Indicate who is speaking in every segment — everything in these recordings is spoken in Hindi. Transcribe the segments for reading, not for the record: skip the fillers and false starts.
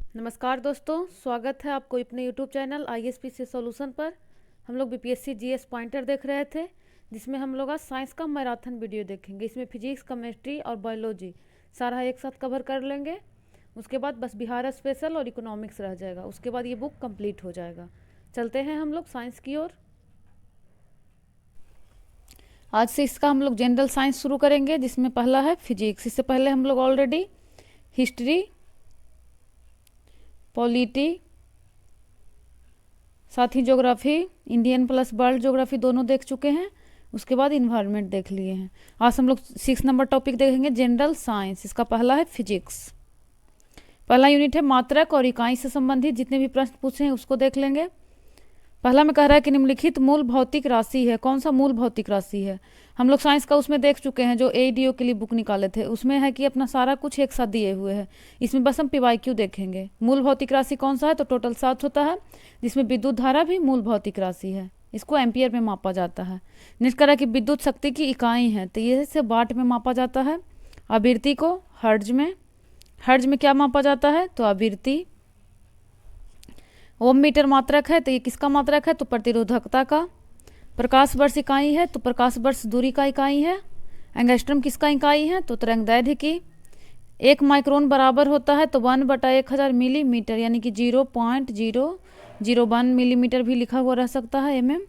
Speaker 1: नमस्कार दोस्तों, स्वागत है आपको अपने YouTube चैनल ISPC सॉल्यूशन पर। हम लोग BPSC GS पॉइंटर देख रहे थे, जिसमें हम लोग आज साइंस का मैराथन वीडियो देखेंगे। इसमें फिजिक्स, केमिस्ट्री और बायोलॉजी सारा एक साथ कवर कर लेंगे। उसके बाद बस बिहार स्पेशल और इकोनॉमिक्स रह जाएगा। उसके बाद ये बुक कंप्लीट हो जाएगा। चलते हैं हम लोग साइंस की ओर। आज से इसका हम लोग जनरल साइंस शुरू करेंगे, जिसमें पहला है फिजिक्स। इससे पहले हम लोग ऑलरेडी हिस्ट्री, पॉलिटी, साथ ही geography, Indian plus world geography दोनों देख चुके हैं। उसके बाद इन्वायरमेंट देख लिए हैं। आज हम लोग 6 नंबर टॉपिक देखेंगे, जनरल साइंस। इसका पहला है फिजिक्स। पहला यूनिट है मात्रक और इकाई से संबंधित जितने भी प्रश्न पूछे हैं उसको देख लेंगे। पहला में कह रहा है कि निम्नलिखित मूल भौतिक राशि है। कौन सा मूल भौतिक राशि है? हम लोग साइंस का उसमें देख चुके हैं, जो ADO के लिए बुक निकाले थे। उसमें है कि अपना सारा कुछ एक साथ दिए हुए है। इसमें बस हम PYQ देखेंगे। मूल भौतिक राशि कौन सा है? तो टोटल 7 होता है, जिसमें विद्युत धारा भी मूल भौतिक राशि है। इसको एम्पियर में मापा जाता है। नेक्स्ट कह रहा है कि विद्युत शक्ति की इकाई है, तो ये से वाट में मापा जाता है। आवृत्ति को हर्ट्ज में। हर्ट्ज में क्या मापा जाता है? तो आवृत्ति। ओम मीटर मात्रक है, तो ये किसका मात्रक है? तो प्रतिरोधकता का। प्रकाश वर्ष इकाई है, तो प्रकाश वर्ष दूरी का इकाई है। एंगस्ट्रम किसका इकाई है? तो तरंगदैर्ध्य की। 1 माइक्रोन बराबर होता है तो 1/1000 मिलीमीटर, यानी कि 0.001 मिलीमीटर भी लिखा हुआ रह सकता है mm।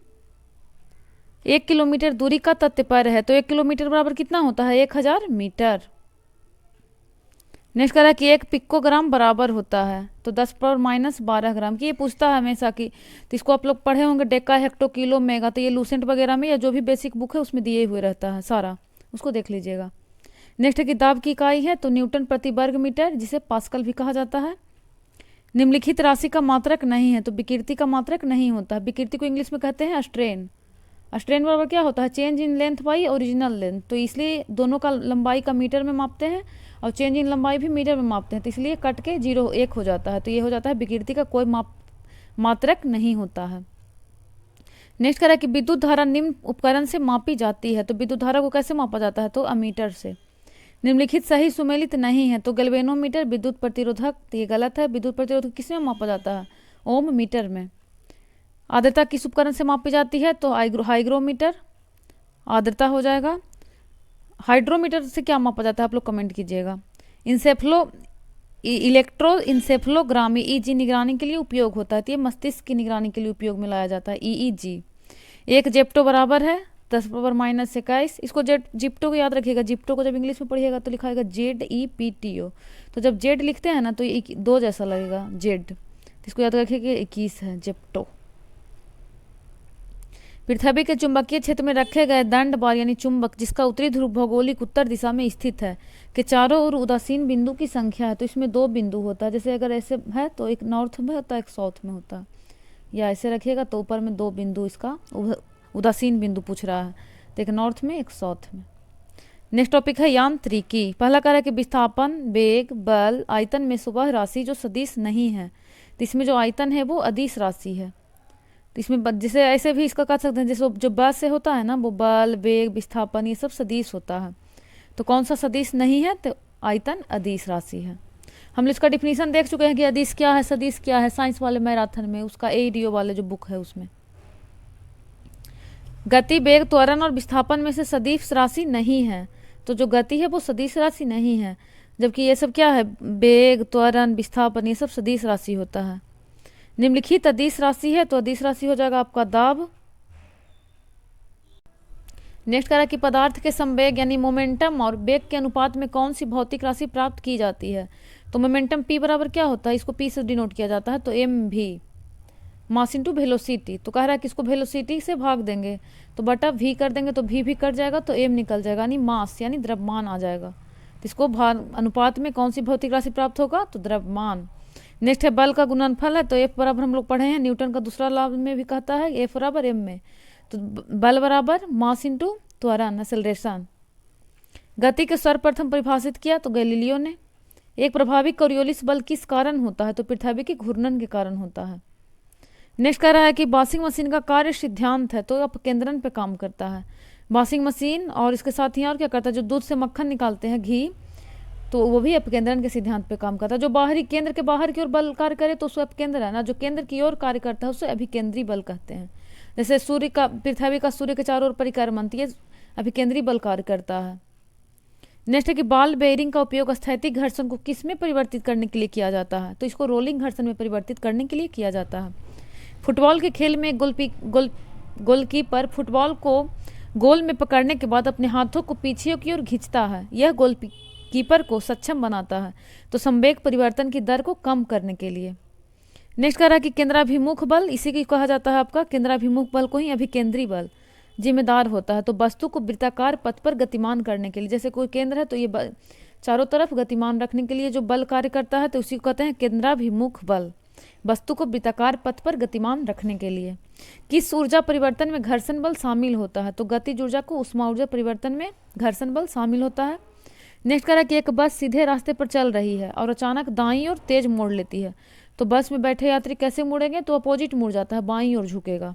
Speaker 1: 1 किलोमीटर दूरी का तत्पर है, तो 1 किलोमीटर बराबर कितना होता है? 1000 मीटर। नेक्स्ट कह रहा है कि 1 पिकोग्राम बराबर होता है तो 10⁻⁻12 ग्राम की। ये पूछता है हमेशा की, तो इसको आप लोग पढ़े होंगे, डेका, हेक्टो, किलो, मेगा। तो ये लूसेंट वगैरह में या जो भी बेसिक बुक है उसमें दिए हुए रहता है सारा, उसको देख लीजिएगा। नेक्स्ट है कि दाब की इकाई है, तो न्यूटन प्रति वर्ग मीटर, जिसे पास्कल भी कहा जाता है। निम्नलिखित राशि का मात्रक नहीं है, तो विकृति का मात्रक नहीं होता है। विकृति को इंग्लिश में कहते हैं स्ट्रेन। स्ट्रेन बराबर क्या होता है? Change in length by original length. तो इसलिए दोनों का लंबाई का मीटर में मापते हैं और चेंज इन लंबाई भी मीटर में मापते हैं, तो इसलिए कट के 0 हो जाता है। तो ये हो जाता है विकृति का कोई मात्रक नहीं होता है। नेक्स्ट कह रहा है कि विद्युत धारा निम्न उपकरण से मापी जाती है, तो विद्युत धारा को कैसे मापा जाता है? तो अमीटर से। निम्नलिखित सही सुमेलित नहीं है, तो गैल्वेनोमीटर, विद्युत प्रतिरोधक। तो ये गलत है। विद्युत प्रतिरोधक किसमें मापा जाता है? ओम मीटर में। आर्द्रता किस उपकरण से मापी जाती है? तो हाइग्रोमीटर आर्द्रता हो जाएगा। हाइड्रोमीटर से क्या मापा जाता है? आप लोग कमेंट कीजिएगा। इलेक्ट्रो इंसेफ्लोग्रामी EG निगरानी के लिए उपयोग होता है, तो ये मस्तिष्क की निगरानी के लिए उपयोग में लाया जाता है, EEG। 1 जेप्टो बराबर है 10⁻⁻21। इसको जिप्टो को याद रखिएगा। जिप्टो को जब इंग्लिश में पढ़िएगा तो लिखाएगा ZEPTO। तो जब जेड लिखते हैं ना तो ये 2 जैसा लगेगा, जेड, तो इसको याद रखिएगा 21 है जेप्टो। पृथ्वी के चुंबकीय क्षेत्र में रखे गए दंड बार यानी चुंबक, जिसका उत्तरी ध्रुव भौगोलिक उत्तर दिशा में स्थित है, के चारों ओर उदासीन बिंदु की संख्या है। तो इसमें 2 बिंदु होता है। जैसे अगर ऐसे है तो एक नॉर्थ में होता है, एक साउथ में होता है, या ऐसे रखिएगा तो ऊपर में 2 बिंदु, इसका उदासीन बिंदु पूछ रहा है, तो एक नॉर्थ में एक साउथ में। नेक्स्ट टॉपिक है यांत्रिकी। पहला कह रहा है कि विस्थापन, वेग, बल, आयतन में से वह राशि जो सदिश नहीं है। तो इसमें जो आयतन है वो अदिश राशि है। तो इसमें जैसे ऐसे भी इसका कह सकते हैं, जैसे जो बल से होता है ना, वो बल, वेग, विस्थापन ये सब सदिश होता है। तो कौन सा सदिश नहीं है? तो आयतन अदिश राशि है। हम इसका डिफिनीशन देख चुके हैं कि अदिश क्या है, सदिश क्या है, साइंस वाले मैराथन में, उसका ADO वाले जो बुक है उसमें। गति, वेग, त्वरण और विस्थापन में से सदिश राशि नहीं है। तो जो गति है वो सदिश राशि नहीं है, जबकि ये सब क्या है? वेग, त्वरण, विस्थापन ये सब सदिश राशि होता है। निम्नलिखित अदिश राशि है, तो अदिश राशि हो जाएगा आपका दाब। नेक्स्ट कह रहा है कि पदार्थ के संवेग यानी मोमेंटम और वेग के अनुपात में कौन सी भौतिक राशि प्राप्त की जाती है? तो मोमेंटम P बराबर क्या होता है? इसको P से डिनोट किया जाता है, तो MV, मास इंटू वेलोसिटी। तो कह रहा है कि इसको वेलोसिटी से भाग देंगे तो बटा V कर देंगे, तो V भी कट जाएगा तो M निकल जाएगा, यानी मास यानी द्रव्यमान आ जाएगा। तो इसको अनुपात में कौन सी भौतिक राशि प्राप्त होगा? तो द्रव्यमान। नेक्स्ट है बल का गुणनफल है, तो F बराबर हम लोग पढ़े हैं, न्यूटन का दूसरा लॉ में भी कहता है F बराबर M में। तो बल बराबर मास इंटू त्वरण, एक्सेलरेशन। गति के सर्वप्रथम परिभाषित किया तो गैलीलियो ने। एक प्रभावी कोरियोलिस बल किस कारण होता है? तो पृथ्वी के घूर्णन के कारण होता है। नेक्स्ट कह रहा है कि वॉशिंग मशीन का कार्य सिद्धांत है, तो अपकेंद्रन पे काम करता है वॉशिंग मशीन। और इसके साथ ही और क्या करता है? जो दूध से मक्खन निकालते हैं, घी, तो वो भी अपकेंद्रण के सिद्धांत पे काम करता है। जो बाहरी केंद्र के बाहर की ओर बल कार्य करे तो उसको अपकेंद्र है ना, जो केंद्र की ओर कार्य करता है उसे अभिकेंद्री बल कहते हैं। जैसे पृथ्वी का सूर्य के चारों ओर परिक्रमण, ये अभिकेंद्री बल कार्य करता है। नेक्स्ट है कि बॉल बेयरिंग का उपयोग स्थैतिक घर्षण को किस में परिवर्तित करने के लिए किया जाता है, तो इसको रोलिंग घर्षण में परिवर्तित करने के लिए किया जाता है। फुटबॉल के खेल में गोलकीपर फुटबॉल को गोल में पकड़ने के बाद अपने हाथों को पीछे की ओर खींचता है, यह गोलकीपर को सक्षम बनाता है तो संवेग परिवर्तन की दर को कम करने के लिए। नेक्स्ट कह रहा है कि केंद्राभिमुख बल, इसी की कहा जाता है आपका केंद्राभिमुख बल को ही अभिकेंद्री बल जिम्मेदार होता है। तो वस्तु को वृत्ताकार पथ पर गतिमान करने के लिए, जैसे कोई केंद्र है तो ये चारों तरफ गतिमान रखने के लिए जो बल कार्य करता है तो उसी को कहते हैं केंद्राभिमुख बल, वस्तु को वृत्ताकार पथ पर गतिमान रखने के लिए। किस ऊर्जा परिवर्तन में घर्षण बल शामिल होता है, तो गतिज ऊर्जा को उष्मा ऊर्जा परिवर्तन में घर्षण बल शामिल होता है। नेक्स्ट कह रहा है कि एक बस सीधे रास्ते पर चल रही है और अचानक दाईं ओर तेज मोड़ लेती है, तो बस में बैठे यात्री कैसे मुड़ेंगे, तो अपोजिट मुड़ जाता है, बाईं ओर झुकेगा।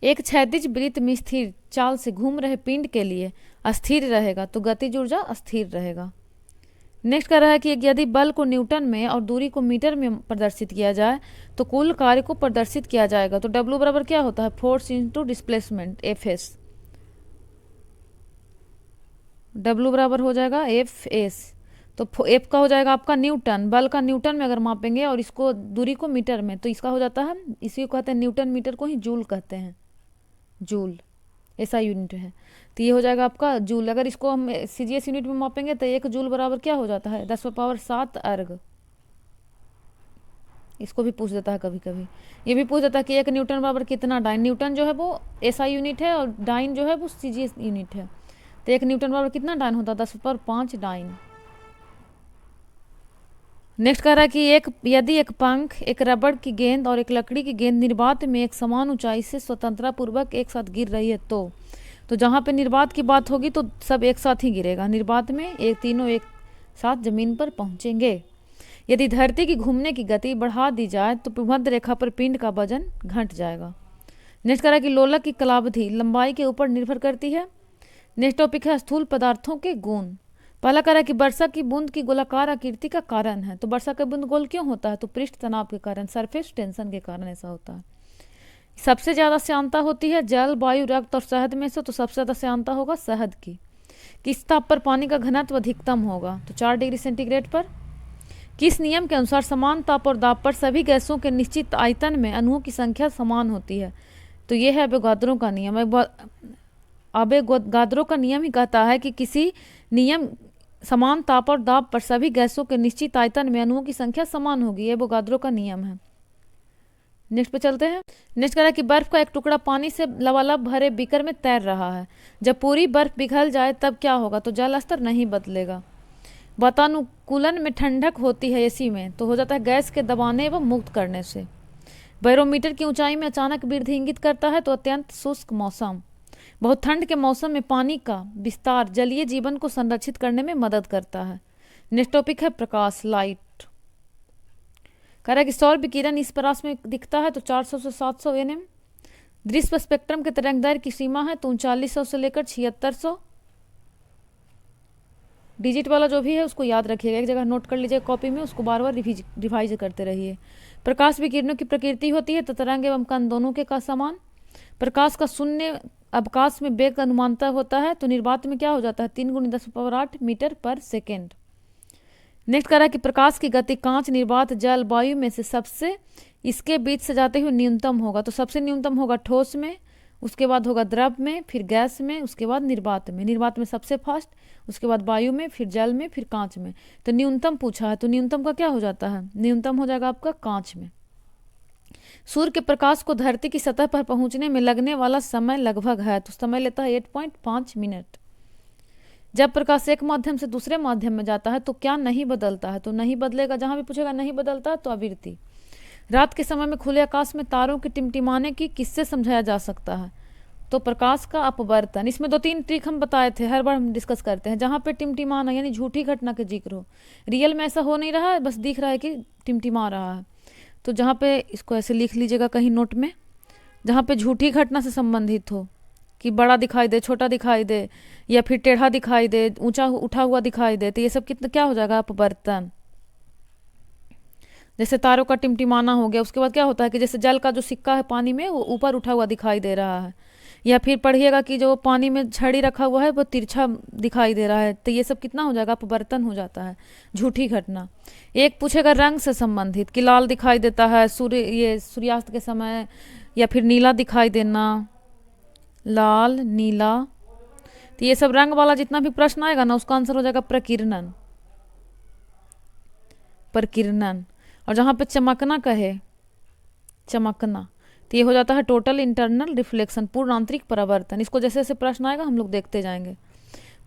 Speaker 1: एक क्षैतिज वृत्त में स्थिर चाल से घूम रहे पिंड के लिए अस्थिर रहेगा, तो गतिज ऊर्जा अस्थिर रहेगा। नेक्स्ट कह रहा है कि यदि बल को न्यूटन में और दूरी को मीटर में प्रदर्शित किया जाए तो कुल कार्य को प्रदर्शित किया जाएगा। तो W बराबर क्या होता है, force into displacement FS। W बराबर हो जाएगा FS, तो F का हो जाएगा आपका न्यूटन, बल का न्यूटन में अगर मापेंगे और इसको दूरी को मीटर में तो इसका हो जाता है, इसी को कहते हैं न्यूटन, मीटर को ही जूल कहते हैं, जूल ऐसा यूनिट है। तो ये हो जाएगा आपका जूल। अगर इसको हम CGS यूनिट में मापेंगे तो 1 जूल बराबर क्या हो जाता है, 10⁻7 अर्ग। इसको भी पूछ देता है कभी कभी, ये भी पूछ देता है कि 1 न्यूटन बराबर कितना डाइन। न्यूटन जो है वो SI यूनिट है और डाइन जो है वो CGS यूनिट है। तो 1 न्यूटन बराबर कितना डाइन होता है, 10⁻5 डाइन। नेक्स्ट कह रहा है कि यदि एक पंख, एक रबड़ की गेंद और एक लकड़ी की गेंद निर्वात में एक समान ऊंचाई से स्वतंत्रता पूर्वक एक साथ गिर रही है तो जहाँ पे निर्वात की बात होगी तो सब एक साथ ही गिरेगा, निर्वात में तीनों एक साथ जमीन पर पहुंचेंगे। यदि धरती की घूमने की गति बढ़ा दी जाए तो भूमध्य रेखा पर पिंड का वजन घट जाएगा। नेक्स्ट कह रहा है कि लोलक की कालावधि लंबाई के ऊपर निर्भर करती है। नेक्स्ट टॉपिक है स्थूल पदार्थों के गुण। पहला कह रहा है कि वर्षा की बूंद की गोलाकार आकृति का कारण है, तो वर्षा का बूंद गोल क्यों होता है, तो पृष्ठ तनाव के कारण, सरफेस टेंशन के कारण ऐसा होता है। सबसे ज्यादा श्यानता होती है जल, वायु, रक्त और शहद में से, तो सबसे ज्यादा श्यानता होगा शहद की। किस ताप पर पानी का घनत्व अधिकतम होगा, तो 4 डिग्री सेंटीग्रेड पर। किस नियम के अनुसार समान ताप और दाब पर सभी गैसों के निश्चित आयतन में अणुओं की संख्या समान होती है, तो यह है अवोगाद्रो का नियम। अवोगाद्रो का नियम ही कहता है कि किसी नियम समान ताप और दाब पर सभी गैसों के निश्चित आयतन में अणुओं की संख्या समान होगी, ये अवोगाद्रो का नियम है। नेक्स्ट पे चलते हैं। नेक्स्ट कह रहा है कि बर्फ का एक टुकड़ा पानी से लबालब भरे बीकर में तैर रहा है, जब पूरी बर्फ पिघल जाए तब क्या होगा, तो जल स्तर नहीं बदलेगा। वातानुकूलन में ठंडक होती है AC में, तो हो जाता है गैस के दबाने व मुक्त करने से। बैरोमीटर की ऊंचाई में अचानक वृद्धि इंगित करता है, तो अत्यंत शुष्क मौसम। बहुत ठंड के मौसम में पानी का विस्तार जलीय जीवन को संरक्षित करने में मदद करता है। नेक्स्ट टॉपिक है प्रकाश, लाइट। कह रहा है कि सौर विकिरण इस प्रकाश में दिखता है तो 400 से 700 nm। दृश्य स्पेक्ट्रम के तरंगदैर्घ्य की सीमा है तो 3900 से लेकर 7600। डिजिट वाला जो भी है उसको याद रखिएगा, एक जगह नोट कर लीजिएगा कॉपी में, उसको बार बार रिवाइज करते रहिए। प्रकाश विकिरणों की प्रकृति होती है तो तरंग एवं कण दोनों के का समान। प्रकाश का शून्य अवकाश में वेग अनुमानता होता है, तो निर्वात में क्या हो जाता है, 3 × 10⁸ मीटर पर सेकेंड। नेक्स्ट कह रहा है कि प्रकाश की गति कांच, निर्वात, जल, वायु में से सबसे इसके बीच से जाते हुए न्यूनतम होगा, तो सबसे न्यूनतम होगा ठोस में, उसके बाद होगा द्रव में, फिर गैस में, उसके बाद निर्वात में। निर्वात में सबसे फास्ट, उसके बाद वायु में, फिर जल में, फिर कांच में। तो न्यूनतम पूछा है तो न्यूनतम का क्या हो जाता है, न्यूनतम हो जाएगा आपका कांच में। सूर्य के प्रकाश को धरती की सतह पर पहुंचने में लगने वाला समय लगभग है, तो समय लेता है 8.5 मिनट। जब प्रकाश एक माध्यम से दूसरे माध्यम में जाता है तो क्या नहीं बदलता है, तो नहीं बदलेगा, जहां भी पूछेगा नहीं बदलता है तो आवृत्ति। रात के समय में खुले आकाश में तारों के टिमटिमाने की किससे समझाया जा सकता है, तो प्रकाश का अपवर्तन। इसमें 2-3 ट्रिक हम बताए थे, हर बार हम डिस्कस करते हैं। जहां पे टिमटिमाना यानी झूठी घटना के जिक्र हो, रियल में ऐसा हो नहीं रहा है, बस दिख रहा है कि टिमटिमा रहा है, तो जहाँ पे इसको ऐसे लिख लीजिएगा कहीं नोट में, जहाँ पे झूठी घटना से संबंधित हो कि बड़ा दिखाई दे, छोटा दिखाई दे, या फिर टेढ़ा दिखाई दे, ऊंचा उठा हुआ दिखाई दे, तो ये सब कितना क्या हो जाएगा अपवर्तन। जैसे तारों का टिमटिमाना हो गया। उसके बाद क्या होता है कि जैसे जल का जो सिक्का है पानी में वो ऊपर उठा हुआ दिखाई दे रहा है, या फिर पढ़िएगा कि जो पानी में छड़ी रखा हुआ है वो तिरछा दिखाई दे रहा है, तो ये सब कितना हो जाएगा अपवर्तन हो जाता है, झूठी घटना। एक पूछेगा रंग से संबंधित कि लाल दिखाई देता है सूर्य, ये सूर्यास्त के समय, या फिर नीला दिखाई देना, लाल नीला, तो ये सब रंग वाला जितना भी प्रश्न आएगा ना उसका आंसर हो जाएगा प्रकीर्णन, प्रकीर्णन। और जहाँ पे चमकना कहे, चमकना, तो ये हो जाता है टोटल इंटरनल रिफ्लेक्शन, पूर्ण आंतरिक परावर्तन। इसको जैसे जैसे प्रश्न आएगा हम लोग देखते जाएंगे।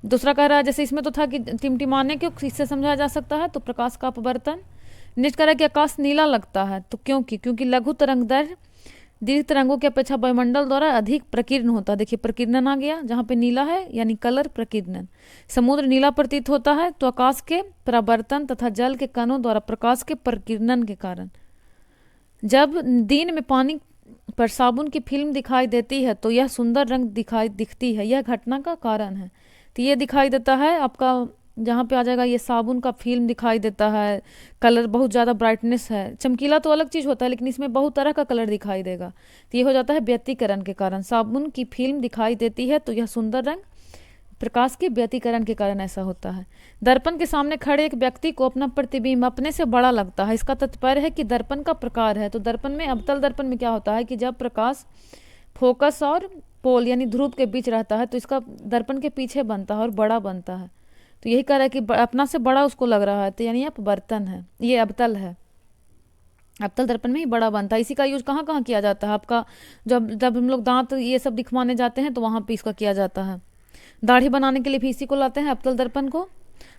Speaker 1: दूसरा कह रहा है, जैसे इसमें तो था कि टिमटिमाने क्यों, इससे समझाया जा सकता है, तो प्रकाश का अपवर्तन। नेक्स्ट कह रहा है कि आकाश नीला लगता है, तो क्योंकि लघु तरंग दैर्घ्य दीर्घ तरंगों की अपेक्षा वायुमंडल द्वारा अधिक प्रकीर्ण होता है। देखिए प्रकीर्णन आ गया, जहाँ पे नीला है यानी कलर प्रकीर्णन। समुद्र नीला प्रतीत होता है तो आकाश के परावर्तन तथा जल के कणों द्वारा प्रकाश के प्रकीर्णन के कारण। जब दिन में पानी पर साबुन की फिल्म दिखाई देती है तो यह सुंदर रंग दिखती है, यह घटना का कारण है। तो ये दिखाई देता है आपका, जहाँ पे आ जाएगा ये साबुन का फिल्म दिखाई देता है, कलर बहुत ज़्यादा ब्राइटनेस है, चमकीला तो अलग चीज़ होता है लेकिन इसमें बहुत तरह का कलर दिखाई देगा, तो ये हो जाता है व्यतिकरण के कारण। साबुन की फिल्म दिखाई देती है तो यह सुंदर रंग प्रकाश के व्यतिकरण के कारण ऐसा होता है। दर्पण के सामने खड़े एक व्यक्ति को अपना प्रतिबिंब अपने से बड़ा लगता है। इसका तात्पर्य है कि दर्पण का प्रकार है। तो दर्पण में, अवतल दर्पण में क्या होता है कि जब प्रकाश फोकस और पोल यानी ध्रुव के बीच रहता है तो इसका दर्पण के पीछे बनता है और बड़ा बनता है। तो यही कह रहा है कि अपना से बड़ा उसको लग रहा है, तो यानी अपवर्तन है, ये अवतल है। अवतल दर्पण में ही बड़ा बनता है। इसी का यूज कहाँ कहाँ किया जाता है आपका, जब जब हम लोग दांत ये सब दिखवाने जाते हैं तो वहाँ पे इसका किया जाता है। दाढ़ी बनाने के लिए भी इसी को लाते हैं, अवतल दर्पण को।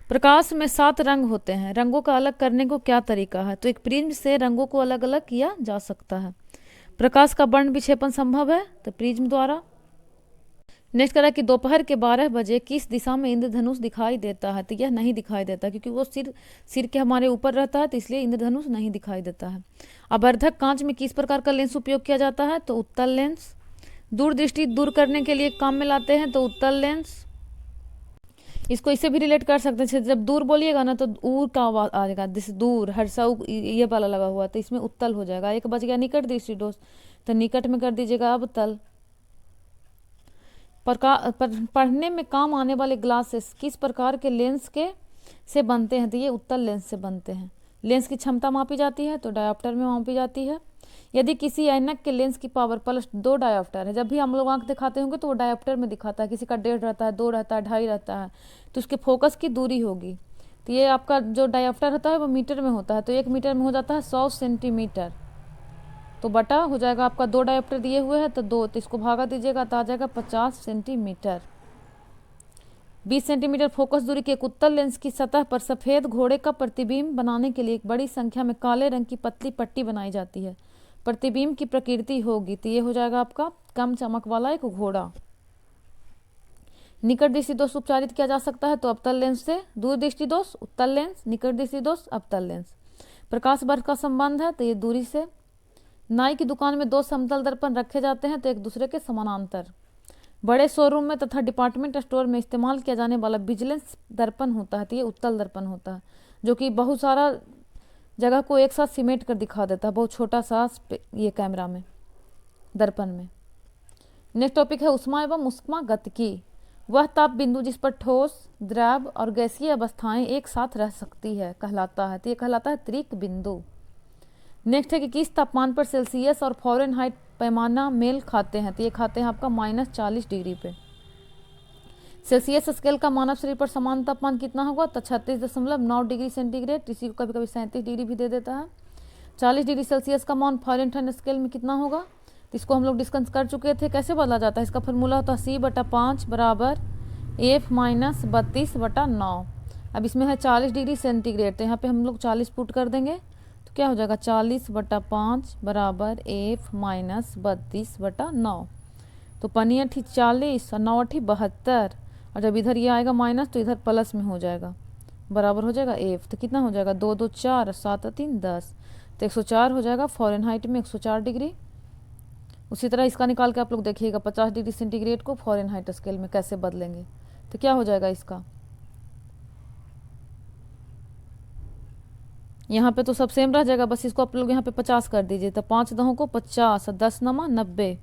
Speaker 1: प्रकाश में 7 रंग होते हैं, रंगों का अलग करने को क्या तरीका है, तो एक प्रिज्म से रंगों को अलग अलग किया जा सकता है। प्रकाश का वर्ण विक्षेपण संभव है तो प्रिज्म द्वारा। नेक्स्ट कह रहा है कि दोपहर के 12 बजे किस दिशा में इंद्रधनुष दिखाई देता है, तो यह नहीं दिखाई देता क्योंकि वो सिर के हमारे ऊपर रहता है, तो इसलिए इंद्रधनुष नहीं दिखाई देता है। आवर्धक कांच में किस प्रकार का लेंस उपयोग किया जाता है, तो उत्तल लेंस। दूरदृष्टि दूर करने के लिए काम में लाते हैं तो उत्तल लेंस। इसको इससे भी रिलेट कर सकते हैं, जब दूर बोलिएगा ना तो ऊर का आवाज आ जाएगा, जैसे दूर हर्षा ये वाला लगा हुआ तो इसमें उत्तल हो जाएगा। एक बच गया निकट दृष्टि दोष, तो निकट में कर दीजिएगा अवतल। पढ़ने में काम आने वाले ग्लासेस किस प्रकार के लेंस के से बनते हैं, तो ये उत्तल लेंस से बनते हैं। लेंस की क्षमता मापी जाती है तो डायोप्टर में मापी जाती है। यदि किसी ऐनक के लेंस की पावर +2 डायोप्टर है, जब भी हम लोग आंख दिखाते होंगे तो वो डायोप्टर में दिखाता है, किसी का 1.5 रहता है, 2 रहता है, 2.5 रहता है, तो उसके फोकस की दूरी होगी। तो ये आपका जो डायोप्टर होता है वो मीटर में होता है, तो 1 मीटर में हो जाता है 100 सेंटीमीटर, तो बटा हो जाएगा आपका 2 डायोप्टर दिए हुए हैं तो 2, तो इसको भागा दीजिएगा तो आ जाएगा 50 सेंटीमीटर। 20 सेंटीमीटर फोकस दूरी के एक उत्तल लेंस की सतह पर सफ़ेद घोड़े का प्रतिबिंब बनाने के लिए एक बड़ी संख्या में काले रंग की पतली पट्टी बनाई जाती है। प्रतिबिंब की प्रकृति होगी, तो ये हो जाएगा आपका कम चमक वाला एक घोड़ा। निकट दृष्टि दोष उपचारित किया जा सकता है तो अवतल लेंस से। दूर दृष्टि दोष उत्तल लेंस, निकट दृष्टि दोष अवतल लेंस। प्रकाश वर्ष का संबंध है तो ये दूरी से। नाई की दुकान में 2 समतल दर्पण रखे जाते हैं तो एक दूसरे के समानांतर। बड़े शोरूम में तथा डिपार्टमेंट स्टोर में इस्तेमाल किया जाने वाला विजिलेंस दर्पण होता है तो ये उत्तल दर्पण होता है, जो कि बहुत सारा जगह को एक साथ सिमेट कर दिखा देता है, बहुत छोटा सा ये कैमरा में, दर्पण में। नेक्स्ट टॉपिक है उष्मा एवं उष्मा गतिकी। वह ताप बिंदु जिस पर ठोस, द्रव और गैसीय अवस्थाएं एक साथ रह सकती है कहलाता है, तो ये कहलाता है त्रिक बिंदु। नेक्स्ट है कि किस तापमान पर सेल्सियस और फ़ारेनहाइट पैमाना मेल खाते हैं, तो ये खाते हैं आपका -40 डिग्री पे। सेल्सियस स्केल का मानव शरीर पर समान तापमान कितना होगा, तो 36.9 डिग्री सेंटीग्रेड, इसी को कभी कभी 37 डिग्री भी दे देता है। 40 डिग्री सेल्सियस का मान फ़ारेनहाइट स्केल में कितना होगा, तो इसको हम लोग डिस्कस कर चुके थे, कैसे बदला जाता है। इसका फॉर्मूला होता है C/5 बराबर F - 32/9। अब इसमें है 40 डिग्री सेंटीग्रेड, तो यहाँ पे हम लोग 40 पुट कर देंगे तो क्या हो जाएगा 40/5 बराबर F - 32/9। तो 5 × 40 और 9 × 72, और जब इधर ये आएगा माइनस तो इधर प्लस में हो जाएगा, बराबर हो जाएगा F। तो कितना हो जाएगा 2 × 2 = 4, 7 × 3 = 10, तो 104 हो जाएगा फ़ारेनहाइट में 104 डिग्री। उसी तरह इसका निकाल के आप लोग देखिएगा 50 डिग्री सेंटीग्रेड को फ़ारेनहाइट स्केल में कैसे बदलेंगे, तो क्या हो जाएगा इसका। यहाँ पे तो सब सेम रह जाएगा, बस इसको आप लोग यहाँ पे 50 कर दीजिए, तो 5 दहों को 50, 10 नमा 90,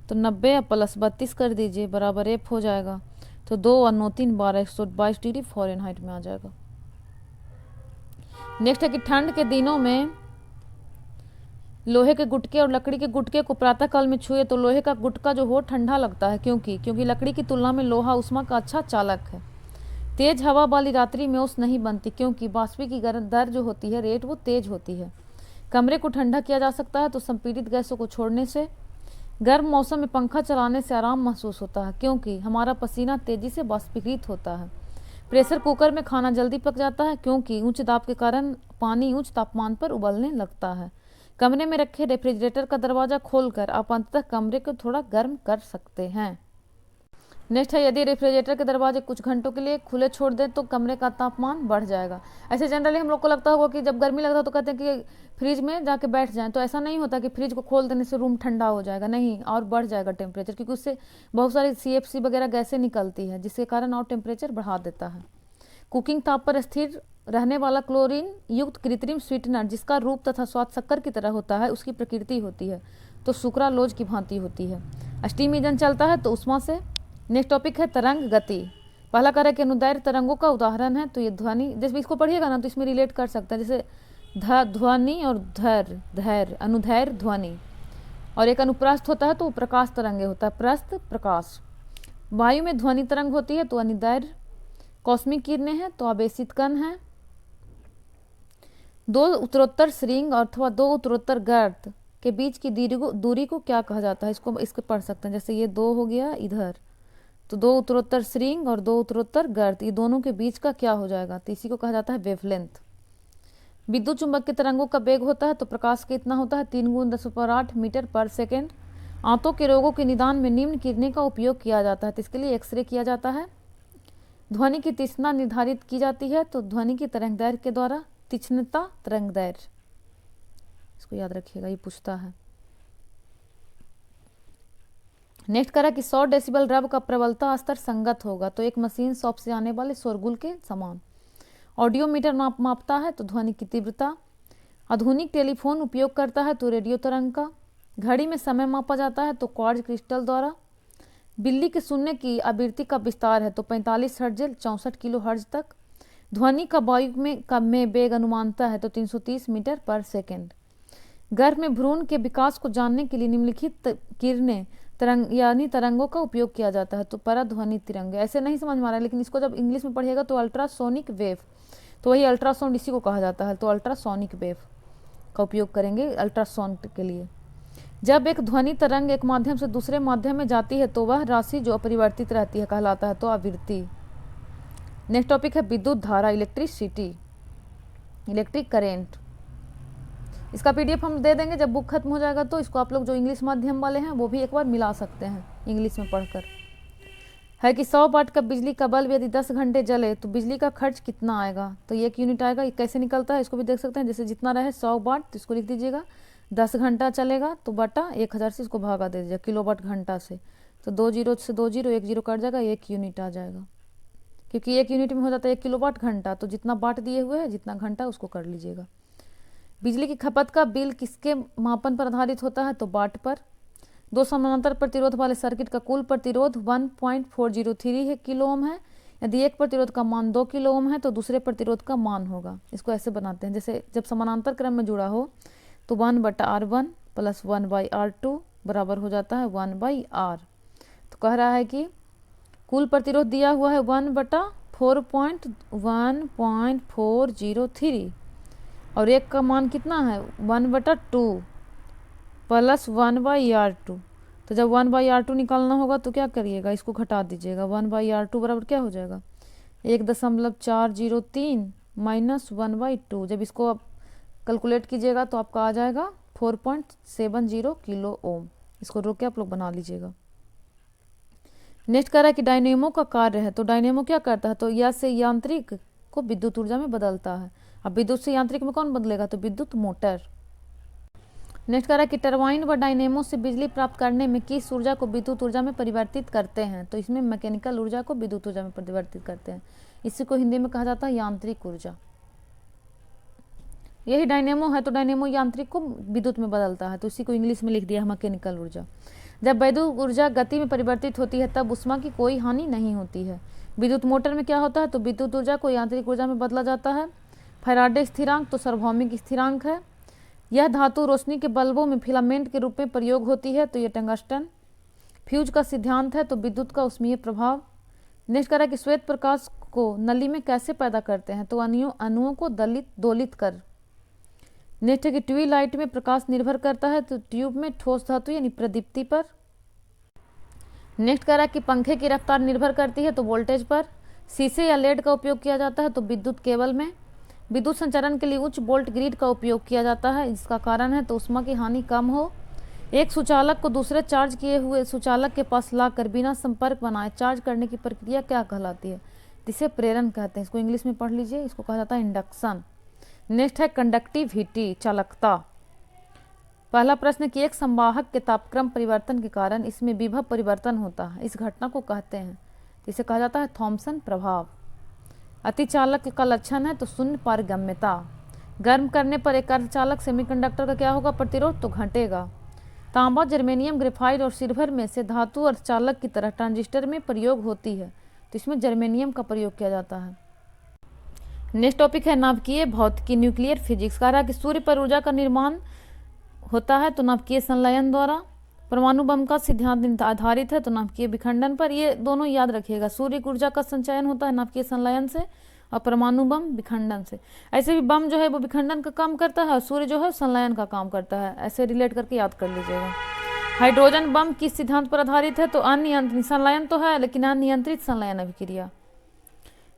Speaker 1: तो 90 प्लस 32 कर दीजिए बराबर F हो जाएगा। तो 2 और 9 3 12 122 डिग्री फ़ारेनहाइट में आ जाएगा। नेक्स्ट है कि ठंड के दिनों में लोहे के गुटके और लकड़ी के गुटके को प्रातःकाल में छुए तो लोहे का गुटका जो हो ठंडा लगता है, क्योंकि लकड़ी की तुलना में लोहा ऊष्मा का अच्छा चालक है। तेज हवा वाली रात्रि में ओस नहीं बनती, क्योंकि बाष्पीकरण दर जो होती है रेट वो तेज होती है। कमरे को ठंडा किया जा सकता है तो संपीड़ित गैसों को छोड़ने से। गर्म मौसम में पंखा चलाने से आराम महसूस होता है, क्योंकि हमारा पसीना तेजी से बाष्पीकृत होता है। प्रेशर कुकर में खाना जल्दी पक जाता है, क्योंकि उच्च दाब के कारण पानी उच्च तापमान पर उबलने लगता है। कमरे में रखे रेफ्रिजरेटर का दरवाज़ा खोलकर आप अंततः कमरे को थोड़ा गर्म कर सकते हैं। नेक्स्ट है, यदि रेफ्रिजरेटर के दरवाजे कुछ घंटों के लिए खुले छोड़ दें तो कमरे का तापमान बढ़ जाएगा। ऐसे जनरली हम लोग को लगता होगा कि जब गर्मी लगता है तो कहते हैं कि फ्रिज में जाके बैठ जाएं, तो ऐसा नहीं होता कि फ्रिज को खोल देने से रूम ठंडा हो जाएगा, नहीं, और बढ़ जाएगा टेम्परेचर, क्योंकि उससे बहुत सारी CFC वगैरह गैसें निकलती है, जिसके कारण और टेम्परेचर बढ़ा देता है। कुकिंग ताप पर स्थिर रहने वाला क्लोरीन युक्त कृत्रिम स्वीटनर, जिसका रूप तथा स्वाद शक्कर की तरह होता है, उसकी प्रकृति होती है तो सुक्रालोज की भांति होती है। स्टीम इंजन चलता है तो उष्मा से। नेक्स्ट टॉपिक है तरंग गति। पहला कह रहा है कि अनुदैर्घ्य तरंगों का उदाहरण है, तो ये ध्वनि, जैसे इसको पढ़िएगा ना तो इसमें रिलेट कर सकते हैं, जैसे ध्वनि और धैर्य, अनुदैर्घ्य ध्वनि, और एक अनुप्रस्थ होता है तो प्रकाश तरंगे होता है, प्रस्थ प्रकाश। वायु में ध्वनि तरंग होती है तो अनुदैर्घ्य। कॉस्मिक किरणें हैं तो आवेशित कण है। दो उत्तरोत्तर श्रृंग अथवा दो उत्तरोत्तर गर्त के बीच की दूरी को क्या कहा जाता है, इसको पढ़ सकते हैं। जैसे ये 2 हो गया इधर, तो 2 उत्तरोत्तर श्रृंग और 2 उत्तरोत्तर गर्त, ये दोनों के बीच का क्या हो जाएगा, तो इसी को कहा जाता है वेवलेंथ। विद्युत चुंबक के तरंगों का वेग होता है तो प्रकाश कितना होता है, 3 × 10⁸ मीटर पर सेकेंड। आंतों के रोगों के निदान में निम्न किरणें का उपयोग किया जाता है, तो इसके लिए एक्सरे किया जाता है। ध्वनि की तीक्ष्णता निर्धारित की जाती है तो ध्वनि की तरंगदैर्घ्य के द्वारा। तीक्ष्णता तरंगदैर्घ्य, इसको याद रखिएगा, ये पूछता है। नेक्स्ट करा कि 100 डेसिबल रब का प्रबलता स्तर संगत होगा तो एक मशीन शॉप से आने वाले शोरगुल के समान। ऑडियोमीटर मापता है तो ध्वनि की तीव्रता। आधुनिक टेलीफोन उपयोग करता है तो रेडियो तरंग का। घड़ी में समय मापा जाता है तो क्वार्ट्ज क्रिस्टल द्वारा। बिल्ली के सुनने की आवृत्ति का विस्तार है तो 45 हर्ट्ज 64 किलो हर्ट्ज तक। ध्वनि का वायु में वेग अनुमानता है तो 330 मीटर पर सेकेंड। गर्भ में भ्रूण के विकास को जानने के लिए निम्नलिखित किरणें यानी तरंगों का उपयोग किया जाता है तो पराध्वनि तरंग। ऐसे नहीं समझ में आ रहा है, लेकिन इसको जब इंग्लिश में पढ़िएगा तो अल्ट्रासोनिक वेव, तो वही अल्ट्रासाउंड इसी को कहा जाता है, तो अल्ट्रासोनिक वेव का उपयोग करेंगे अल्ट्रासाउंड के लिए। जब एक ध्वनि तरंग एक माध्यम से दूसरे माध्यम में जाती है तो वह राशि जो अपरिवर्तित रहती है कहलाता है तो आवृत्ति। नेक्स्ट टॉपिक है विद्युत धारा, इलेक्ट्रिसिटी, इलेक्ट्रिक करेंट। इसका PDF हम दे देंगे जब बुक खत्म हो जाएगा, तो इसको आप लोग जो इंग्लिश माध्यम वाले हैं वो भी एक बार मिला सकते हैं इंग्लिश में पढ़कर। है कि 100 वाट का बिजली का बल्ब यदि 10 घंटे जले तो बिजली का खर्च कितना आएगा, तो 1 यूनिट आएगा। ये कैसे निकलता है इसको भी देख सकते हैं। जैसे जितना रहे 100 वाट तो इसको लिख दीजिएगा, 10 घंटा चलेगा तो बटा 1000 से इसको भागा दे दीजिएगा किलोवाट घंटा से, तो 2 जीरो से 2 जीरो 1 जीरो कट जाएगा, 1 यूनिट आ जाएगा, क्योंकि 1 यूनिट में हो जाता है 1 किलोवाट घंटा, तो जितना वाट दिए हुए है जितना घंटा उसको कर लीजिएगा। बिजली की खपत का बिल किसके मापन पर आधारित होता है, तो वाट पर। 2 समानांतर प्रतिरोध वाले सर्किट का कुल प्रतिरोध 1.403 है किलो ओम है। यदि एक प्रतिरोध का मान 2 किलो ओम है तो दूसरे प्रतिरोध का मान होगा। इसको ऐसे बनाते हैं, जैसे जब समानांतर क्रम में जुड़ा हो तो 1/R1 + 1/R2 बराबर हो जाता है 1/R। तो कह रहा है कि कुल प्रतिरोध दिया हुआ है 1/4.1.403 और एक का मान कितना है 1/2 + 1/R2। तो जब 1/R2 निकालना होगा तो क्या करिएगा, इसको घटा दीजिएगा। 1/R2 बराबर क्या हो जाएगा 1.403 - 1/2। जब इसको आप कैलकुलेट कीजिएगा तो आपका आ जाएगा 4.70 किलो ओम। इसको रोक के आप लोग बना लीजिएगा। नेक्स्ट कह रहा है कि डायनेमो का कार्य है, तो डायनेमो क्या करता है, तो या से यांत्रिक को विद्युत ऊर्जा में बदलता है। अब विद्युत से यांत्रिक में कौन बदलेगा, तो विद्युत मोटर। नेक्स्ट कह रहा है कि टरबाइन व डायनेमो से बिजली प्राप्त करने में किस ऊर्जा को विद्युत ऊर्जा में परिवर्तित करते हैं? तो इसमें मैकेनिकल ऊर्जा को विद्युत ऊर्जा में परिवर्तित करते हैं। इसी को हिंदी में कहा जाता है यांत्रिक ऊर्जा। यही डायनेमो है, तो डायनेमो यांत्रिक को विद्युत में बदलता है, तो इसी को इंग्लिश में लिख दिया है मैकेनिकल ऊर्जा। जब विद्युत ऊर्जा गति में परिवर्तित होती है तब उष्मा की कोई हानि नहीं होती है। विद्युत मोटर में क्या होता है? तो विद्युत ऊर्जा को यांत्रिक ऊर्जा में बदला जाता है। फैराडे स्थिरांक तो सार्वभौमिक स्थिरांक है। यह धातु रोशनी के बल्बों में फिलामेंट के रूप में प्रयोग होती है, तो ये टंगस्टन। फ्यूज का सिद्धांत है, तो विद्युत का ऊष्मीय प्रभाव। नेक्स्ट कह रहा है कि श्वेत प्रकाश को नली में कैसे पैदा करते हैं? तो अणुओं को दोलित कर। नेक्स्ट है कि ट्यूब लाइट में प्रकाश निर्भर करता है, तो ट्यूब में ठोस धातु यानी प्रदीप्ति पर। नेक्स्ट कह रहा है कि पंखे की रफ्तार निर्भर करती है, तो वोल्टेज पर। शीशे या लेड का उपयोग किया जाता है, तो विद्युत केबल में। विद्युत संचारण के लिए उच्च वोल्ट ग्रिड का उपयोग किया जाता है, इसका कारण है तो ऊष्मा की हानि कम हो। एक सुचालक को दूसरे चार्ज किए हुए सुचालक के पास लाकर बिना संपर्क बनाए चार्ज करने की प्रक्रिया क्या कहलाती है? जिसे प्रेरण कहते हैं। इसको इंग्लिश में पढ़ लीजिए, इसको कहा जाता है इंडक्शन। नेक्स्ट है कंडक्टिविटी, चालकता। पहला प्रश्न है कि एक संवाहक के तापक्रम परिवर्तन के कारण इसमें विभव परिवर्तन होता है, इस घटना को कहते हैं, इसे कहा जाता है थॉम्सन प्रभाव। अतिचालक का लक्षण है तो शून्य पारगम्यता। गर्म करने पर एक अर्धचालक सेमीकंडक्टर का क्या होगा? प्रतिरोध तो घटेगा। तांबा, जर्मेनियम, ग्रेफाइट और सिल्वर में से धातु अर्धचालक की तरह ट्रांजिस्टर में प्रयोग होती है, तो इसमें जर्मेनियम का प्रयोग किया जाता है। नेक्स्ट टॉपिक है नाभिकीय भौतिकी, न्यूक्लियर फिजिक्स। कह रहा है कि सूर्य पर ऊर्जा का निर्माण होता है तो नाभिकीय संलयन द्वारा। परमाणु बम का सिद्धांत आधारित है तो नाभिकीय विखंडन पर। ये दोनों याद रखिएगा, सूर्य की ऊर्जा का संचयन होता है नाभिकीय संलयन से और परमाणु बम विखंडन से। ऐसे भी बम जो है वो विखंडन का काम करता है और सूर्य जो है संलयन का काम करता है, ऐसे रिलेट करके याद कर लीजिएगा। हाइड्रोजन बम किस सिद्धांत पर आधारित है? तो अनियंत्रित संलयन तो है लेकिन अनियंत्रित संलयन अभिक्रिया।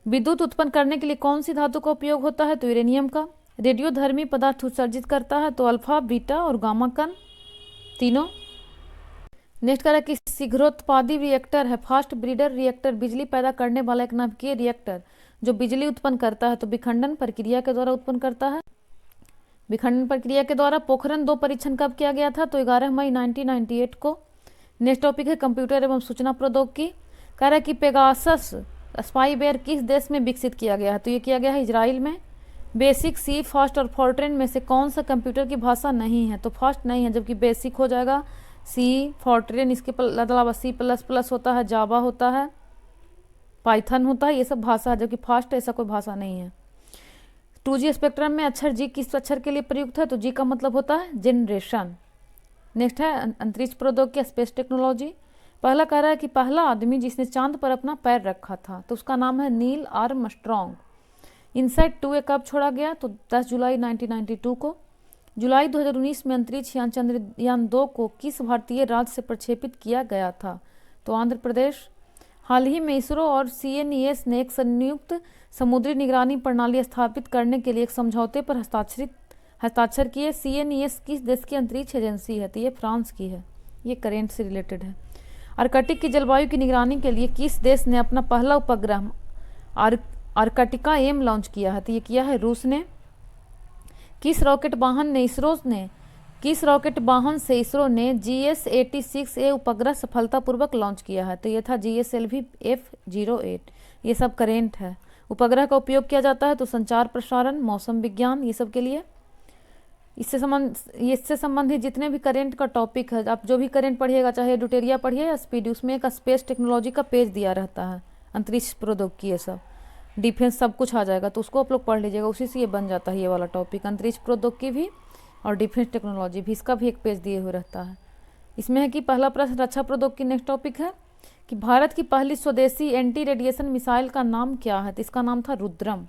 Speaker 1: विद्युत उत्पन्न करने के लिए कौन सी धातु का उपयोग होता है? तो यूरेनियम का। रेडियोधर्मी पदार्थ उत्सर्जित करता है तो अल्फा, बीटा और गामा कण तीनों। नेक्स्ट कह रहा है कि शीघ्रोत्पादी रिएक्टर है फास्ट ब्रीडर रिएक्टर, बिजली पैदा करने वाला एक नाभिकीय रिएक्टर जो बिजली उत्पन्न करता है तो विखंडन प्रक्रिया के द्वारा उत्पन्न करता है। विखंडन प्रक्रिया के द्वारा पोखरण 2 परीक्षण कब किया गया था? तो 11 मई 1998 को। नेक्स्ट टॉपिक है कंप्यूटर एवं सूचना प्रौद्योगिकी। कह रहा है कि पेगासस स्पाईवेयर किस देश में विकसित किया गया है? तो ये किया गया है इजराइल में। बेसिक, सी, फास्ट और फोर्ट्रेन में से कौन सा कंप्यूटर की भाषा नहीं है? तो फास्ट नहीं है, जबकि बेसिक हो जाएगा, सी, फोर्ट्रेन, इसके अलावा C++ होता है, जावा होता है, पाइथन होता है, ये सब भाषा है, जबकि फास्ट ऐसा कोई भाषा नहीं है। 2G स्पेक्ट्रम में अक्षर जी किस अक्षर के लिए प्रयुक्त है? तो जी का मतलब होता है जनरेशन। नेक्स्ट है अंतरिक्ष प्रौद्योगिकी, स्पेस टेक्नोलॉजी। पहला कह रहा है कि पहला आदमी जिसने चांद पर अपना पैर रखा था तो उसका नाम है नील आर्मस्ट्रॉन्ग। इनसाइट 2 कब छोड़ा गया? तो 10 जुलाई 1992 को। जुलाई 2019 में अंतरिक्ष यान चंद्रयान 2 को किस भारतीय राज्य से प्रक्षेपित किया गया था? तो आंध्र प्रदेश। हाल ही में इसरो और CNES ने एक संयुक्त समुद्री निगरानी प्रणाली स्थापित करने के लिए एक समझौते पर हस्ताक्षर किए। CNES किस देश की अंतरिक्ष एजेंसी है? तो ये फ्रांस की है, ये करेंट से रिलेटेड है। आर्कटिक की जलवायु की निगरानी के लिए किस देश ने अपना पहला उपग्रह आर्कटिका एम लॉन्च किया है? तो ये किया है रूस ने। किस रॉकेट वाहन से इसरो ने GS-86A उपग्रह सफलतापूर्वक लॉन्च किया है? तो ये था GSLV F08। ये सब करेंट है। उपग्रह का उपयोग किया जाता है तो संचार, प्रसारण, मौसम विज्ञान, ये सब के लिए। इससे संबंधित जितने भी करेंट का टॉपिक है, आप जो भी करेंट पढ़िएगा, चाहे ड्यूटेरिया पढ़िए या स्पीडी, उसमें एक स्पेस टेक्नोलॉजी का पेज दिया रहता है, अंतरिक्ष प्रौद्योगिकी, ये सब डिफेंस सब कुछ आ जाएगा, तो उसको आप लोग पढ़ लीजिएगा, उसी से ये बन जाता है ये वाला टॉपिक, अंतरिक्ष प्रौद्योगिकी भी और डिफेंस टेक्नोलॉजी भी, इसका भी एक पेज दिए हुए रहता है। इसमें है कि पहला प्रश्न रक्षा प्रौद्योगिकी। नेक्स्ट टॉपिक है कि भारत की पहली स्वदेशी एंटी रेडिएशन मिसाइल का नाम क्या है? तो इसका नाम था रुद्रम।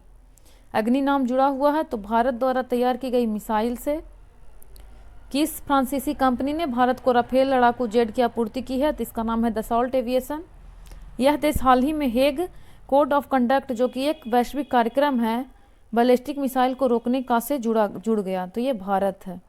Speaker 1: अग्नि नाम जुड़ा हुआ है तो भारत द्वारा तैयार की गई मिसाइल से। किस फ्रांसीसी कंपनी ने भारत को राफेल लड़ाकू जेट की आपूर्ति की है? तो इसका नाम है दसॉल्ट एविएशन। यह देश हाल ही में हेग कोड ऑफ कंडक्ट, जो कि एक वैश्विक कार्यक्रम है, बैलिस्टिक मिसाइल को रोकने का से जुड़ गया, तो ये भारत है।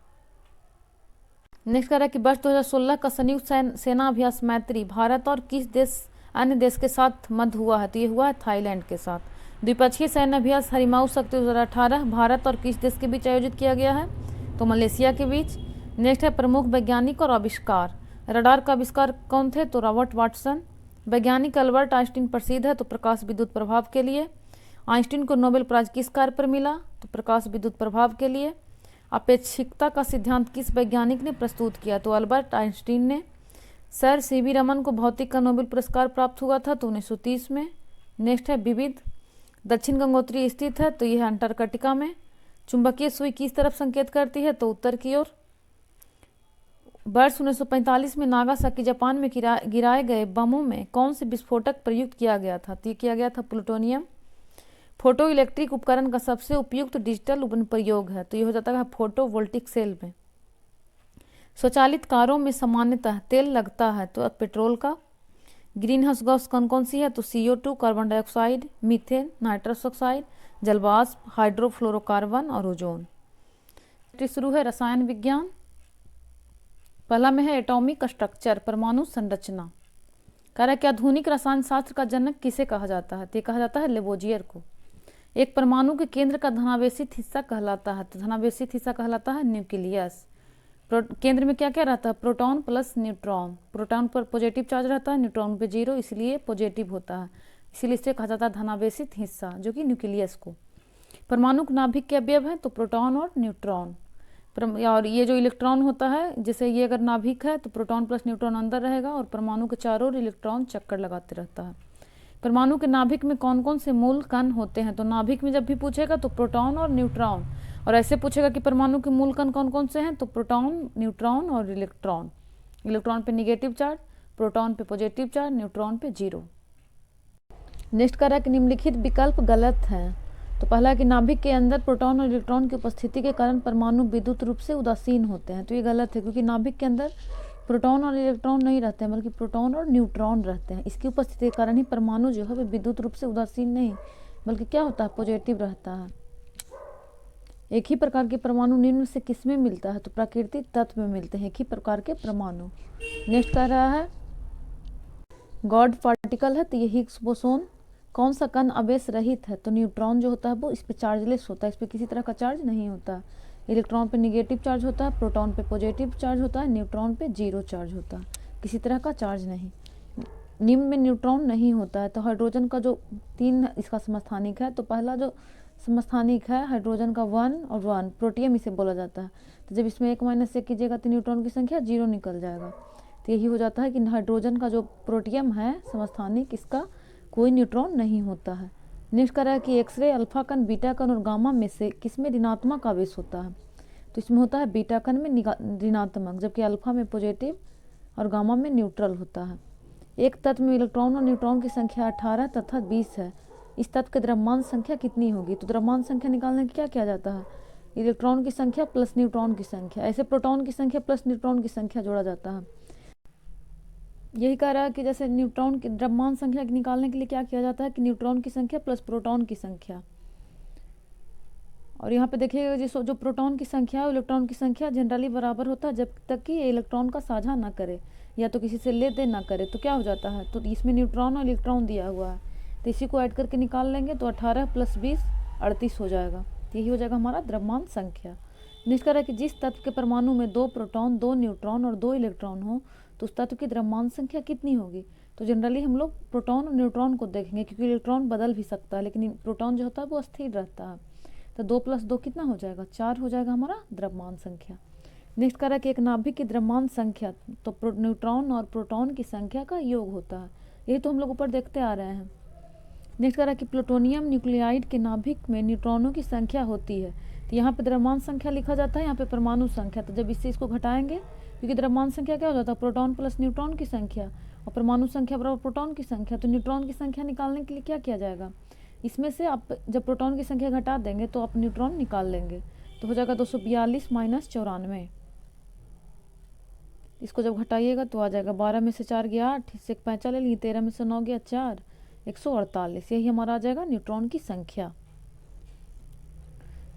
Speaker 1: नेक्स्ट कह रहा है कि वर्ष 2016 का संयुक्त सेना अभ्यास मैत्री भारत और किस अन्य देश के साथ मध्य हुआ है? तो ये हुआ है थाईलैंड के साथ। द्विपक्षीय सैन्य अभ्यास हरिमाऊ शक्ति 2018 भारत और किस देश के बीच आयोजित किया गया है? तो मलेशिया के बीच। नेक्स्ट है प्रमुख वैज्ञानिक और आविष्कार। रडार का आविष्कार कौन थे? तो रॉबर्ट वाटसन। वैज्ञानिक अल्बर्ट आइंस्टीन प्रसिद्ध है तो प्रकाश विद्युत प्रभाव के लिए। आइंस्टीन को नोबेल प्राइज किस कार्य पर मिला? तो प्रकाश विद्युत प्रभाव के लिए। अपेक्षिकता का सिद्धांत किस वैज्ञानिक ने प्रस्तुत किया? तो अल्बर्ट आइंस्टीन ने। सर सीवी रमन को भौतिक का नोबेल पुरस्कार प्राप्त हुआ था तो 1930 में। नेक्स्ट है विविध। दक्षिण गंगोत्री स्थित है तो यह है अंटार्कटिका में। चुंबकीय सुई किस तरफ संकेत करती है? तो उत्तर की ओर। वर्ष 1945 में नागासाकी जापान में गिराए गए बमों में कौन से विस्फोटक प्रयुक्त किया गया था? तो ये किया गया था प्लूटोनियम। फोटो इलेक्ट्रिक उपकरण का सबसे उपयुक्त डिजिटल अनुप्रयोग है तो ये हो जाता है फोटोवोल्टिक सेल में। स्वचालित कारों में सामान्यतः तेल लगता है तो पेट्रोल का। ग्रीन हाउस गैस कौन कौन सी है? तो CO2, carbon dioxide, methane, nitrous oxide, जलवाष्प, हाइड्रोफ्लोरोकार्बन और ओजोन। शुरू है रसायन विज्ञान। पहला में है एटॉमिक स्ट्रक्चर, परमाणु संरचना। कह रहा है कि आधुनिक रसायन शास्त्र का जनक किसे कहा जाता है? तो कहा जाता है लेवोजियर को। एक परमाणु के केंद्र का धनावेशित हिस्सा कहलाता है तो धनावेशित हिस्सा कहलाता है न्यूक्लियस। केंद्र में क्या क्या रहता है? Proton plus neutron. प्रोटॉन पर पॉजिटिव चार्ज रहता है, न्यूट्रॉन पे 0, इसलिए पॉजिटिव होता है, इसीलिए इसे कहा जाता है धनावेशित हिस्सा जो कि न्यूक्लियस को। परमाणु नाभिक के अवयव है तो प्रोटॉन और न्यूट्रॉन। और ये जो इलेक्ट्रॉन होता है, जैसे ये अगर नाभिक है तो प्रोटॉन प्लस न्यूट्रॉन अंदर रहेगा और परमाणु के चारों ओर इलेक्ट्रॉन चक्कर लगाते रहता है। परमाणु के नाभिक में कौन कौन से मूल कण होते हैं? तो नाभिक में जब भी पूछेगा तो प्रोटॉन और न्यूट्रॉन, और ऐसे पूछेगा कि परमाणु के मूल कण कौन कौन से हैं तो प्रोटॉन, न्यूट्रॉन और इलेक्ट्रॉन। इलेक्ट्रॉन पे निगेटिव चार्ज, प्रोटॉन पे पॉजिटिव चार्ज, न्यूट्रॉन पे 0। नेक्स्ट कह रहा है कि निम्नलिखित विकल्प गलत हैं। तो पहला है कि नाभिक के अंदर प्रोटॉन और इलेक्ट्रॉन की उपस्थिति के कारण परमाणु विद्युत रूप से उदासीन होते हैं तो ये गलत है, क्योंकि नाभिक के अंदर प्रोटॉन और इलेक्ट्रॉन नहीं रहते हैं बल्कि प्रोटॉन और न्यूट्रॉन रहते हैं। इसकी उपस्थिति के कारण ही परमाणु जो है वो विद्युत रूप से उदासीन नहीं बल्कि क्या होता है? पॉजिटिव रहता है। एक ही प्रकार के परमाणु निम्न से किस में मिलता है? तो प्राकृतिक तत्व में मिलते हैं एक ही प्रकार के परमाणु। नेक्स्ट कह रहा है गॉड पार्टिकल है तो ये हिग्स बोसोन। कौन सा कण आवेश रहित है? तो न्यूट्रॉन जो होता है वो इस पे चार्जलेस होता है, इस पे किसी तरह का चार्ज नहीं होता। इलेक्ट्रॉन पे निगेटिव चार्ज होता है, प्रोटॉन पे पॉजिटिव चार्ज होता है, न्यूट्रॉन पे 0 चार्ज होता है, किसी तरह का चार्ज नहीं। निम्न में न्यूट्रॉन नहीं होता है तो हाइड्रोजन का जो 3 इसका समस्थानिक है, तो पहला जो समस्थानिक है हाइड्रोजन का 1 और 1, प्रोटियम इसे बोला जाता है। तो जब इसमें 1 - 1 कीजिएगा तो न्यूट्रॉन की संख्या 0 निकल जाएगा। तो यही हो जाता है कि हाइड्रोजन का जो प्रोटियम है समस्थानिक, इसका कोई न्यूट्रॉन नहीं होता है। नेक्स्ट कह रहा है कि एक्सरे, अल्फा कण, बीटा कण और गामा में से किसमें ऋणात्मक आवेश होता है? तो इसमें होता है बीटा कण में ऋणात्मक, जबकि अल्फा में पॉजिटिव और गामा में न्यूट्रल होता है। एक तत्व में इलेक्ट्रॉन और न्यूट्रॉन की संख्या 18 तथा 20 है। इस तत्व की द्रव्यमान संख्या कितनी होगी? तो द्रव्यमान संख्या निकालने के क्या किया जाता है? इलेक्ट्रॉन की संख्या प्लस न्यूट्रॉन की संख्या, ऐसे प्रोटॉन की संख्या प्लस न्यूट्रॉन की संख्या जोड़ा जाता है। यही कह रहा है कि जैसे न्यूट्रॉन की द्रव्यमान संख्या निकालने के लिए क्या किया जाता है कि न्यूट्रॉन की संख्या प्लस प्रोटॉन की संख्या। और यहाँ पे देखिएगा जो प्रोटॉन की संख्या है इलेक्ट्रॉन की संख्या जनरली बराबर होता है जब तक कि इलेक्ट्रॉन का साझा ना करे या तो किसी से ले दे ना करे, तो क्या हो जाता है? तो इसमें न्यूट्रॉन और इलेक्ट्रॉन दिया हुआ है तो इसी को ऐड करके निकाल लेंगे तो 18 + 20 38 हो जाएगा। तो यही हो जाएगा हमारा द्रव्यमान संख्या। निष्कर्ष है कि जिस तत्व के परमाणु में 2 प्रोटॉन, 2 न्यूट्रॉन और 2 इलेक्ट्रॉन हो तो उस तत्व की द्रव्यमान संख्या कितनी होगी? तो जनरली हम लोग प्रोटॉन और न्यूट्रॉन को देखेंगे क्योंकि इलेक्ट्रॉन बदल भी सकता है लेकिन प्रोटॉन जो होता है वो स्थिर रहता है। तो 2 + 2 कितना हो जाएगा? 4 हो जाएगा हमारा द्रव्यमान संख्या। नेक्स्ट कह रहा है कि एक नाभिक की द्रव्यमान संख्या तो न्यूट्रॉन और प्रोटॉन की संख्या का योग होता है। यही तो हम लोग ऊपर देखते आ रहे हैं। नेक्स्ट कह रहा है कि प्लूटोनियम न्यूक्लियाइड के नाभिक में न्यूट्रॉनों की संख्या होती है। तो यहाँ पे द्रव्यमान संख्या लिखा जाता है, यहाँ पे परमाणु संख्या। तो जब इससे इसको घटाएंगे क्योंकि द्रव्यमान संख्या क्या हो जाता है? प्रोटॉन प्लस न्यूट्रॉन की संख्या और परमाणु संख्या बराबर प्रोटॉन की संख्या। तो न्यूट्रॉन की संख्या निकालने के लिए क्या किया जाएगा? इसमें से आप जब प्रोटॉन की संख्या घटा देंगे तो आप न्यूट्रॉन निकाल लेंगे तो हो जाएगा 242 - 94। इसको जब घटाइएगा तो आ जाएगा 12 में से 4 गया 8, इससे 5 ले लिए, 13 में से 9 गया 4, 148। यही हमारा आ जाएगा न्यूट्रॉन की संख्या।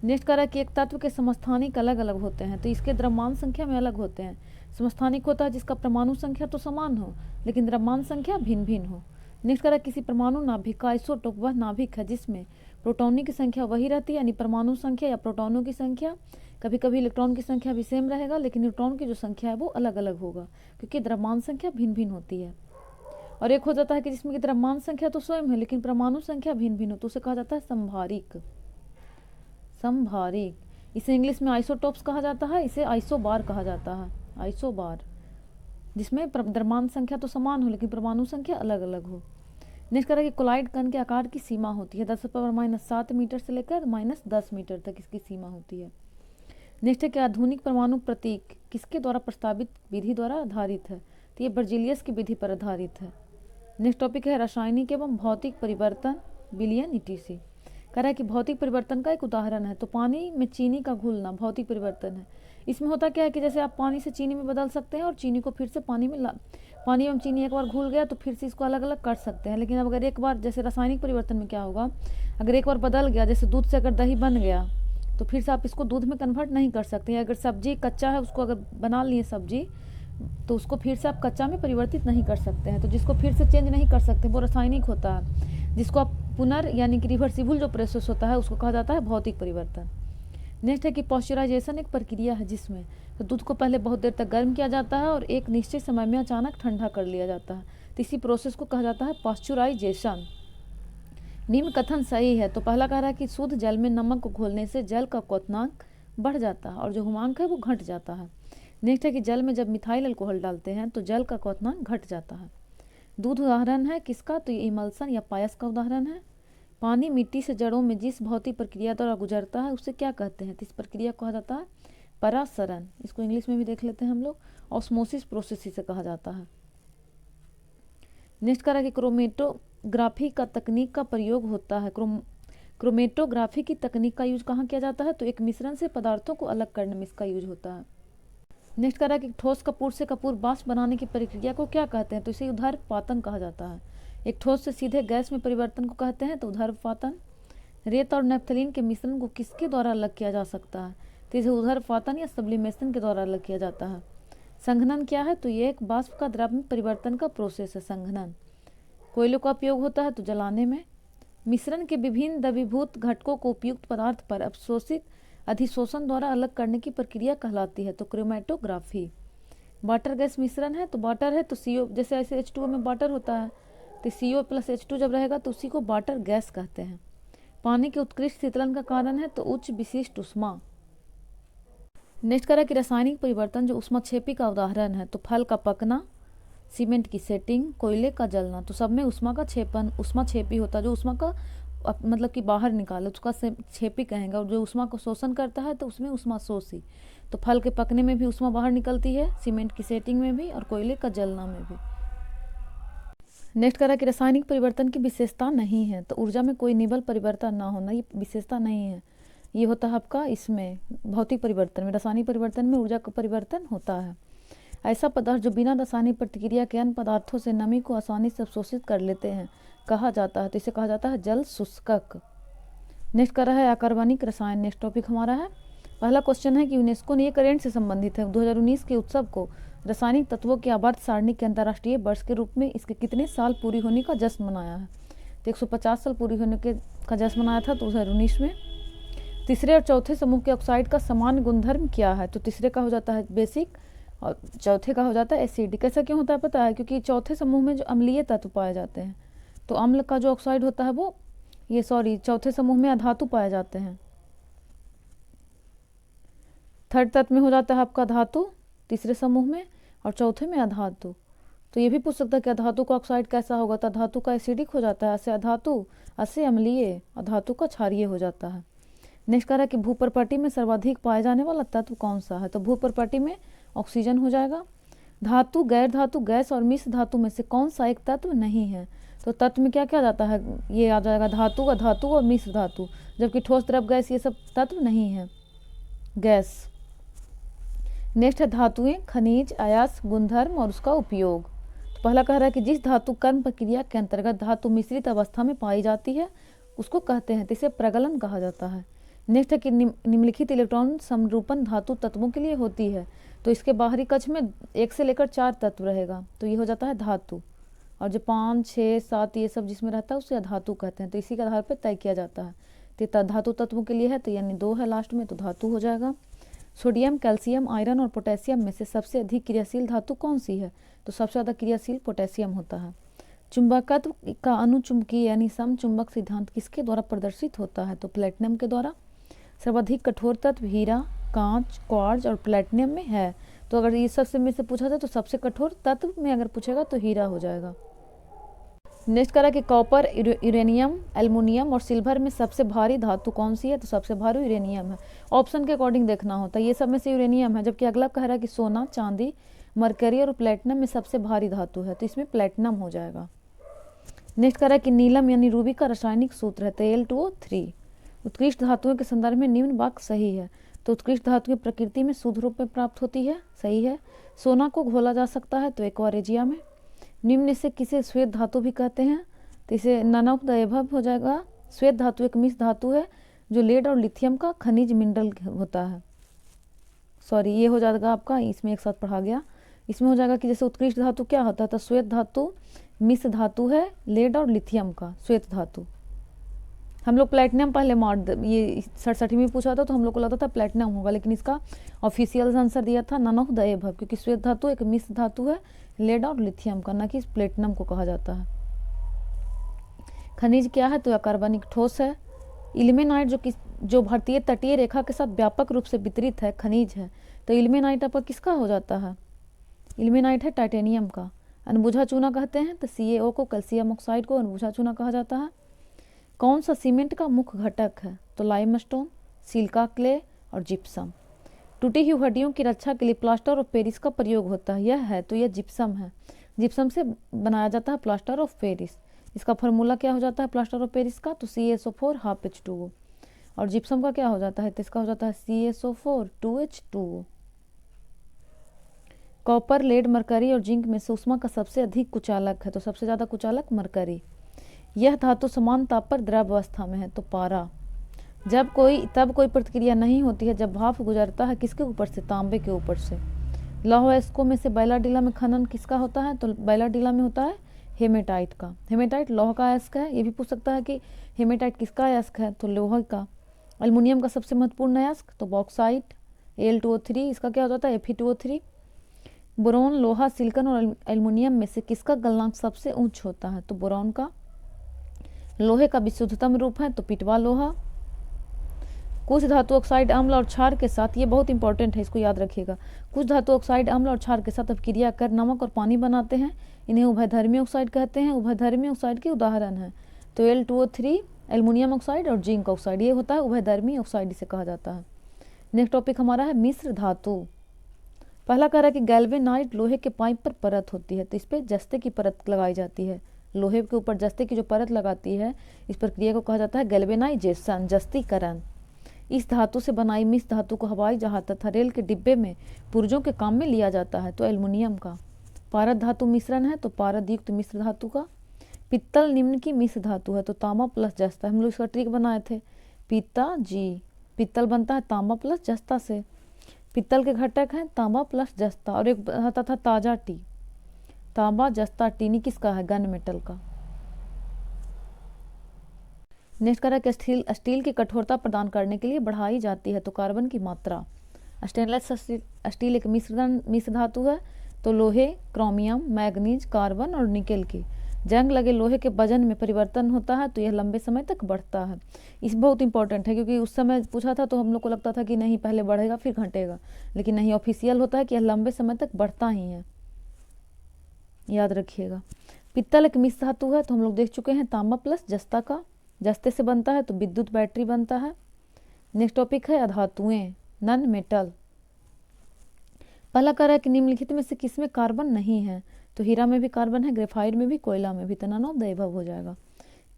Speaker 1: नेक्स्ट कह रहा है कि एक तत्व के समस्थानिक अलग अलग होते हैं तो इसके द्रव्यमान संख्या में अलग होते हैं। समस्थानिक होता है जिसका परमाणु संख्या तो समान हो लेकिन द्रव्यमान संख्या भिन्न भिन्न हो। नेक्स्ट कह रहा है किसी परमाणु नाभिक का आइसोटोप वह नाभिक है जिसमें प्रोटॉनों की संख्या वही रहती है, यानी परमाणु संख्या या प्रोटॉनों की संख्या कभी कभी इलेक्ट्रॉन की संख्या भी सेम रहेगा, लेकिन न्यूट्रॉन की जो संख्या है वो अलग अलग होगा, क्योंकि द्रव्यमान संख्या भिन्न भिन्न होती है। और एक हो जाता है कि जिसमें कि द्रव्यमान संख्या तो स्वयं है, लेकिन परमाणु संख्या भिन्न भिन्न हो, तो उसे कहा जाता है संभारिक। संभारिक, इसे इंग्लिश में आइसोटोप्स कहा जाता है, इसे आइसोबार कहा जाता है, आइसोबार, जिसमें द्रव्यमान संख्या तो समान हो लेकिन परमाणु संख्या अलग अलग हो। नेक्स्ट करें कि कोलाइड कण के आकार की सीमा होती है 10⁻⁷ मीटर से लेकर -10 मीटर तक इसकी सीमा होती है। नेक्स्ट है कि आधुनिक परमाणु प्रतीक किसके द्वारा प्रस्तावित विधि द्वारा आधारित है, तो ये बर्जीलियस की विधि पर आधारित है। नेक्स्ट टॉपिक है रासायनिक एवं भौतिक परिवर्तन, विलयन ETC। कह रहा है कि भौतिक परिवर्तन का एक उदाहरण है, तो पानी में चीनी का घुलना भौतिक परिवर्तन है। इसमें होता क्या है कि जैसे आप पानी से चीनी में बदल सकते हैं और चीनी को फिर से पानी में चीनी एक बार घुल गया तो फिर से इसको अलग अलग कर सकते हैं। लेकिन अब अगर एक बार, जैसे रासायनिक परिवर्तन में क्या होगा, अगर एक बार बदल गया, जैसे दूध से अगर दही बन गया तो फिर से आप इसको दूध में कन्वर्ट नहीं कर सकते हैं। अगर सब्जी कच्चा है, उसको अगर बना लिए सब्जी, तो उसको फिर से आप कच्चा में परिवर्तित नहीं कर सकते हैं। तो जिसको फिर से चेंज नहीं कर सकते वो रासायनिक होता है। जिसको आप यानी कि रिवर्सिबल जो प्रोसेस होता है उसको कहा जाता है भौतिक परिवर्तन। नेक्स्ट है कि पॉस्चराइजेशन एक प्रक्रिया है जिसमें तो दूध को पहले बहुत देर तक गर्म किया जाता है और एक निश्चित समय में अचानक ठंडा कर लिया जाता है, तो इसी प्रोसेस को कहा जाता है पॉस्चराइजेशन। निम्न कथन सही है, तो पहला कह रहा है कि शुद्ध जल में नमक को घोलने से जल का क्वथनांक बढ़ जाता है और जो हुमांक है वो घट जाता है। नेक्स्ट है कि जल में जब मिथाइल अल्कोहल डालते हैं तो जल का क्वथनांक घट जाता है। दूध उदाहरण है किसका, तो ये इमल्सन या पायस का उदाहरण है। पानी मिट्टी से जड़ों में जिस भौतिक प्रक्रिया द्वारा गुजरता है उसे क्या कहते हैं, तो इस प्रक्रिया को कहा जाता है परासरण। इसको इंग्लिश में भी देख लेते हैं हम लोग, ऑस्मोसिस प्रोसेस इसे कहा जाता है। नेक्स्ट करा कि क्रोमेटोग्राफी का तकनीक का प्रयोग होता है। क्रोमेटोग्राफी की तकनीक का यूज कहाँ किया जाता है, तो एक मिश्रण से पदार्थों को अलग करने में इसका यूज होता है। नेक्स्ट करा कि ठोस कपूर से कपूर वाष्प बनाने की प्रक्रिया को क्या कहते हैं, तो इसे ऊर्ध्वपातन कहा जाता है। एक ठोस से सीधे गैस में परिवर्तन को कहते हैं तो ऊर्ध्वपातन। रेत और नैप्थलीन के मिश्रण को किसके द्वारा अलग किया जा सकता है, तो इसे ऊर्ध्वपातन या सब्लिमेशन के द्वारा अलग किया जाता है। संघनन क्या है, तो ये एक वाष्प का द्रव में परिवर्तन का प्रोसेस है संघनन। कोयले का उपयोग होता है तो जलाने में। मिश्रण के विभिन्न द्रवीभूत घटकों को उपयुक्त पदार्थ पर अवशोषित अधिशोषण द्वारा अलग करने की प्रक्रिया कहलाती है, तो क्रोमेटोग्राफी। वाटर गैस मिश्रण है तो वाटर है तो CO, जैसे ऐसे H2O में वाटर होता है तो CO + H2 जब रहेगा तो उसी को वाटर गैस कहते हैं। पानी के उत्कृष्ट शीतलन का कारण है तो उच्च विशिष्ट ऊष्मा। नेक्स्ट करा कि रासायनिक परिवर्तन जो ऊष्माक्षेपी का उदाहरण है, तो फल का पकना, सीमेंट की सेटिंग, कोयले का जलना, तो सब में ऊष्मा का क्षेपण ऊष्माक्षेपी होता है। जो ऊष्मा का मतलब कि बाहर निकाले उसका क्षेपी कहेंगे, और जो ऊष्मा को शोषण करता है तो उसमें ऊष्माशोषी। तो फल के पकने में भी ऊष्मा बाहर निकलती है, सीमेंट की सेटिंग में भी और कोयले का जलना में भी। नेक्स्ट करा कि रासायनिक परिवर्तन की विशेषता नहीं है, तो ऊर्जा में कोई निबल परिवर्तन ना होना, ये विशेषता नहीं है। ये होता है आपका इसमें भौतिक परिवर्तन में। रासायनिक परिवर्तन में ऊर्जा का परिवर्तन होता है। ऐसा पदार्थ जो बिना रासायनिक प्रतिक्रिया के अन्य पदार्थों से नमी को आसानी से अवशोषित कर लेते हैं कहा जाता है, तो इसे कहा जाता है जल शुष्कक। नेक्स्ट कर रहा है अकार्बनिक रसायन। नेक्स्ट टॉपिक हमारा है, पहला क्वेश्चन है कि यूनेस्को ने ये करेंट से संबंधित है 2019 के उत्सव को रासायनिक तत्वों की आवर्त सारणी के अंतर्राष्ट्रीय वर्ष के रूप में इसके कितने साल पूरी होने का जश्न मनाया है, तो 150 साल पूरी होने का जश्न मनाया था 2019 में। तीसरे और चौथे समूह के ऑक्साइड का समान गुणधर्म क्या है, तो तीसरे का हो जाता है बेसिक और चौथे का हो जाता है एसिडिक। ऐसा क्यों होता है पता है, क्योंकि चौथे समूह में जो अम्लीय तत्व पाए जाते हैं, तो अम्ल का जो ऑक्साइड होता है वो चौथे समूह में अधातु पाए जाते हैं। थर्ड तत्व में हो जाता है आपका धातु तीसरे समूह में, और चौथे में अधातु। तो ये भी पूछ सकता है कि अधातु का ऑक्साइड कैसा होगा, तो धातु का एसिडिक हो जाता है, ऐसे अधातु, ऐसे अम्लीय, अधातु का क्षारीय हो जाता है। नेक्स्ट कह रहा है कि भूपर्पटी में सर्वाधिक पाए जाने वाला तत्व कौन सा है, तो भूपर्पटी में ऑक्सीजन हो जाएगा। धातु, गैर धातु, गैस और मिश्र धातु में से कौन सा एक तत्व नहीं है, तो तत्व में क्या क्या जाता है, ये आ जाएगा धातु, अधातु और मिश्र धातु, जबकि ठोस, द्रव, गैस ये सब तत्व नहीं है, गैस। नेक्स्ट है धातुएं, खनिज, अयास, गुणधर्म और उसका उपयोग। तो पहला कह रहा है कि जिस धातु कर्म प्रक्रिया के अंतर्गत धातु मिश्रित अवस्था में पाई जाती है उसको कहते हैं, तो इसे प्रगलन कहा जाता है। नेक्स्ट है कि निम्नलिखित इलेक्ट्रॉन समरूपण धातु तत्वों के लिए होती है, तो इसके बाहरी कक्ष में 1 से लेकर 4 तत्व रहेगा, तो ये हो जाता है धातु, और जो 5, 6, 7 ये सब जिसमें रहता है उसे अधातु कहते हैं। तो इसी के आधार पर तय किया जाता है। तो धातु तत्वों के लिए है तो यानी 2 है लास्ट में, तो धातु हो जाएगा। सोडियम, कैल्शियम, आयरन और पोटेशियम में से सबसे अधिक क्रियाशील धातु कौन सी है? तो सबसे ज़्यादा क्रियाशील पोटेशियम होता है। चुंबकत्व का अनुचुंबकीय यानी समचुंबक सिद्धांत किसके द्वारा प्रदर्शित होता है? तो प्लेटिनम के द्वारा। सर्वाधिक कठोर तत्व हीरा, कांच, क्वार्ट्ज और प्लेटिनम में है। तो अगर ये सबसे में से पूछा जाए तो सबसे कठोर तत्व में अगर पूछेगा तो हीरा हो जाएगा। नेक्स्ट करा कि कॉपर, यूरेनियम, एल्युमिनियम और सिल्वर में सबसे भारी धातु कौन सी है? तो सबसे भारी यूरेनियम है। ऑप्शन के अकॉर्डिंग देखना होता है। ये सब में से यूरेनियम है, जबकि अगला कह रहा है कि सोना, चांदी, मरकरी और प्लेटिनम में सबसे भारी धातु है, तो इसमें प्लेटिनम हो जाएगा। नेक्स्ट कह रहा है कि नीलम यानी रूबी का रासायनिक सूत्र है Al2O3। उत्कृष्ट धातुओं के संदर्भ में निम्न वाक्य सही है। तो उत्कृष्ट धातुएं प्रकृति में शुद्ध रूप में प्राप्त होती है, सही है। सोना को घोला जा सकता है, तो एक्वारेजिया में। निम्न से किसे श्वेत धातु भी कहते हैं? तो इसे नन ऑफ द एबव हो जाएगा। श्वेत धातु एक मिश्र धातु है जो लेड और लिथियम का खनिज मिनरल होता है। सॉरी, ये हो जाएगा आपका, इसमें एक साथ पढ़ा गया। इसमें हो जाएगा कि जैसे उत्कृष्ट धातु क्या होता है, तो श्वेत धातु मिश्र धातु है लेड और लिथियम का, श्वेत धातु। हम लोग प्लेटिनम पहले ये 67वीं में पूछा था तो हम लोग को लगता था प्लेटिनम होगा, लेकिन इसका ऑफिशियल आंसर दिया था नन ऑफ द एबव, क्योंकि श्वेत धातु एक मिश्र धातु है लेड और लिथियम का, न कि प्लेटिनम को कहा जाता है। खनिज क्या है? तो अकार्बनिक ठोस है। इल्मेनाइट जो भारतीय तटीय रेखा के साथ व्यापक रूप से वितरित है, खनिज है। तो इल्मेनाइट आपका किसका हो जाता है? इल्मेनाइट है टाइटेनियम का। अनबुझा चूना कहते हैं, तो CaO को, कैल्शियम ऑक्साइड को अनबुझा चूना कहा जाता है। कौन सा सीमेंट का मुख्य घटक है? तो लाइमस्टोन, सिलिका क्ले और जिप्सम। टूटी हुई हड्डियों की रक्षा के लिए प्लास्टर ऑफ पेरिस का प्रयोग होता है, यह है तो यह जिप्सम है। जिप्सम से बनाया जाता है प्लास्टर ऑफ पेरिस। इसका फार्मूला क्या हो जाता है प्लास्टर ऑफ पेरिस का? तो CaSO4 हाफ H2O। और जिप्सम का क्या हो जाता है? तो इसका हो जाता है CaSO4 2H2O। Copper, lead, mercury और जिंक में से ऊष्मा का सबसे अधिक कुचालक है, तो सबसे ज़्यादा कुचालक मरकरी। यह धातु समान ताप पर द्रव अवस्था में है, तो पारा। तब कोई प्रतिक्रिया नहीं होती है जब भाप गुजरता है किसके ऊपर से? तांबे के ऊपर से। लौह अयस्कों में से बैलाडीला में खनन किसका होता है? तो बैलाडीला में होता है हेमेटाइट का। हेमेटाइट लौह का अयस्क है। ये भी पूछ सकता है कि हेमेटाइट किसका अयस्क है? तो लोहा का। एल्युमिनियम का सबसे महत्वपूर्ण अयस्क तो बॉक्साइट Al2O3, इसका क्या हो जाता है Fe2O3। बोरॉन, लोहा, सिलिकॉन और एल्युमिनियम में से किसका गलनांक सबसे उच्च होता है? तो बोरॉन का। लोहे का विशुद्धतम रूप है तो पिटवा लोहा। कुछ धातु ऑक्साइड अम्ल और क्षार के साथ, ये बहुत इंपॉर्टेंट है, इसको याद रखिएगा। कुछ धातु ऑक्साइड अम्ल और क्षार के साथ अपक्रिया कर नमक और पानी बनाते हैं, इन्हें उभयधर्मी ऑक्साइड कहते हैं। उभयधर्मी ऑक्साइड के उदाहरण है तो Al2O3, एल्युमिनियम ऑक्साइड और जिंक ऑक्साइड, ये होता है उभयधर्मी ऑक्साइड, इसे कहा जाता है। नेक्स्ट टॉपिक हमारा है मिश्र धातु। पहला कह रहा है कि गैल्वेनाइट लोहे के पाइप पर परत होती है, तो इस पर जस्ते की परत लगाई जाती है। लोहे के ऊपर जस्ते की जो परत लगाती है, इस प्रक्रिया को कहा जाता है गैल्वेनाइजेशन, जस्तीकरण। इस धातु से बनाई मिश्र धातु को हवाई जहाज तथा रेल के डिब्बे में पुर्जों के काम में लिया जाता है, तो एल्युमिनियम का। पारद धातु मिश्रण है तो पारद युक्त मिश्र धातु का। पित्तल निम्न की मिश्र धातु है तो तांबा प्लस जस्ता। हम लोग इसका ट्रिक बनाए थे, पित्तल बनता है तांबा प्लस जस्ता से। पित्तल के घटक हैं तांबा प्लस जस्ता। और एक आता था ताजा टी, तांबा जस्ता टीनी किसका है? गन मेटल का। नेक्स्ट कह रहा है कि स्टील की कठोरता प्रदान करने के लिए बढ़ाई जाती है तो कार्बन की मात्रा। स्टेनलेस स्टील एक मिश्र धातु है तो लोहे, क्रोमियम, मैग्नीज, कार्बन और निकेल की। जंग लगे लोहे के वजन में परिवर्तन होता है तो यह लंबे समय तक बढ़ता है। इस बहुत इंपॉर्टेंट है क्योंकि उस समय पूछा था तो हम लोग को लगता था कि नहीं पहले बढ़ेगा फिर घटेगा, लेकिन नहीं, ऑफिशियल होता है कि यह लंबे समय तक बढ़ता ही है, याद रखिएगा। पित्तल एक मिश्र धातु है तो हम लोग देख चुके हैं तांबा प्लस जस्ता का। जस्ते से बनता है तो विद्युत बैटरी बनता है। नेक्स्ट टॉपिक है अधातुएं, नन मेटल। पहला कह रहा है कि निम्नलिखित में से किसमें कार्बन नहीं है? तो हीरा में भी कार्बन है, ग्रेफाइट में भी, कोयला में भी, तो नन ऑफ द एबव हो जाएगा।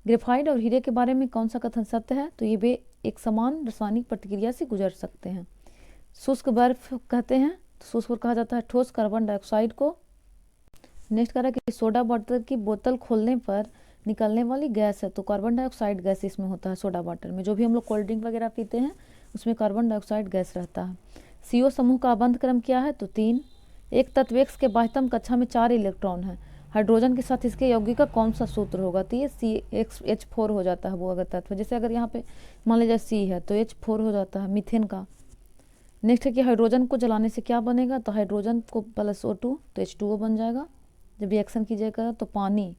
Speaker 1: ग्रेफाइट और हीरे के बारे में कौन सा कथन सत्य है? तो ये वे एक समान रासायनिक प्रतिक्रिया से गुजर सकते हैं। शुष्क बर्फ कहते हैं तो शुष्क कहा जाता है ठोस कार्बन डाइऑक्साइड को। नेक्स्ट कह रहा है कि सोडा वाटर की बोतल खोलने पर निकलने वाली गैस है तो कार्बन डाइऑक्साइड गैस इसमें होता है। सोडा वाटर में जो भी हम लोग कोल्ड ड्रिंक वगैरह पीते हैं उसमें कार्बन डाइऑक्साइड गैस रहता है। CO समूह का आबंध क्रम क्या है? तो 3। एक तत्व X के बाह्यतम कक्षा में 4 इलेक्ट्रॉन है, हाइड्रोजन के साथ इसके यौगिक का कौन सा सूत्र होगा? तो ये CH4 हो जाता है वो अगर तत्व। जैसे अगर यहाँ पे मान लीजिए C है तो H4 हो जाता है मीथेन का। नेक्स्ट है कि हाइड्रोजन को जलाने से क्या बनेगा, तो हाइड्रोजन को प्लस O2 तो H2O बन जाएगा। जब रिएक्शन कीजिएगा तो पानी,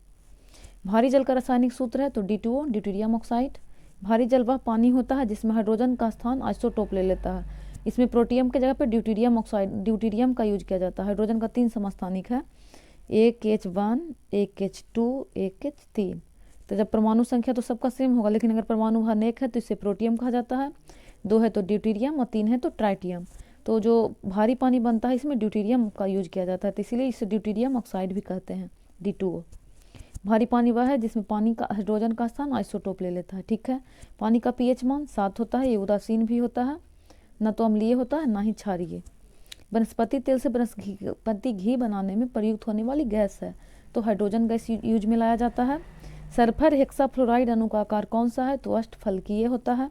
Speaker 1: भारी जल का रासायनिक सूत्र है तो D2O ड्यूटेरियम ऑक्साइड। भारी जल वह पानी होता है जिसमें हाइड्रोजन का स्थान आइसोटोप ले लेता है। इसमें प्रोटियम के जगह पर ड्यूटेरियम ऑक्साइड, ड्यूटेरियम का यूज किया जाता है। हाइड्रोजन का 3 समस्थानिक है, एक H1, एक H2, एक H3। तो जब परमाणु संख्या तो सबका सेम होगा, लेकिन अगर परमाणु भार एक है तो इसे प्रोटियम कहा जाता है, 2 है तो ड्यूटेरियम और 3 है तो ट्राइटियम। तो जो भारी पानी बनता है इसमें ड्यूटेरियम का यूज किया जाता है, तो इसीलिए इसे ड्यूटेरियम ऑक्साइड भी कहते हैं, D2O। भारी पानी वह है जिसमें पानी का हाइड्रोजन का स्थान आइसोटोप ले लेता है। ठीक है, पानी का pH मान 7 होता है, ये उदासीन भी होता है, न तो अम्लीय होता है ना ही क्षारीय। वनस्पति तेल से वनस्पति घी बनाने में प्रयुक्त होने वाली गैस है, तो हाइड्रोजन गैस यूज में लाया जाता है। सल्फर हेक्साफ्लोराइड अणु का आकार कौन सा है, तो अष्टफलकीय होता है।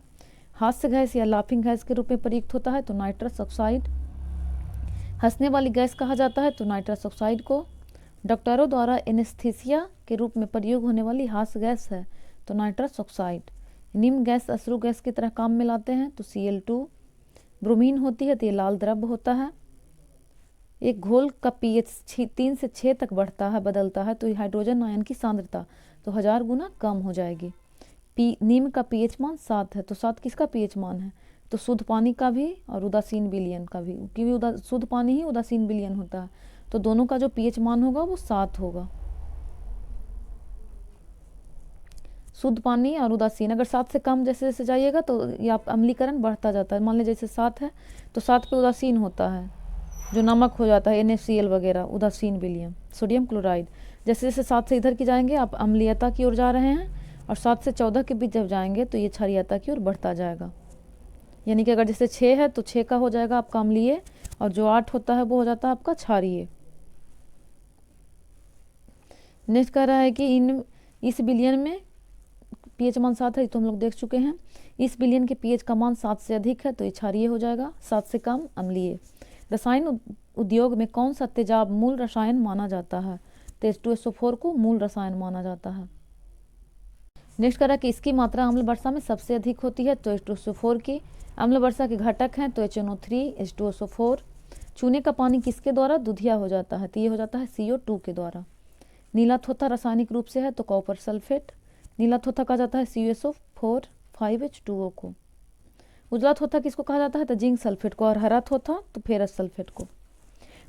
Speaker 1: हास्य गैस या लाफिंग गैस के रूप में प्रयुक्त होता है तो नाइट्रस ऑक्साइड। हंसने वाली गैस कहा जाता है तो नाइट्रस ऑक्साइड को। डॉक्टरों द्वारा एनेस्थीसिया के रूप में प्रयोग होने वाली हास्य गैस है तो नाइट्रस ऑक्साइड। निम्न गैस अश्रु गैस की तरह काम में लाते हैं तो Cl2। ब्रोमीन होती है तो ये लाल द्रव्य होता है। एक घोल का pH 3 से 6 तक बढ़ता है, बदलता है, तो हाइड्रोजन आयन की सांद्रता तो 1000 गुना कम हो जाएगी। नीम का pH मान 7 है, तो 7 किसका pH मान है, तो शुद्ध पानी का भी और उदासीन विलयन का भी, क्योंकि शुद्ध पानी ही उदासीन विलयन होता है, तो दोनों का जो pH मान होगा वो 7 होगा। शुद्ध पानी और उदासीन, अगर 7 से कम जैसे जैसे जाइएगा तो या अम्लीकरण बढ़ता जाता है। मान लीजिए जैसे 7 है तो 7 पे उदासीन होता है, जो नमक हो जाता है NaCl वगैरह, उदासीन विलयन। सोडियम क्लोराइड, जैसे जैसे 7 से इधर की जाएंगे आप अम्लीयता की ओर जा रहे हैं, और 7 से 14 के बीच जब जाएंगे तो ये क्षारीयता की ओर बढ़ता जाएगा। यानी कि अगर जैसे 6 है तो 6 का हो जाएगा आपका अम्लीय, और जो 8 होता है वो हो जाता है आपका क्षारीय। नेक्स्ट कह रहा है कि इस विलयन में pH मान 7 है, तो हम लोग देख चुके हैं। इस विलयन के pH का मान 7 से अधिक है तो ये क्षारीय हो जाएगा, 7 से कम अम्लीय। रसायन उद्योग में कौन सा तेजाब मूल रसायन माना जाता है, तो H2SO4 को मूल रसायन माना जाता है। नेक्स्ट करा कि इसकी मात्रा अम्ल वर्षा में सबसे अधिक होती है तो H2SO4 की। अम्ल वर्षा के घटक हैं तो HNO3, H2SO4। चूने का पानी किसके द्वारा दुधिया हो जाता है, तो ये हो जाता है CO2 के द्वारा। नीला थोथा रासायनिक रूप से है तो कॉपर सल्फेट। नीला थोथा कहा जाता है CuSO4 5H2O को। उजला थोथा किसको कहा जाता है, तो जिंक सल्फेट को, और हरा थोथा तो फेरस सल्फेट को।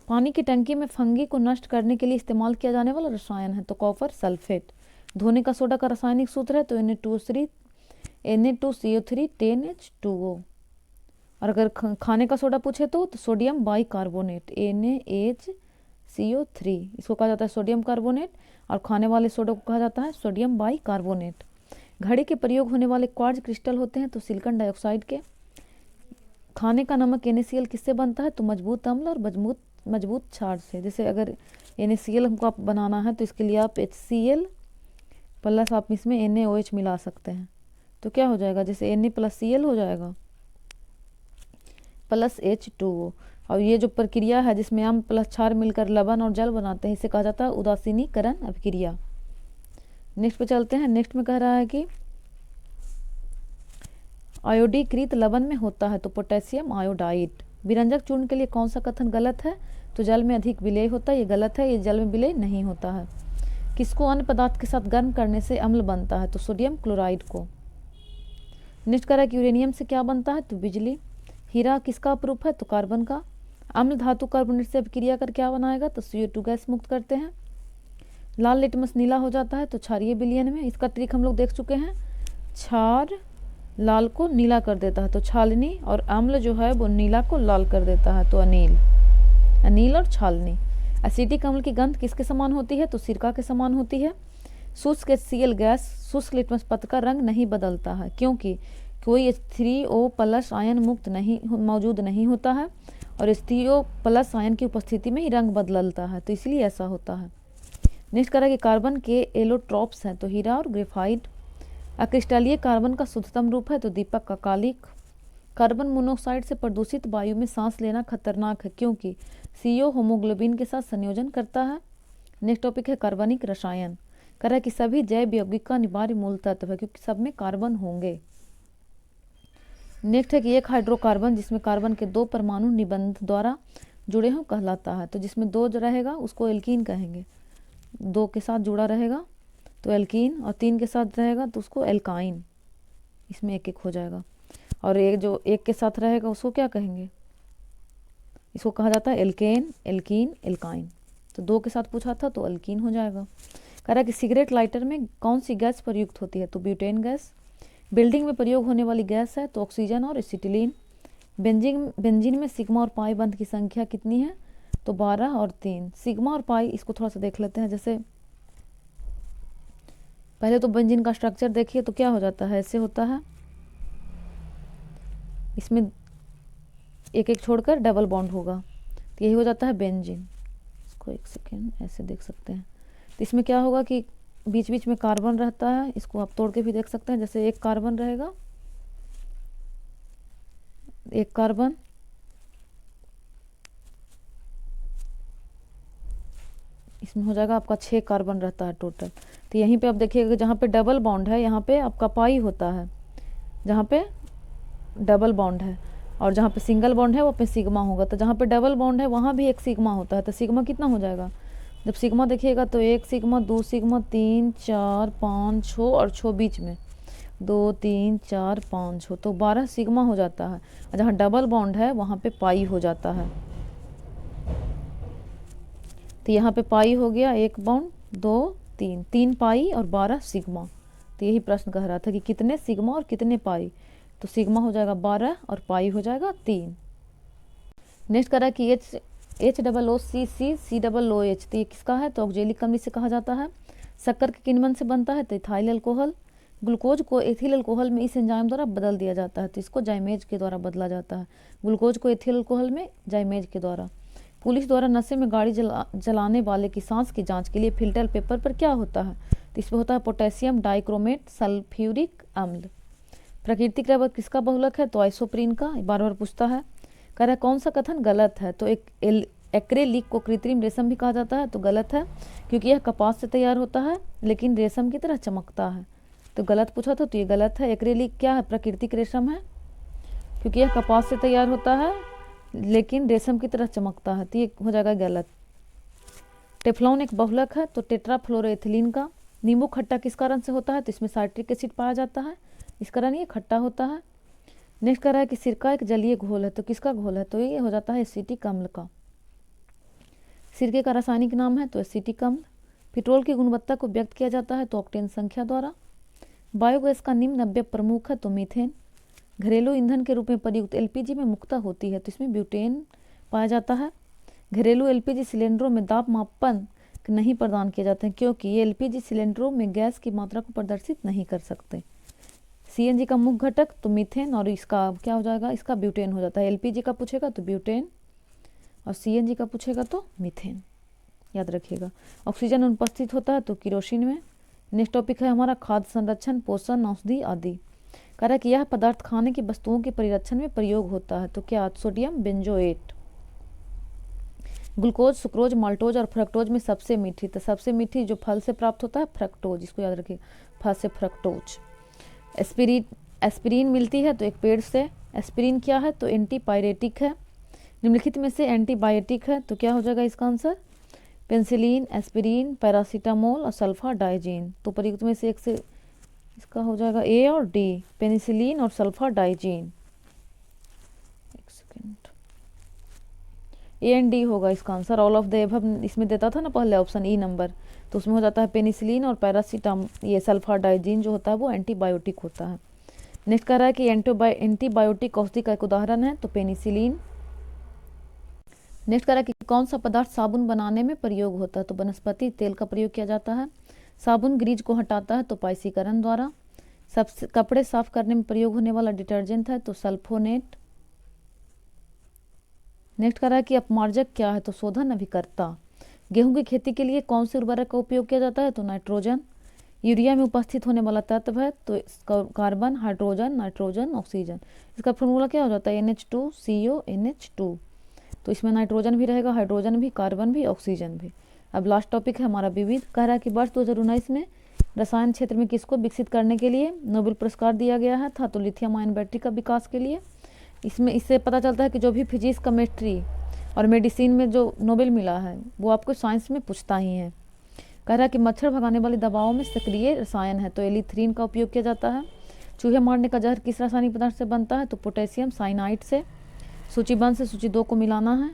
Speaker 1: पानी की टंकी में फंगी को नष्ट करने के लिए इस्तेमाल किया जाने वाला रसायन है तो कॉपर सल्फेट। धोने का सोडा का रासायनिक सूत्र है तो Na2CO3 10H2O। और अगर खाने का सोडा पूछे तो सोडियम बाइकार्बोनेट NaHCO3, इसको कहा जाता है सोडियम कार्बोनेट, और खाने वाले सोडा को कहा जाता है सोडियम बाइकार्बोनेट। घड़ी के प्रयोग होने वाले क्वार्ट्ज क्रिस्टल होते हैं तो सिलिकॉन डाइऑक्साइड के। खाने का नमक NaCl किससे बनता है, तो मजबूत अम्ल और मजबूत क्षार से। जैसे अगर NaCl हमको आप बनाना है तो इसके लिए आप HCl प्लस आप इसमें NaOH मिला सकते हैं, तो क्या हो जाएगा, जैसे Na प्लस Cl हो जाएगा प्लस H2O। और ये जो प्रक्रिया है जिसमें अम्ल प्लस क्षार मिलकर लवण और जल बनाते हैं, इसे कहा जाता है उदासीनीकरण अभिक्रिया। नेक्स्ट पे चलते हैं। नेक्स्ट में कह रहा है कि आयोडीकृत लवण में होता है तो पोटेशियम आयोडाइड। विरंजक चूर्ण के लिए कौन सा कथन गलत है, तो जल में अधिक विलेय होता है, ये गलत है, ये जल में विलेय नहीं होता है। किसको अन्य पदार्थ के साथ गर्म करने से अम्ल बनता है, तो सोडियम क्लोराइड को। नेक्स्ट कह रहा है कि यूरेनियम से क्या बनता है, तो बिजली। हीरा किसका अपरूप है, तो कार्बन का। अम्ल धातु कार्बोनेट से अभिक्रिया कर क्या बनाएगा, तो CO2 गैस मुक्त करते हैं। लाल लिटमस नीला हो जाता है तो क्षारीय विलयन में। इसका ट्रिक हम लोग देख चुके हैं, क्षार लाल को नीला कर देता है तो छालनी, और अम्ल जो है वो नीला को लाल कर देता है तो अनील और छालनी। एसिटिक अम्ल की गंध किसके समान होती है, तो सिरका के समान होती है। शुष्क HCl गैस शुष्क लिटमस पत्र का रंग नहीं बदलता है, क्योंकि कोई H3O+ आयन मुक्त मौजूद नहीं होता है, और H3O+ आयन की उपस्थिति में ही रंग बदलता है, तो इसलिए ऐसा होता है। नेक्स्ट करें कि कार्बन के एलोट्रॉप्स हैं तो हीरा और ग्रेफाइट। अक्रिस्टलीय कार्बन का शुद्धतम रूप है तो दीपक का कालिक। कार्बन मोनोऑक्साइड से प्रदूषित वायु में सांस लेना खतरनाक है, क्योंकि CO होमोग्लोबिन के साथ संयोजन करता है। नेक्स्ट टॉपिक है कार्बनिक रसायन। कह रहा है कि सभी जैव यौगिक का अनिवार्य मूल तत्व है, क्योंकि सब में कार्बन होंगे। नेक्स्ट है कि एक हाइड्रोकार्बन जिसमें कार्बन के 2 परमाणु निबंध द्वारा जुड़े हों कहलाता है। तो जिसमें 2 जो रहेगा उसको एल्कीन कहेंगे, 2 के साथ जुड़ा रहेगा तो एल्कीन, और 3 के साथ रहेगा तो उसको एल्काइन। इसमें एक एक हो जाएगा। और एक जो एक के साथ रहेगा उसको क्या कहेंगे, इसको कहा जाता है एल्केन, एल्कीन, एल्काइन। तो 2 के साथ पूछा था तो एल्कीन हो जाएगा। कह रहा है कि सिगरेट लाइटर में कौन सी गैस प्रयुक्त होती है, तो ब्यूटेन गैस। बिल्डिंग में प्रयोग होने वाली गैस है तो ऑक्सीजन और एसिटिलीन। बेंजीन में सिग्मा और पाई बंध की संख्या कितनी है, तो 12 और 3। सिग्मा और पाई इसको थोड़ा सा देख लेते हैं। जैसे पहले तो बेंजीन का स्ट्रक्चर देखिए तो क्या हो जाता है, ऐसे होता है, इसमें एक एक छोड़कर डबल बॉन्ड होगा तो यही हो जाता है बेंजीन। इसको एक सेकेंड ऐसे देख सकते हैं। तो इसमें क्या होगा कि बीच बीच में कार्बन रहता है, इसको आप तोड़ के भी देख सकते हैं। जैसे एक कार्बन रहेगा, एक कार्बन, इसमें हो जाएगा आपका 6 कार्बन रहता है टोटल। तो यहीं पे आप देखिएगा जहाँ पे डबल बॉन्ड है यहाँ पे आपका पाई होता है, जहाँ पे डबल बॉन्ड है, और जहाँ पे सिंगल बॉन्ड है वो पे सिग्मा होगा। तो जहाँ पे डबल बॉन्ड है वहाँ भी एक सिग्मा होता है। तो सिग्मा कितना हो जाएगा, जब सिग्मा देखिएगा तो 1 सिग्मा, 2 सिग्मा, 3 4 5 6 और 6 बीच में 2 3 4 5 6, तो 12 सिग्मा हो जाता है। और जहाँ डबल बॉन्ड है वहाँ पे पाई हो जाता है। तो यहाँ पे पाई हो गया, 1 बॉन्ड, 2 3, 3 पाई और 12 सिग्मा। तो यही प्रश्न कह रहा था कि कितने सिग्मा और कितने पाई, तो सिग्मा हो जाएगा 12 और पाई हो जाएगा 3। नेक्स्ट कह रहा है कि HOOCC COOH, तो ये किसका है, तो ऑक्जेलिक अम्ल से कहा जाता है। शक्कर के किन बंध से बनता है, तो इथाइल अल्कोहल। ग्लूकोज को एथिल अल्कोहल में इस एंजाइम द्वारा बदल दिया जाता है, तो इसको जाइमेज के द्वारा बदला जाता है। ग्लूकोज को एथिल अल्कोहल में जाइमेज के द्वारा। पुलिस द्वारा नशे में गाड़ी जलाने वाले की सांस की जांच के लिए फिल्टर पेपर पर क्या होता है, तो इसमें होता है पोटेशियम डाइक्रोमेट सल्फ्यूरिक अम्ल। प्राकृतिक रबर किसका बहुलक है, तो आइसोप्रीन का। बार बार पूछता है। कह रहा है कौन सा कथन गलत है, तो एक्रेलिक को कृत्रिम रेशम भी कहा जाता है, तो गलत है क्योंकि यह कपास से तैयार होता है लेकिन रेशम की तरह चमकता है। तो गलत पूछा था तो ये गलत है। एक्रेलिक क्या है, प्राकृतिक रेशम है क्योंकि यह कपास से तैयार होता है लेकिन रेशम की तरह चमकता है, तो ये हो जाएगा गलत। टेफ्लॉन एक बहुलक है, तो टेट्राफ्लोरोएथिलीन का। नींबू खट्टा किस कारण से होता है, तो इसमें साइट्रिक एसिड पाया जाता है, इस कारण ये खट्टा होता है। नेक्स्ट कह रहा है कि सिरका एक जलीय घोल है, तो किसका घोल है, तो ये हो जाता है एसिटिक अम्ल का। सिरके का रासायनिक नाम है तो एसिटिक अम्ल। पेट्रोल की गुणवत्ता को व्यक्त किया जाता है तो ऑक्टेन संख्या द्वारा। बायोगैस का निम्न नव्य प्रमुख है तो मीथेन। घरेलू ईंधन के रूप में प्रयुक्त एलपीजी में मुख्यतः होती है, तो इसमें ब्यूटेन पाया जाता है। घरेलू एलपीजी सिलेंडरों में दाब मापन नहीं प्रदान किए जाते हैं क्योंकि ये एलपीजी सिलेंडरों में गैस की मात्रा को प्रदर्शित नहीं कर सकते। सीएनजी का मुख्य घटक तो मीथेन, और इसका क्या हो जाएगा, इसका ब्यूटेन हो जाता है। एलपीजी का पूछेगा तो ब्यूटेन और सीएनजी का पूछेगा तो मीथेन, याद रखिएगा। ऑक्सीजन अनुपस्थित होता है तो किरोसिन में। नेक्स्ट टॉपिक है हमारा खाद्य संरक्षण, पोषण, औषधि आदि। कह रहा है कि यह पदार्थ खाने की वस्तुओं के परिरक्षण में प्रयोग होता है, तो क्या, sodium benzoate. Glucose, sucrose, maltose और फ्रक्टोज में सबसे मीठी, तो सबसे मीठी जो फल से प्राप्त होता है फ्रक्टोज, इसको याद रखिए, फल से फ्रक्टोज। एस्पिरिन मिलती है तो एक पेड़ से। एस्पिरिन क्या है, तो एंटीपायरेटिक है। निम्नलिखित में से एंटीबायोटिक है तो क्या हो जाएगा इसका आंसर, पेंसिलिन, एस्पिरिन, पैरासीटामोल और सल्फा डाइजीन। तो प्रयुक्त में से एक से इसका हो जाएगा ए और डी, पेनिसिलिन और सल्फा डाइजीन। एक सेकेंड, ए एंड डी होगा इसका answer. All of the above इसमें देता था ना पहले ऑप्शन ई नंबर, तो उसमें हो जाता है पेनिसिलिन और ये सल्फा डाइजीन जो होता है वो एंटीबायोटिक होता है। नेक्स्ट कह रहा है कि एंटीबायोटिक औषधि का एक उदाहरण है तो पेनिसिलिन। नेक्स्ट कह रहा है कि कौन सा पदार्थ साबुन बनाने में प्रयोग होता है, तो वनस्पति तेल का प्रयोग किया जाता है। साबुन ग्रीज को हटाता है तो पाइसीकरण द्वारा। सबसे कपड़े साफ करने में प्रयोग होने वाला डिटर्जेंट है तो सल्फोनेट। नेक्स्ट कह रहा है कि अपमार्जक क्या है, तो शोधन अभिकर्ता। गेहूं की खेती के लिए कौन से उर्वरक का उपयोग किया जाता है, तो नाइट्रोजन। यूरिया में उपस्थित होने वाला तत्व है तो कार्बन, हाइड्रोजन, नाइट्रोजन, ऑक्सीजन। इसका फॉर्मूला क्या हो जाता है, NH2CO NH2। तो इसमें नाइट्रोजन भी रहेगा, हाइड्रोजन भी, कार्बन भी, ऑक्सीजन भी। अब लास्ट टॉपिक है हमारा विविध। कह रहा है कि वर्ष 2019 में रसायन क्षेत्र में किसको विकसित करने के लिए नोबेल पुरस्कार दिया गया है था, तो लिथियम आयन बैटरी का विकास के लिए। इससे पता चलता है कि जो भी फिजिक्स, केमिस्ट्री और मेडिसिन में जो नोबेल मिला है वो आपको साइंस में पूछता ही है। कह रहा है कि मच्छर भगाने वाली दवाओं में सक्रिय रसायन है, तो एलिथ्रीन का उपयोग किया जाता है। चूहे मारने का जहर किस रासायनिक पदार्थ से बनता है, तो पोटेशियम साइनाइड से। सूची 1 से सूची 2 को मिलाना है।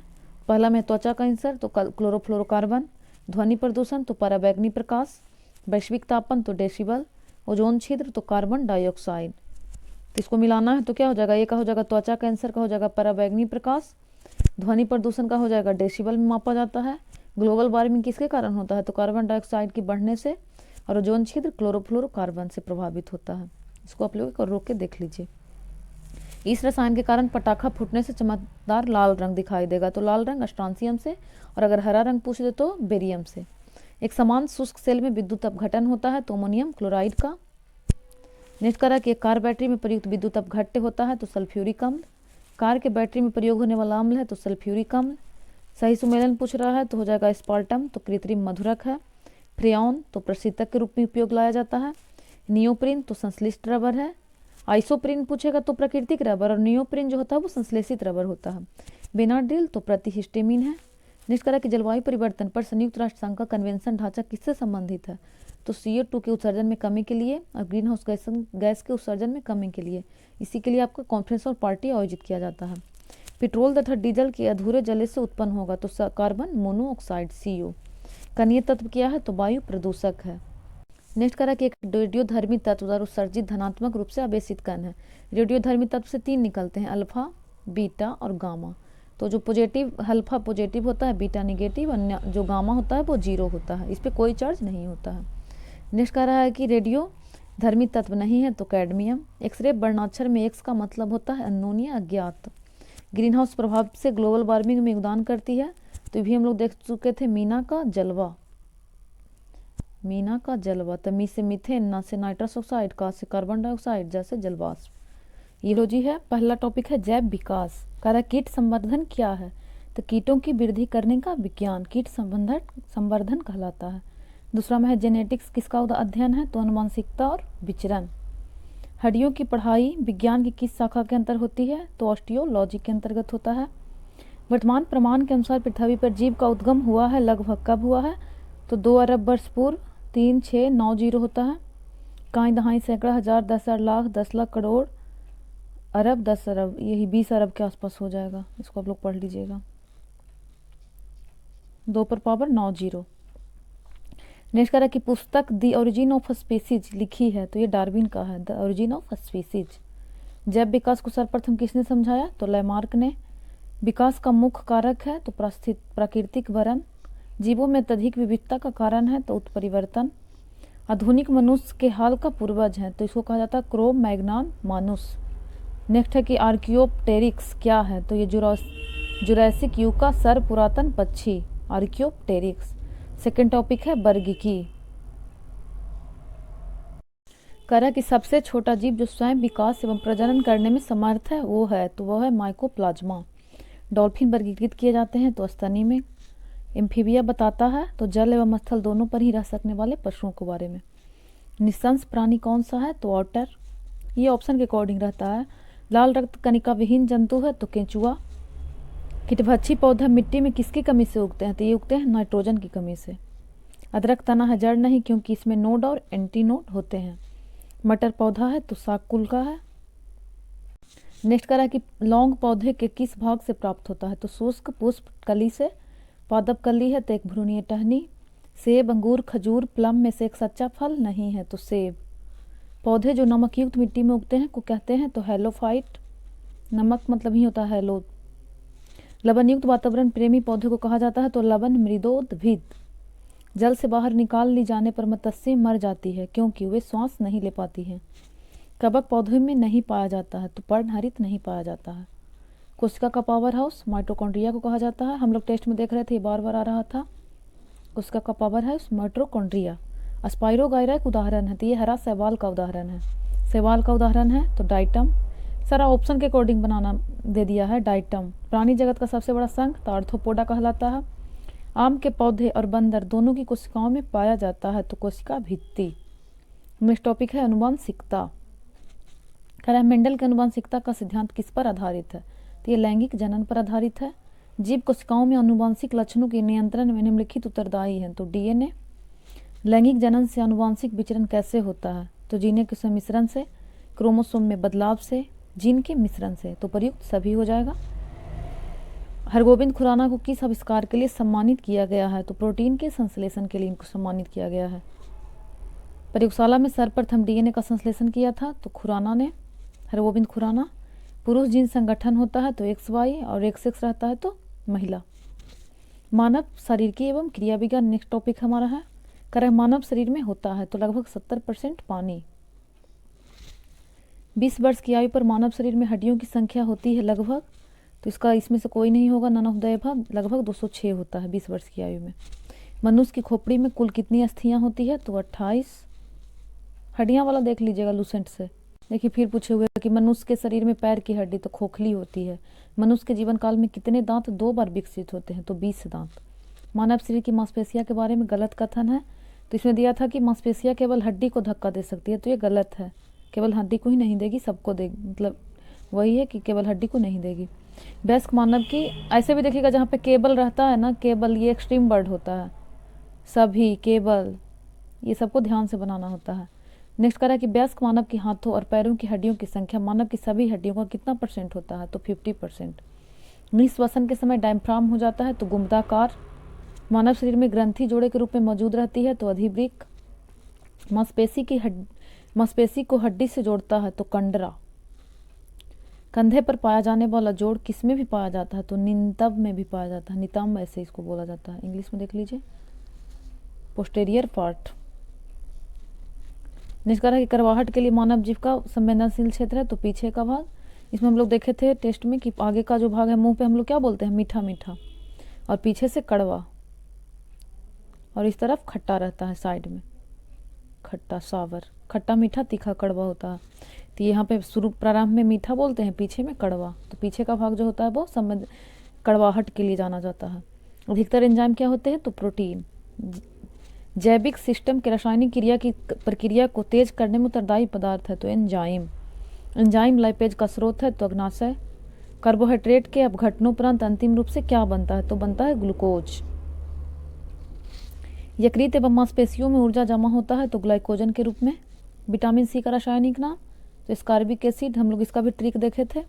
Speaker 1: पहला में त्वचा कैंसर, तो क्लोरोफ्लोरोकार्बन। ध्वनि प्रदूषण, तो पराबैंगनी प्रकाश। वैश्विक तापमान, तो डेसिबल। ओजोन छिद्र, तो कार्बन डाइऑक्साइड। तो इसको मिलाना है, तो क्या हो जाएगा, ये का हो जाएगा त्वचा कैंसर का हो जाएगा पराबैंगनी प्रकाश। ध्वनि प्रदूषण का हो जाएगा डेसिबल में मापा जाता है। ग्लोबल वार्मिंग किसके कारण होता है, तो कार्बन डाइऑक्साइड की बढ़ने से। और ओजोन छिद्र क्लोरोफ्लोरोकार्बन से प्रभावित होता है। इसको आप लोग रोक के देख लीजिए। इस रसायन के कारण पटाखा फूटने से चमकदार लाल रंग दिखाई देगा, तो लाल रंग स्ट्रांसियम से। और अगर हरा रंग पूछ दे तो बेरियम से। एक समान शुष्क सेल में विद्युत अपघटन होता है, तो अमोनियम क्लोराइड का। नेक्स्ट करा कि एक कार बैटरी में प्रयुक्त विद्युत अपघट्य होता है, तो सल्फ्यूरिक अम्ल। कार के बैटरी में प्रयोग होने वाला अम्ल है, तो सल्फ्यूरिक अम्ल। सही सुमेलन पूछ रहा है, तो हो जाएगा स्पार्टम, तो कृत्रिम मधुरक है। फ्रेयॉन, तो प्रशीतक के रूप में उपयोग लाया जाता है। नियोप्रिन, तो संश्लिष्ट रबर है। आइसोप्रिन पूछेगा तो प्राकृतिक रबर, और नियोप्रिन जो होता है वो संश्लेषित रबर होता है। बेनाड्रिल, तो प्रतिहिस्टेमिन है। नेक्स्ट करा कि जलवायु परिवर्तन पर संयुक्त राष्ट्र संघ का कन्वेंशन ढांचा किससे संबंधित है, तो CO2 के उत्सर्जन में कमी के लिए और ग्रीन हाउस गैस के उत्सर्जन में कमी के लिए। इसी के लिए आपका कॉन्फ्रेंस और पार्टी आयोजित किया जाता है। पेट्रोल तथा डीजल के अधूरे जले से उत्पन्न होगा, तो कार्बन मोनोऑक्साइड CO। कणीय तत्व क्या है, तो वायु प्रदूषक है। नेक्स्ट करा कि एक रेडियोधर्मी तत्व द्वारा उत्सर्जित धनात्मक रूप से आवेशित कण है। रेडियोधर्मी तत्व से 3 निकलते हैं, अल्फा, बीटा और गामा। तो जो पॉजिटिव अल्फा पॉजिटिव होता है, बीटा निगेटिव, और जो गामा होता है वो 0 होता है। इस पर कोई चार्ज नहीं होता है। नेक्स्ट कह रहा है कि रेडियो धर्मी तत्व नहीं है, तो कैडमियम। एक्सरे वर्णाक्षर में एक्स का मतलब होता है अननोन या अज्ञात। ग्रीन हाउस प्रभाव से ग्लोबल वार्मिंग में योगदान करती है, तो भी हम लोग देख चुके थे मीना का जलवा। मीना का जलवा, तो मी से मीथेन, ना से नाइट्रस ऑक्साइड, का से कार्बन डाइऑक्साइड, जैसे जलवाष्प। ये लो जी है पहला टॉपिक है जैव विकास। कह रहा कीट संवर्धन क्या है, तो कीटों की वृद्धि करने का विज्ञान कीट संवर्धन कहलाता है। दूसरा में है जेनेटिक्स, किसका अध्ययन है, तो अनुवांशिकता और विचरण। हड्डियों की पढ़ाई विज्ञान की किस शाखा के अंतर होती है, तो ऑस्टियोलॉजी के अंतर्गत होता है। वर्तमान प्रमाण के अनुसार पृथ्वी पर जीव का उद्गम हुआ है लगभग कब हुआ है, तो 2 अरब वर्ष पूर्व। 3690 होता है। काई दहाई सैकड़ा हज़ार 10,000 लाख 10 लाख करोड़ अरब 10 अरब, यही 20 अरब के आसपास हो जाएगा। इसको आप लोग पढ़ लीजिएगा। 2 पर पावर 90। नेक्स्ट कह रहा है कि पुस्तक द ओरिजिन ऑफ स्पीसीज लिखी है, तो ये डार्विन का है, द ओरिजिन ऑफ स्पीसीज। जैव विकास को सर्वप्रथम किसने समझाया, तो लैमार्क ने। विकास का मुख्य कारक है, तो प्राकृतिक वरण। जीवों में अत्यधिक विविधता का कारण है, तो उत्परिवर्तन। आधुनिक मनुष्य के हाल का पूर्वज है, तो इसको कहा जाता है क्रो मैग्नान मानुस। नेक्स्ट है कि आर्कियोप्टेरिक्स क्या है, तो ये जुरासिक युग का सर्व पुरातन पक्षी आर्कियोप्टेरिक्स। सेकेंड टॉपिक है वर्गीकी। कह रहा कि सबसे छोटा जीव जो स्वयं विकास एवं प्रजनन करने में समर्थ है वो है, तो वह है माइकोप्लाज्मा। डॉल्फिन वर्गीकृत किए जाते हैं, तो स्तनी में। एम्फीबिया बताता है, तो जल एवं स्थल दोनों पर ही रह सकने वाले पशुओं के बारे में। निशंस प्राणी कौन सा है, तो ऑटर। ये ऑप्शन के अकॉर्डिंग रहता है। लाल रक्त कणिका विहीन जंतु है, तो केंचुआ। कीटभक्षी पौधा मिट्टी में किसकी कमी से उगते हैं, तो ये उगते हैं नाइट्रोजन की कमी से। अदरक तना है, जड़ नहीं, क्योंकि इसमें नोड और एंटी नोड होते हैं। मटर पौधा है, तो साग कुल का है। नेक्स्ट करा कि लौंग पौधे के किस भाग से प्राप्त होता है, तो शुष्क पुष्प कली से। पादप कली है, तो एक भ्रूणीय टहनी। सेब, अंगूर, खजूर, प्लम में से एक सच्चा फल नहीं है, तो सेब। पौधे जो नमकयुक्त मिट्टी में उगते हैं को कहते हैं, तो हेलोफाइट। नमक मतलब ही होता है हेलो। लवण युक्त वातावरण प्रेमी पौधे को कहा जाता है, तो लवण मृदोद्भिद। जल से बाहर निकाल ली जाने पर मत्स्य मर जाती है, क्योंकि वे श्वास नहीं ले पाती हैं। कवक पौधे में नहीं पाया जाता है, तो पर्णहरित नहीं पाया जाता है। कोशिका का पावर हाउस माइटोकॉन्ड्रिया को कहा जाता है। हम लोग टेस्ट में देख रहे थे, बार बार आ रहा था। कोशिका का पावर हाउस माइटोकॉन्ड्रिया। स्पाइरोगाइरा एक उदाहरण है, तो ये हरा शैवाल का उदाहरण है। शैवाल का उदाहरण है, तो डाइटम। सारा ऑप्शन के अकॉर्डिंग बनाना दे दिया है। डाइटम प्राणी जगत का सबसे बड़ा संघ, तो आर्थ्रोपोडा कहलाता है। आम के पौधे और बंदर दोनों की कोशिकाओं में पाया जाता है, तो कोशिका भित्ति। नेक्स्ट टॉपिक है अनुवांशिकता। कह रहा है मेंडल के अनुवांशिकता का सिद्धांत किस पर आधारित है? तो ये लैंगिक जनन पर आधारित है। जीव कोशिकाओं में अनुवांशिक लक्षणों के नियंत्रण में निम्नलिखित उत्तरदायी है। तो डीएनए। लैंगिक जनन से अनुवांशिक विचरण कैसे होता है? तो जीने के सम्मिश्रण से, क्रोमोसोम में बदलाव से, जीन के मिश्रण से। तो प्रयुक्त सभी हो जाएगा। हरगोविंद खुराना को किस आविष्कार के लिए सम्मानित किया गया है? तो प्रोटीन के संश्लेषण के लिए इनको सम्मानित किया गया है। प्रयोगशाला में सर्वप्रथम डीएनए का संश्लेषण किया था तो खुराना ने, हरगोविंद खुराना। पुरुष जीन संगठन होता है तो XY और XX रहता है तो महिला। मानव शरीर की एवं क्रिया विज्ञान नेक्स्ट टॉपिक हमारा है। कह मानव शरीर में होता है तो लगभग 70% पानी। 20 वर्ष की आयु पर मानव शरीर में हड्डियों की संख्या होती है लगभग, तो इसका इसमें से कोई नहीं होगा, नन ऑफ द अबव। लगभग 206 होता है 20 वर्ष की आयु में। मनुष्य की खोपड़ी में कुल कितनी अस्थियां होती है? तो 28। हड्डियां वाला देख लीजिएगा लूसेंट से। देखिए फिर पूछे हुए कि मनुष्य के शरीर में पैर की हड्डी तो खोखली होती है। मनुष्य के जीवन काल में कितने दांत 2 बार विकसित होते हैं? तो 20 दांत। मानव शरीर की मांसपेशियां के बारे में गलत कथन है। तो इसमें दिया था कि मांसपेशियां केवल हड्डी को धक्का दे सकती है, तो ये गलत है। केवल हड्डी को ही नहीं देगी, सबको देगी, मतलब वही है कि केवल हड्डी को नहीं देगी। वयस्क मानव की ऐसे भी देखिएगा जहाँ पे केबल रहता है ना, केबल ये एक्सट्रीम वर्ड होता है। सभी, केबल, ये सबको ध्यान से बनाना होता है। नेक्स्ट कह रहा है कि वयस्क मानव के हाथों और पैरों की हड्डियों की संख्या मानव की सभी हड्डियों का कितना % होता है? तो 50%। निःश्वसन के समय डायफ्राम हो जाता है तो गुम्बदाकार। मानव शरीर में ग्रंथि जोड़े के रूप में मौजूद रहती है तो अधिवृक्क। मांसपेशी को हड्डी से जोड़ता है तो कंडरा। कंधे पर पाया जाने वाला जोड़ किस में भी पाया जाता है? तो नितंब में भी पाया जाता है। नितंब ऐसे इसको बोला जाता है, इंग्लिश में देख लीजिए, पोस्टेरियर पार्ट। निष्कर्ष की करवाहट के लिए मानव जीव का संवेदनशील क्षेत्र है तो पीछे का भाग। इसमें हम लोग देखे थे टेस्ट में कि आगे का जो भाग है मुंह पे हम लोग क्या बोलते हैं? मीठा मीठा, और पीछे से कड़वा, और इस तरफ खट्टा रहता है साइड में, खट्टा सावर। खट्टा मीठा तीखा कड़वा होता है। तो यहाँ पे शुरू प्रारंभ में मीठा बोलते हैं, पीछे में कड़वा। तो पीछे का भाग जो होता है वो कड़वाहट के लिए जाना जाता है। अधिकतर एंजाइम क्या होते हैं? तो प्रोटीन। जैविक सिस्टम के रासायनिक क्रिया की प्रक्रिया को तेज करने में उत्तरदायी पदार्थ है तो एंजाइम। एंजाइम लाइपेज का स्रोत है तो अग्नाशय। कार्बोहाइड्रेट के अपघटनोपरांत अंतिम रूप से क्या बनता है? तो बनता है ग्लूकोज। यकृत एवं मांसपेशियों में ऊर्जा जमा होता है तो ग्लाइकोजन के रूप में। विटामिन सी का रासायनिक नाम तो एस्कॉर्बिक एसिड। हम लोग इसका भी ट्रिक देखे थे,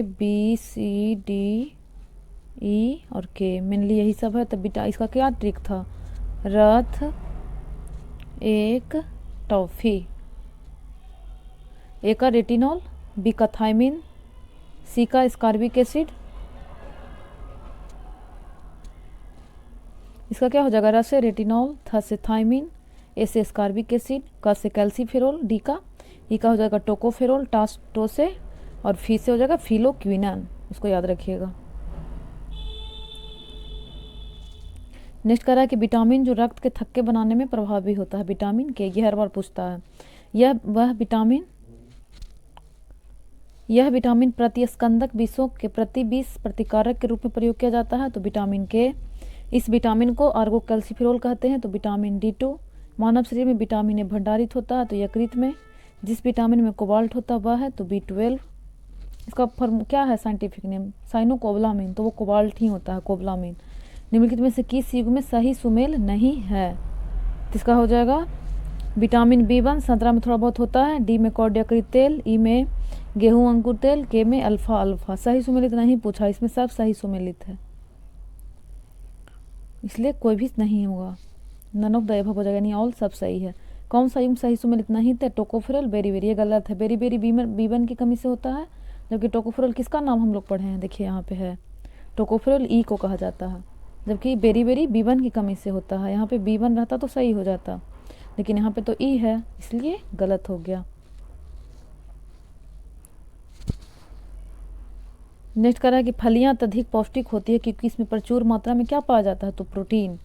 Speaker 1: ABCDE और K, मेनली यही सब है। तो बीटा इसका क्या ट्रिक था? रथ, एक टॉफी, ए का रेटिनॉल, बी का थायमिन, सी का एस्कॉर्बिक एसिड। इसका क्या हो जाएगा? र से रेटिनॉल, थ से थायमिन, ए से एस्कॉर्बिक एसिड, क से कैल्सीफेरोल, डी का, ई का हो जाएगा टोकोफेरोल, टो से, और फी से हो जाएगा फिलोक्विनन। इसको याद रखिएगा। नेक्स्ट कह रहा है कि विटामिन जो रक्त के थक्के बनाने में प्रभावी होता है, विटामिन के, यह हर बार पूछता है। यह विटामिन प्रतिस्कंदक विषों के प्रति विष प्रतिकारक के रूप में प्रयोग किया जाता है तो विटामिन के। इस विटामिन को आर्गोकैल्सिफेरोल कहते हैं तो विटामिन D2। मानव शरीर में विटामिन ए भंडारित होता है तो यकृत में। जिस विटामिन में कोबाल्ट होता है वह है तो B12। इसका फॉर्म क्या है? साइंटिफिक नेम साइनोकोबलामिन, तो वो कोबाल्ट ही होता है, कोबलामिन। निम्नलिखित में से किस युग में सही सुमेल नहीं है? तो इसका हो जाएगा विटामिन B1 संतरा में थोड़ा बहुत होता है, डी में कॉड यकृत तेल, ई में गेहूं अंकुर तेल, के में अल्फा। सही सुमेलित नहीं पूछा, इसमें सब सही सुमेलित है, इसलिए कोई भी नहीं होगा, नन ऑफ द अबव हो जाएगा, यानी ऑल सब सही है। कौन सा युग सही सुमेलित नहीं थे? टोकोफेरोल, बेरी, ये गलत है। बेरी B1 की कमी से होता है, जबकि टोकोफेरोल किसका नाम हम लोग पढ़े हैं? देखिए यहाँ पे है, टोकोफेरोल ई को कहा जाता है, जबकि बेरी B1 की कमी से होता है। यहाँ पे B1 रहता तो सही हो जाता, लेकिन यहाँ पे तो ई है, इसलिए गलत हो गया। नेक्स्ट कह रहा है कि फलियां अत्यधिक पौष्टिक होती है क्योंकि इसमें प्रचुर मात्रा में क्या पाया जाता है? तो प्रोटीन।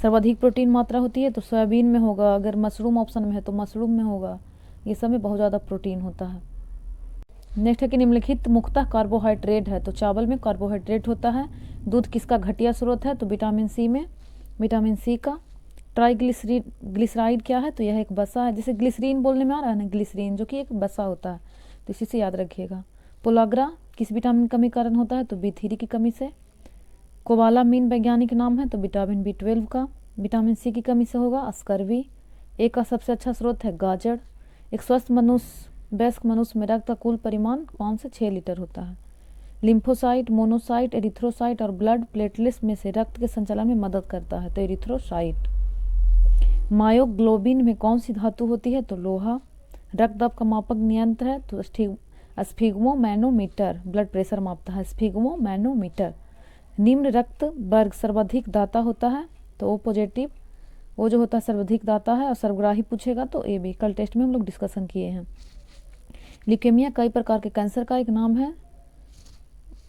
Speaker 1: सर्वाधिक प्रोटीन मात्रा होती है तो सोयाबीन में होगा, अगर मशरूम ऑप्शन में है तो मशरूम में होगा, ये सब में बहुत ज़्यादा प्रोटीन होता है। नेक्स्ट है कि निम्नलिखित मुख्यतः कार्बोहाइड्रेट है तो चावल में कार्बोहाइड्रेट होता है। दूध किसका घटिया स्रोत है? तो विटामिन सी में, विटामिन सी का। ग्लिसराइड क्या है, तो यह एक वसा है। जैसे ग्लिसरीन बोलने में आ रहा है ना, ग्लिसरीन जो कि एक वसा होता है, तो इसी से याद रखिएगा। पोलाग्रा किस विटामिन कमी कारण होता है, तो B3 की कमी से। कोबालामीन वैज्ञानिक नाम है, तो विटामिन B12 का। विटामिन C की कमी से होगा स्कर्वी। ए का सबसे अच्छा स्रोत है गाजर। एक स्वस्थ मनुष्य, वयस्क मनुष्य में रक्त का कुल परिमाण 5 से 6 लीटर होता है। लिम्फोसाइट, मोनोसाइट, एरिथ्रोसाइट और ब्लड प्लेटलेट्स में से रक्त के संचालन में मदद करता है, तो एरिथ्रोसाइट। मायोग्लोबिन में कौन सी धातु होती है, तो लोहा। रक्त दबाव का मापक नियंत्र है, तो स्फिग्मोमैनोमीटर। ब्लड प्रेशर मापता है स्फिग्मोमैनोमीटर। निम्न रक्त वर्ग सर्वाधिक दाता होता है, तो ओ पॉजिटिव। वो जो होता है सर्वाधिक दाता है, और सर्वग्राही पूछेगा तो AB। कल टेस्ट में हम लोग डिस्कशन किए हैं। ल्यूकेमिया कई प्रकार के कैंसर का एक नाम है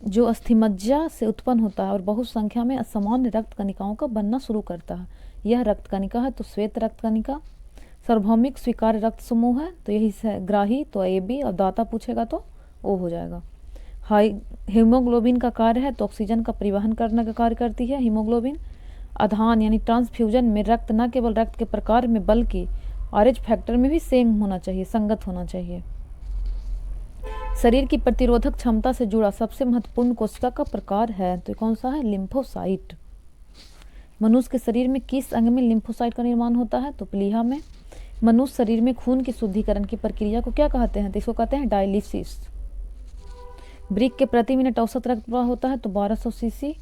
Speaker 1: जो अस्थिमज्जा से उत्पन्न होता है और बहुत संख्या में असामान्य रक्त कणिकाओं का बनना शुरू करता है। यह रक्त कणिका है, तो श्वेत रक्त कणिका। सार्वभौमिक स्वीकार्य रक्त समूह है, तो यही से ग्राही, तो AB। और दाता पूछेगा तो O हो जाएगा। हाई हीमोग्लोबिन का कार्य है, तो ऑक्सीजन का परिवहन करने का कार्य करती है हीमोग्लोबिन। आधान यानी ट्रांसफ्यूजन में रक्त न केवल रक्त के प्रकार में बल्कि RH फैक्टर में भी सेम होना चाहिए, संगत होना चाहिए। शरीर की प्रतिरोधक क्षमता से जुड़ा सबसे महत्वपूर्ण कोशिका का प्रकार है, तो कौन सा है, लिम्फोसाइट। मनुष्य के शरीर में किस अंग में लिम्फोसाइट का निर्माण होता है, तो प्लीहा में। मनुष्य शरीर में खून की शुद्धिकरण की प्रक्रिया को क्या कहते हैं, तो इसको कहते हैं डायलिसिस। ब्रिक के प्रति मिनट औसत रक्त प्रवाह होता है, तो 1200 cc।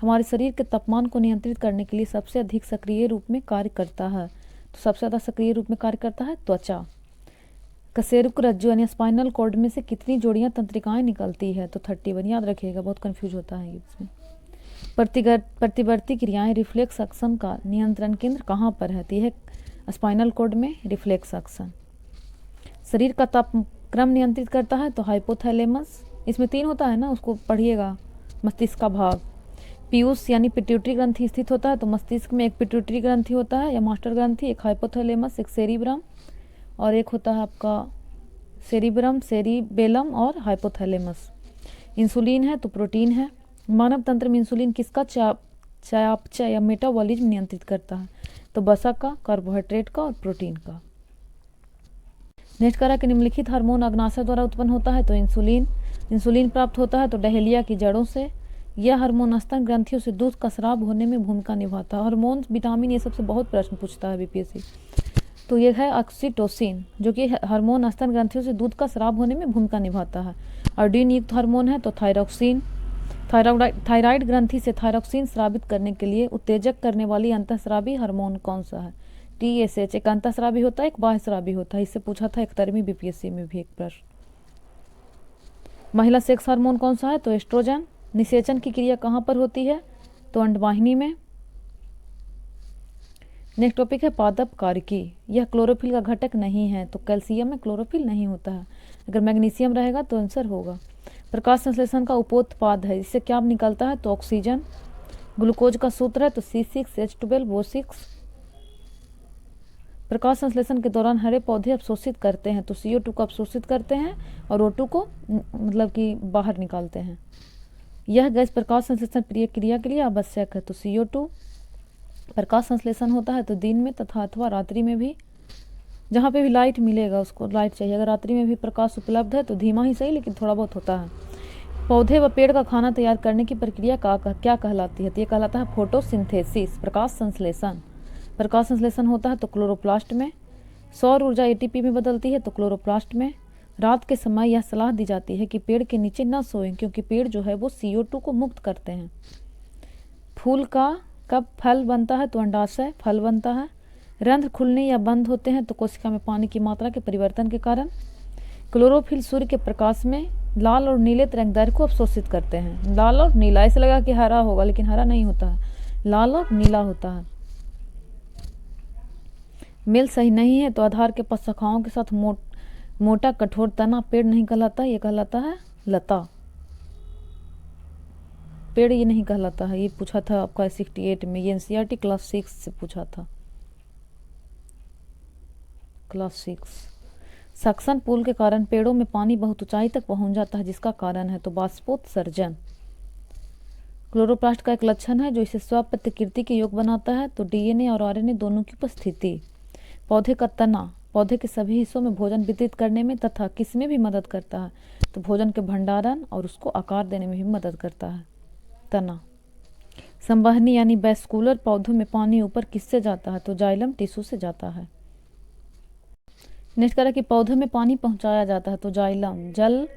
Speaker 1: हमारे शरीर के तापमान को नियंत्रित करने के लिए सबसे अधिक सक्रिय रूप में कार्य करता है, तो सबसे ज़्यादा सक्रिय रूप में कार्य करता है त्वचा। कशेरुक रज्जु यानी स्पाइनल कॉर्ड में से कितनी जोड़ियां तंत्रिकाएं निकलती है, तो 31। याद रखिएगा, बहुत कंफ्यूज होता है इसमें। प्रतिवर्ती क्रियाएं रिफ्लेक्स एक्शन का नियंत्रण केंद्र कहाँ पर है, तो यह स्पाइनल कॉर्ड में रिफ्लेक्स एक्शन। शरीर का तापक्रम नियंत्रित करता है, तो हाइपोथैलेमस। इसमें 3 होता है ना, उसको पढ़िएगा। मस्तिष्क का भाग। पीयूष यानी पिट्यूटरी ग्रंथि स्थित होता है, तो मस्तिष्क में एक पिट्यूटरी ग्रंथि होता है या मास्टर ग्रंथि, एक हाइपोथैलेमस, एक सेरिब्रम, और एक होता है आपका सेरिब्रम, सेरिबेलम और हाइपोथैलेमस। इंसुलिन है, तो प्रोटीन है। मानव तंत्र में इंसुलिन किसका चयापचय या मेटाबॉलिज्म नियंत्रित करता है, तो वसा का, कार्बोहाइड्रेट का और प्रोटीन का। नेक्स्ट करा कि निम्नलिखित हार्मोन अग्नाशय द्वारा उत्पन्न होता है, तो इंसुलिन प्राप्त होता है, तो डहेलिया की जड़ों से। यह हार्मोन स्तन ग्रंथियों से दूध का स्राव होने में भूमिका निभाता है। हार्मोन, विटामिन, ये सबसे बहुत प्रश्न पूछता है BPSC। तो ये है ऑक्सीटोसिन, जो कि हार्मोन स्तन ग्रंथियों से दूध का स्राव होने में भूमिका निभाता है। आयोडीन युक्त हार्मोन है, तो थायरॉक्सिन। थायराइड ग्रंथि से थायरॉक्सिन स्रावित करने के लिए उत्तेजक करने वाली अंतःस्रावी हार्मोन कौन सा है, TSH। एक अंतःस्रावी होता है, एक बाह्यस्रावी होता है। इससे पूछा था 71वीं BPSC में भी एक प्रश्न। महिला सेक्स हार्मोन कौन सा है, तो एस्ट्रोजन। निषेचन की क्रिया कहाँ पर होती है, तो अंडवाहिनी में। नेक्स्ट टॉपिक है पादप कार्यकी। यह क्लोरोफिल का घटक नहीं है, तो कैल्शियम में क्लोरोफिल नहीं होता है। अगर मैग्नीशियम रहेगा तो आंसर होगा। प्रकाश संश्लेषण का उपोत्पाद है, इससे क्या निकलता है, तो ऑक्सीजन। ग्लूकोज का सूत्र है, तो C6H12O6। प्रकाश संश्लेषण के दौरान हरे पौधे अवशोषित करते हैं, तो CO2 को अवशोषित करते हैं और O2 को मतलब कि बाहर निकालते हैं। यह गैस प्रकाश संश्लेषण क्रिया के लिए आवश्यक है, तो CO2। प्रकाश संश्लेषण होता है तो दिन में तथा अथवा रात्रि में भी, जहाँ पे भी लाइट मिलेगा उसको लाइट चाहिए। अगर रात्रि में भी प्रकाश उपलब्ध है तो धीमा ही सही, लेकिन थोड़ा बहुत होता है। पौधे व पेड़ का खाना तैयार करने की प्रक्रिया क्या कहलाती है, तो ये कहलाता है फोटोसिंथेसिस, प्रकाश संश्लेषण। प्रकाश संश्लेषण होता है तो क्लोरोप्लास्ट में। सौर ऊर्जा ATP में बदलती है, तो क्लोरोप्लास्ट में। रात के समय यह सलाह दी जाती है कि पेड़ के नीचे न सोएं, क्योंकि पेड़ जो है वो CO2 को मुक्त करते हैं। फूल का कब फल बनता है, तो अंडाशय फल बनता है। रंध्र खुलने या बंद होते हैं, तो कोशिका में पानी की मात्रा के परिवर्तन के कारण। क्लोरोफिल सूर्य के प्रकाश में लाल और नीले तरंगदैर्घ्य को अवशोषित करते हैं। लाल और नीला, ऐसे लगा कि हरा होगा, लेकिन हरा नहीं होता है, लाल और नीला होता है। मेल सही नहीं है, तो आधार के 5 शाखाओं के साथ मोटा कठोर तना पेड़ नहीं कहलाता, ये कहलाता है लता। पेड़ ये नहीं कहलाता है। ये पूछा था आपका 68 में, ये NCERT क्लास 6 से पूछा था, क्लास 6। सक्शन पुल के कारण पेड़ों में पानी बहुत ऊंचाई तक पहुंच जाता है, जिसका कारण है, तो बाष्पोत्सर्जन। क्लोरोप्लास्ट का एक लक्षण है जो इसे स्वप्रतिकृति के योग बनाता है। तो डीएनए और आरएनए दोनों की उपस्थिति। पौधे का तना पौधे के सभी हिस्सों में भोजन वितरित करने में तथा किस में भी मदद करता है? तो भोजन के भंडारण और उसको आकार देने में भी मदद करता है तना। संवहनी यानी वैस्कुलर पौधों में पानी ऊपर किससे जाता है? तो जाइलम टिश्यू से जाता है। नेक्स्ट करा कि पौधे में पानी पहुंचाया जाता है। तो जाइलम जल,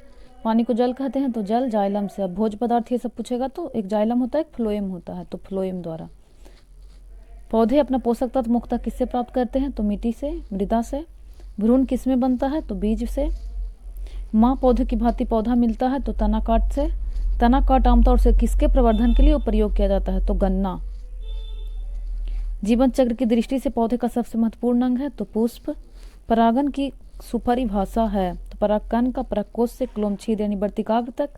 Speaker 1: पानी को जल कहते हैं तो जल जाइलम से। अब भोज्य पदार्थ ये सब पूछेगा तो एक जाइलम होता है, एक फ्लोएम होता है, तो फ्लोएम द्वारा। पौधे अपना पोषक तत्व मुख्यतः किससे प्राप्त करते हैं? तो मिट्टी से, मृदा से। भ्रूण किस में बनता है? तो बीज से। माँ पौधे की भांति पौधा मिलता है तो तना काट से। तना काट आमतौर से किसके प्रवर्धन के लिए प्रयोग किया जाता है? तो गन्ना। जीवन चक्र की दृष्टि से पौधे का सबसे महत्वपूर्ण अंग है? तो पुष्प। परागन की सुपरिभाषा है? तो परागकण का परागकोश से क्लोमछिद यानी वर्तिकाग्र तक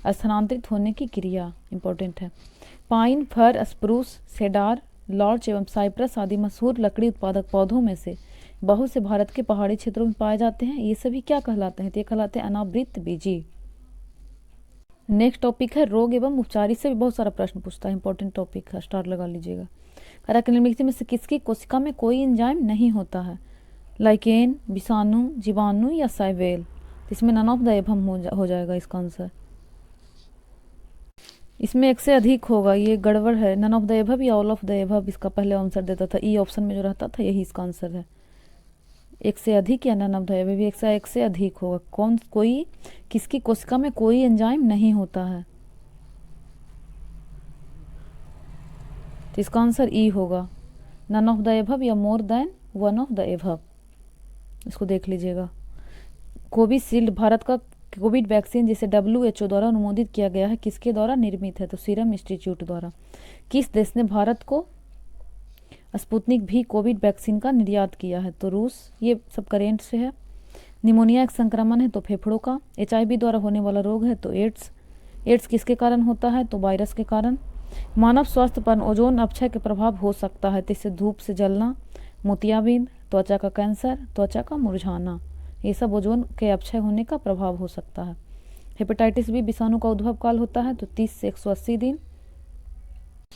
Speaker 1: स्थानांतरित होने की क्रिया इंपॉर्टेंट है। पाइन, फर, स्प्रूस, सेडार, लॉर्च एवं साइप्रस आदि मशहूर लकड़ी उत्पादक पौधों में से बहुत से भारत के पहाड़ी क्षेत्रों में पाए जाते हैं। ये सभी क्या कहलाते हैं? तो ये कहलाते हैं अनावृत बीजी। नेक्स्ट टॉपिक है रोग एवं उपचार। इससे भी बहुत सारा प्रश्न पूछता है, इंपॉर्टेंट टॉपिक है, स्टार लगा लीजिएगा। निम्नलिखित में से किसकी कोशिका में कोई एंजाइम नहीं होता है? लाइकेन, विषाणु, जीवाणु या साइवेल? इसमें नन ऑफ द एबव हो जाएगा इसका आंसर। इसमें एक से अधिक होगा, ये गड़बड़ है। नन ऑफ द एबव या ऑल ऑफ द एबव इसका पहले आंसर देता था। ई ऑप्शन में जो रहता था यही इसका आंसर है। एक से अधिक या नन ऑफ द एबव, एक से अधिक होगा। कौन कोई किसकी कोशिका में कोई एंजाइम नहीं होता है? तो इसका आंसर ई होगा। नन ऑफ द एबव या more than one of the above. इसको देख लीजिएगा। कोविशील्ड भारत का कोविड वैक्सीन जिसे WHO द्वारा अनुमोदित किया गया है किसके द्वारा निर्मित है? तो सीरम इंस्टीट्यूट द्वारा। किस देश ने भारत को स्पुतनिक भी कोविड वैक्सीन का निर्यात किया है? तो रूस। ये सब करेंट से है। निमोनिया एक संक्रमण है तो फेफड़ों का। HIV द्वारा होने वाला रोग है तो एड्स। एड्स किसके कारण होता है? तो वायरस के कारण। मानव स्वास्थ्य पर ओजोन अपक्षय के प्रभाव हो सकता है तो इससे धूप से जलना, मोतियाबिंद, त्वचा का कैंसर, त्वचा का मुरझाना, ये सब ओजोन के अपक्षय होने का प्रभाव हो सकता है। हेपेटाइटिस बी विषाणु का उद्भव काल होता है तो 30 से 180 दिन।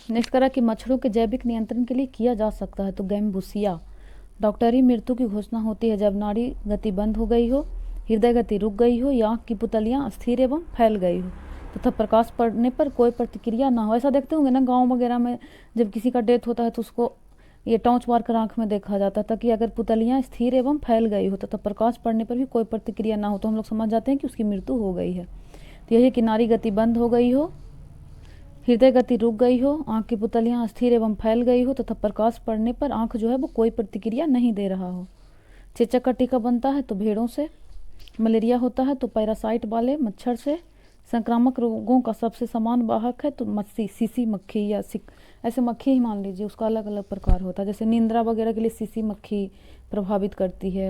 Speaker 1: नेक्स्ट करा कि मच्छरों के जैविक नियंत्रण के लिए किया जा सकता है? तो गैम्बुसिया। डॉक्टरी मृत्यु की घोषणा होती है जब नाड़ी गति बंद हो गई हो, हृदय गति रुक गई हो या आँख की पुतलियाँ स्थिर एवं फैल गई हो तथा प्रकाश पड़ने पर कोई प्रतिक्रिया ना हो। ऐसा देखते होंगे ना गाँव वगैरह में, जब किसी का डेथ होता है तो उसको ये टॉर्च मारकर आँख में देखा जाता था कि अगर पुतलियाँ स्थिर एवं फैल गई हो तथा प्रकाश पड़ने पर भी कोई प्रतिक्रिया ना हो तो हम लोग समझ जाते हैं कि उसकी मृत्यु हो गई है। तो यही कि नाड़ी गति बंद हो गई हो, हृदय गति रुक गई हो, आँख की पुतलियाँ स्थिर एवं फैल गई हो तथा प्रकाश पड़ने पर आँख जो है वो कोई प्रतिक्रिया नहीं दे रहा हो। चेचक का टीका बनता है तो भेड़ों से। मलेरिया होता है तो पैरासाइट वाले मच्छर से। संक्रामक रोगों का सबसे समान वाहक है तो मच्छी, सीसी मक्खी या ऐसे मक्खी ही मान लीजिए, उसका अलग अलग प्रकार होता है। जैसे नींद्रा वगैरह के लिए सीसी मक्खी प्रभावित करती है।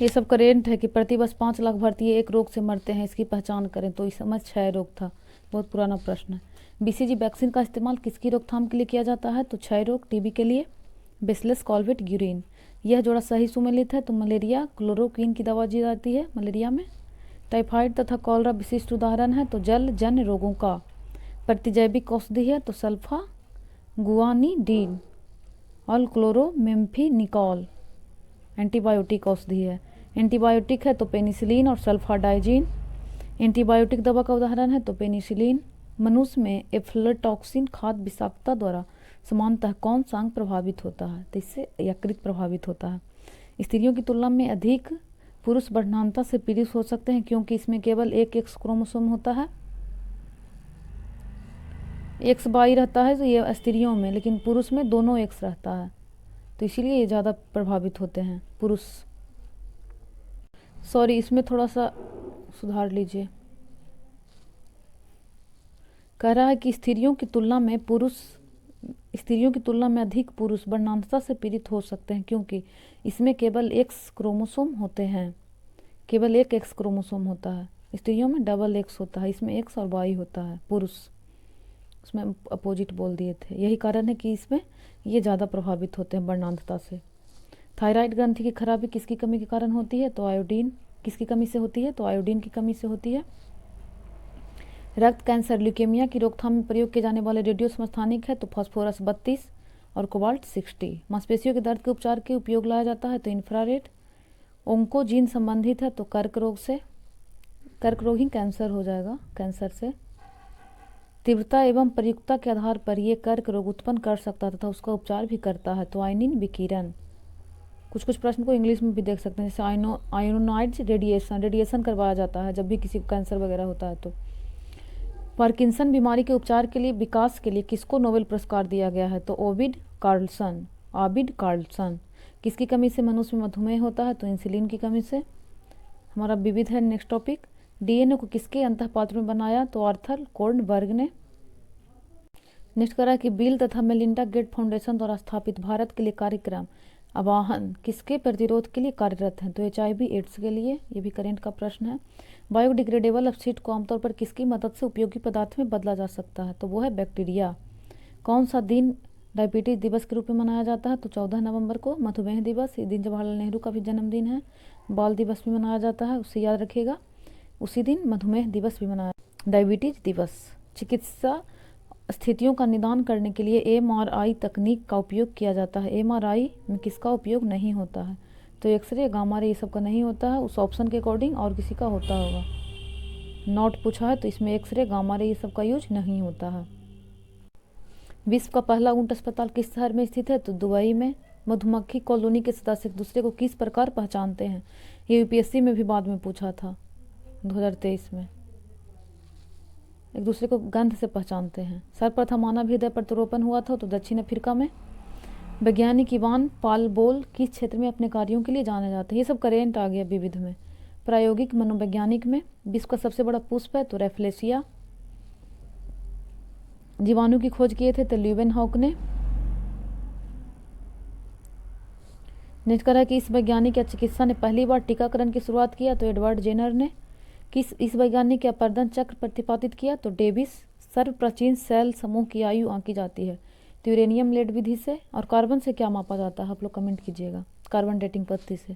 Speaker 1: ये सब करेंट है कि प्रतिवर्ष 5 लाख भारतीय एक रोग से मरते हैं, इसकी पहचान करें। तो इस समय क्षय रोग था, बहुत पुराना प्रश्न है। BCG वैक्सीन का इस्तेमाल किसकी रोकथाम के लिए किया जाता है? तो क्षय रोग, TB के लिए। बेसिलस कॉल्वेट ग्यूरिन, यह जोड़ा सही सुमेलित है तो मलेरिया, क्लोरोक्विन की दवा दी जाती है मलेरिया में। टाइफाइड तथा कॉलरा विशिष्ट उदाहरण है तो जल जन्य रोगों का। प्रतिजैविक औषधि है तो सल्फा गुआनिडीन और क्लोरोमेम्फिनिकॉल। एंटीबायोटिक औषधि है। एंटीबायोटिक है तो पेनिसिलिन और सल्फाडाइजिन। एंटीबायोटिक दवा का उदाहरण है तो पेनिसिलिन। मनुष्य में एफ्लटॉक्सिन खाद्य विषाक्तता द्वारा समानतः कौन सा अंग प्रभावित होता है? तो इससे यकृत प्रभावित होता है। स्त्रियों की तुलना में अधिक पुरुष वर्णांता से पीड़ित हो सकते हैं क्योंकि इसमें केवल एक एक्स क्रोमोसोम होता है। XY रहता है तो ये स्त्रियों में, लेकिन पुरुष में दोनों एक्स रहता है तो इसीलिए ये ज़्यादा प्रभावित होते हैं पुरुष। सॉरी, इसमें थोड़ा सा सुधार लीजिए। कह रहा है कि स्त्रियों की तुलना में अधिक पुरुष वर्णांतता से पीड़ित हो सकते हैं क्योंकि इसमें केवल एक्स क्रोमोसोम होते हैं, केवल एक एक्स क्रोमोसोम होता है। स्त्रियों में डबल एक्स होता है, इसमें एक्स और वाई होता है। पुरुष उसमें अपोजिट बोल दिए थे, यही कारण है कि इसमें ये ज़्यादा प्रभावित होते हैं वर्णांतता से। थायराइड ग्रंथि की खराबी किसकी कमी के कारण होती है? तो आयोडीन। किसकी कमी से होती है? तो आयोडीन की कमी से होती है। रक्त कैंसर ल्यूकेमिया की रोकथाम में प्रयोग किए जाने वाले रेडियो समस्थानिक है तो फास्फोरस 32 और कोबाल्ट 60। मांसपेशियों के दर्द के उपचार के उपयोग लाया जाता है तो इंफ्रारेड। ओंकोजीन संबंधित है तो कर्क रोग ही कैंसर हो जाएगा, कैंसर से। तीव्रता एवं प्रयुक्तता के आधार पर ये कर्क रोग उत्पन्न कर सकता है तथा उसका उपचार भी करता है तो आयनिन विकिरण। कुछ प्रश्न को इंग्लिश में भी देख सकते हैं, जैसे आयोनाइड्स रेडिएशन करवाया जाता है जब भी किसी को कैंसर वगैरह होता है तो। पार्किंसन बीमारी के उपचार के लिए विकास के लिए किसको नोबेल पुरस्कार दिया गया है तो आबिद कार्लसन। किसकी कमी से मनुष्य में मधुमेह होता है तो इंसुलिन की कमी से। हमारा विविध है नेक्स्ट टॉपिक। डीएनए को किसके अंतःपात्र में बनाया तो आर्थर कोर्नबर्ग ने। नेक्स्ट करा कि बिल तथा मेलिंडा गेट फाउंडेशन द्वारा स्थापित भारत के लिए कार्यक्रम आवाहन किसके प्रतिरोध के लिए कार्यरत हैं तो HIV एड्स के लिए। ये भी करेंट का प्रश्न है। बायोडिग्रेडेबल अपशिष्ट को आमतौर पर किसकी मदद से उपयोगी पदार्थ में बदला जा सकता है तो वो है बैक्टीरिया। कौन सा दिन डायबिटीज दिवस के रूप में मनाया जाता है तो 14 नवंबर को। मधुमेह दिवस, इस दिन जवाहरलाल नेहरू का भी जन्मदिन है। बाल दिवस भी मनाया जाता है, उससे याद रखिएगा, उसी दिन मधुमेह दिवस भी मनाया। डायबिटीज दिवस। चिकित्सा स्थितियों का निदान करने के लिए MRI तकनीक का उपयोग किया जाता है। MRI में किसका उपयोग नहीं होता है तो एक्सरे, गामा रे, ये सब का नहीं होता है। उस ऑप्शन के अकॉर्डिंग और किसी का होता होगा, नॉट पूछा है तो इसमें एक्सरे, गामा रे, ये सब का यूज नहीं होता है। विश्व का पहला ऊंट अस्पताल किस शहर में स्थित है तो दुबई में। मधुमक्खी कॉलोनी के सदस्य एक दूसरे को किस प्रकार पहचानते हैं, ये UPSC में भी बाद में पूछा था 2023 में। एक दूसरे को गंध से पहचानते हैं। सर्वप्रथम मानव हृदय प्रत्यारोपण हुआ था तो दक्षिण अफ्रीका में। वैज्ञानिक इवान पाल बोल किस क्षेत्र में अपने कार्यों के लिए जाने जाते हैं, ये सब करेंट आ गया विविध में। प्रायोगिक मनोवैज्ञानिक में। विश्व का सबसे बड़ा पुष्प है तो रेफ्लेशिया। जीवाणु की खोज किए थे तो ल्यूवेनहॉक ने। नेक्स्ट करा कि इस वैज्ञानिक या चिकित्सा ने पहली बार टीकाकरण की शुरुआत किया तो एडवर्ड जेनर ने। इस वैज्ञानिक के अपर्दन चक्र प्रतिपादित किया तो डेविस। सर्वप्राचीन सेल समूह की आयु आंकी जाती है तो यूरेनियम लेड विधि से। और कार्बन से क्या मापा जाता है आप लोग कमेंट कीजिएगा, कार्बन डेटिंग पद्धति से।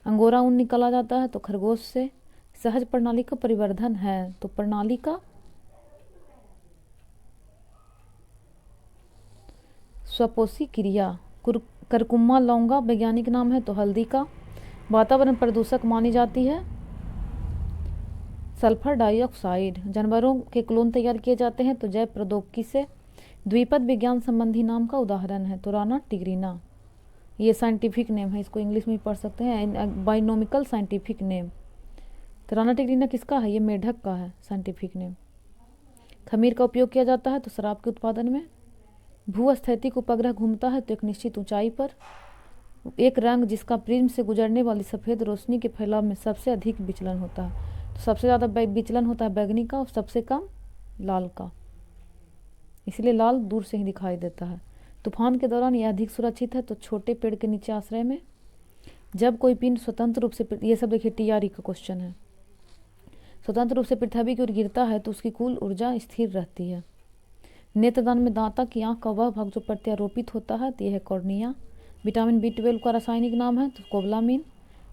Speaker 1: अंगोरा ऊन निकाला जाता है तो खरगोश से। सहज प्रणाली का परिवर्धन है तो प्रणाली का स्वपोषी क्रिया। करकुम्मा लौंगा वैज्ञानिक नाम है तो हल्दी का। वातावरण प्रदूषक मानी जाती है सल्फर डाइऑक्साइड। जानवरों के क्लोन तैयार किए जाते हैं तो जैव प्रौद्योगिकी से। द्विपद विज्ञान संबंधी नाम का उदाहरण है तो राना टिग्रीना, ये साइंटिफिक नेम है, इसको इंग्लिश में भी पढ़ सकते हैं, बाइनोमिकल साइंटिफिक नेम। तो राना टिग्रीना किसका है, ये मेढक का है साइंटिफिक नेम। खमीर का उपयोग किया जाता है तो शराब के उत्पादन में। भूस्थैतिक उपग्रह घूमता है तो एक निश्चित ऊंचाई पर। एक रंग जिसका प्रिज्म से गुजरने वाली सफ़ेद रोशनी के फैलाव में सबसे अधिक विचलन होता है तो सबसे ज़्यादा विचलन होता है बैगनी का और सबसे कम लाल का, इसलिए लाल दूर से ही दिखाई देता है। तूफान के दौरान यह अधिक सुरक्षित है तो छोटे पेड़ के नीचे आश्रय में। जब कोई पिंड स्वतंत्र रूप से, ये सब देखिए TRE का क्वेश्चन है, स्वतंत्र रूप से पृथ्वी की ओर गिरता है तो उसकी कुल ऊर्जा स्थिर रहती है। नेत्रदान में दांता की आंख का वह भाग जो प्रत्यारोपित होता है तो यह है कॉर्निया। विटामिन B12 का रासायनिक नाम है तो कोबलामिन।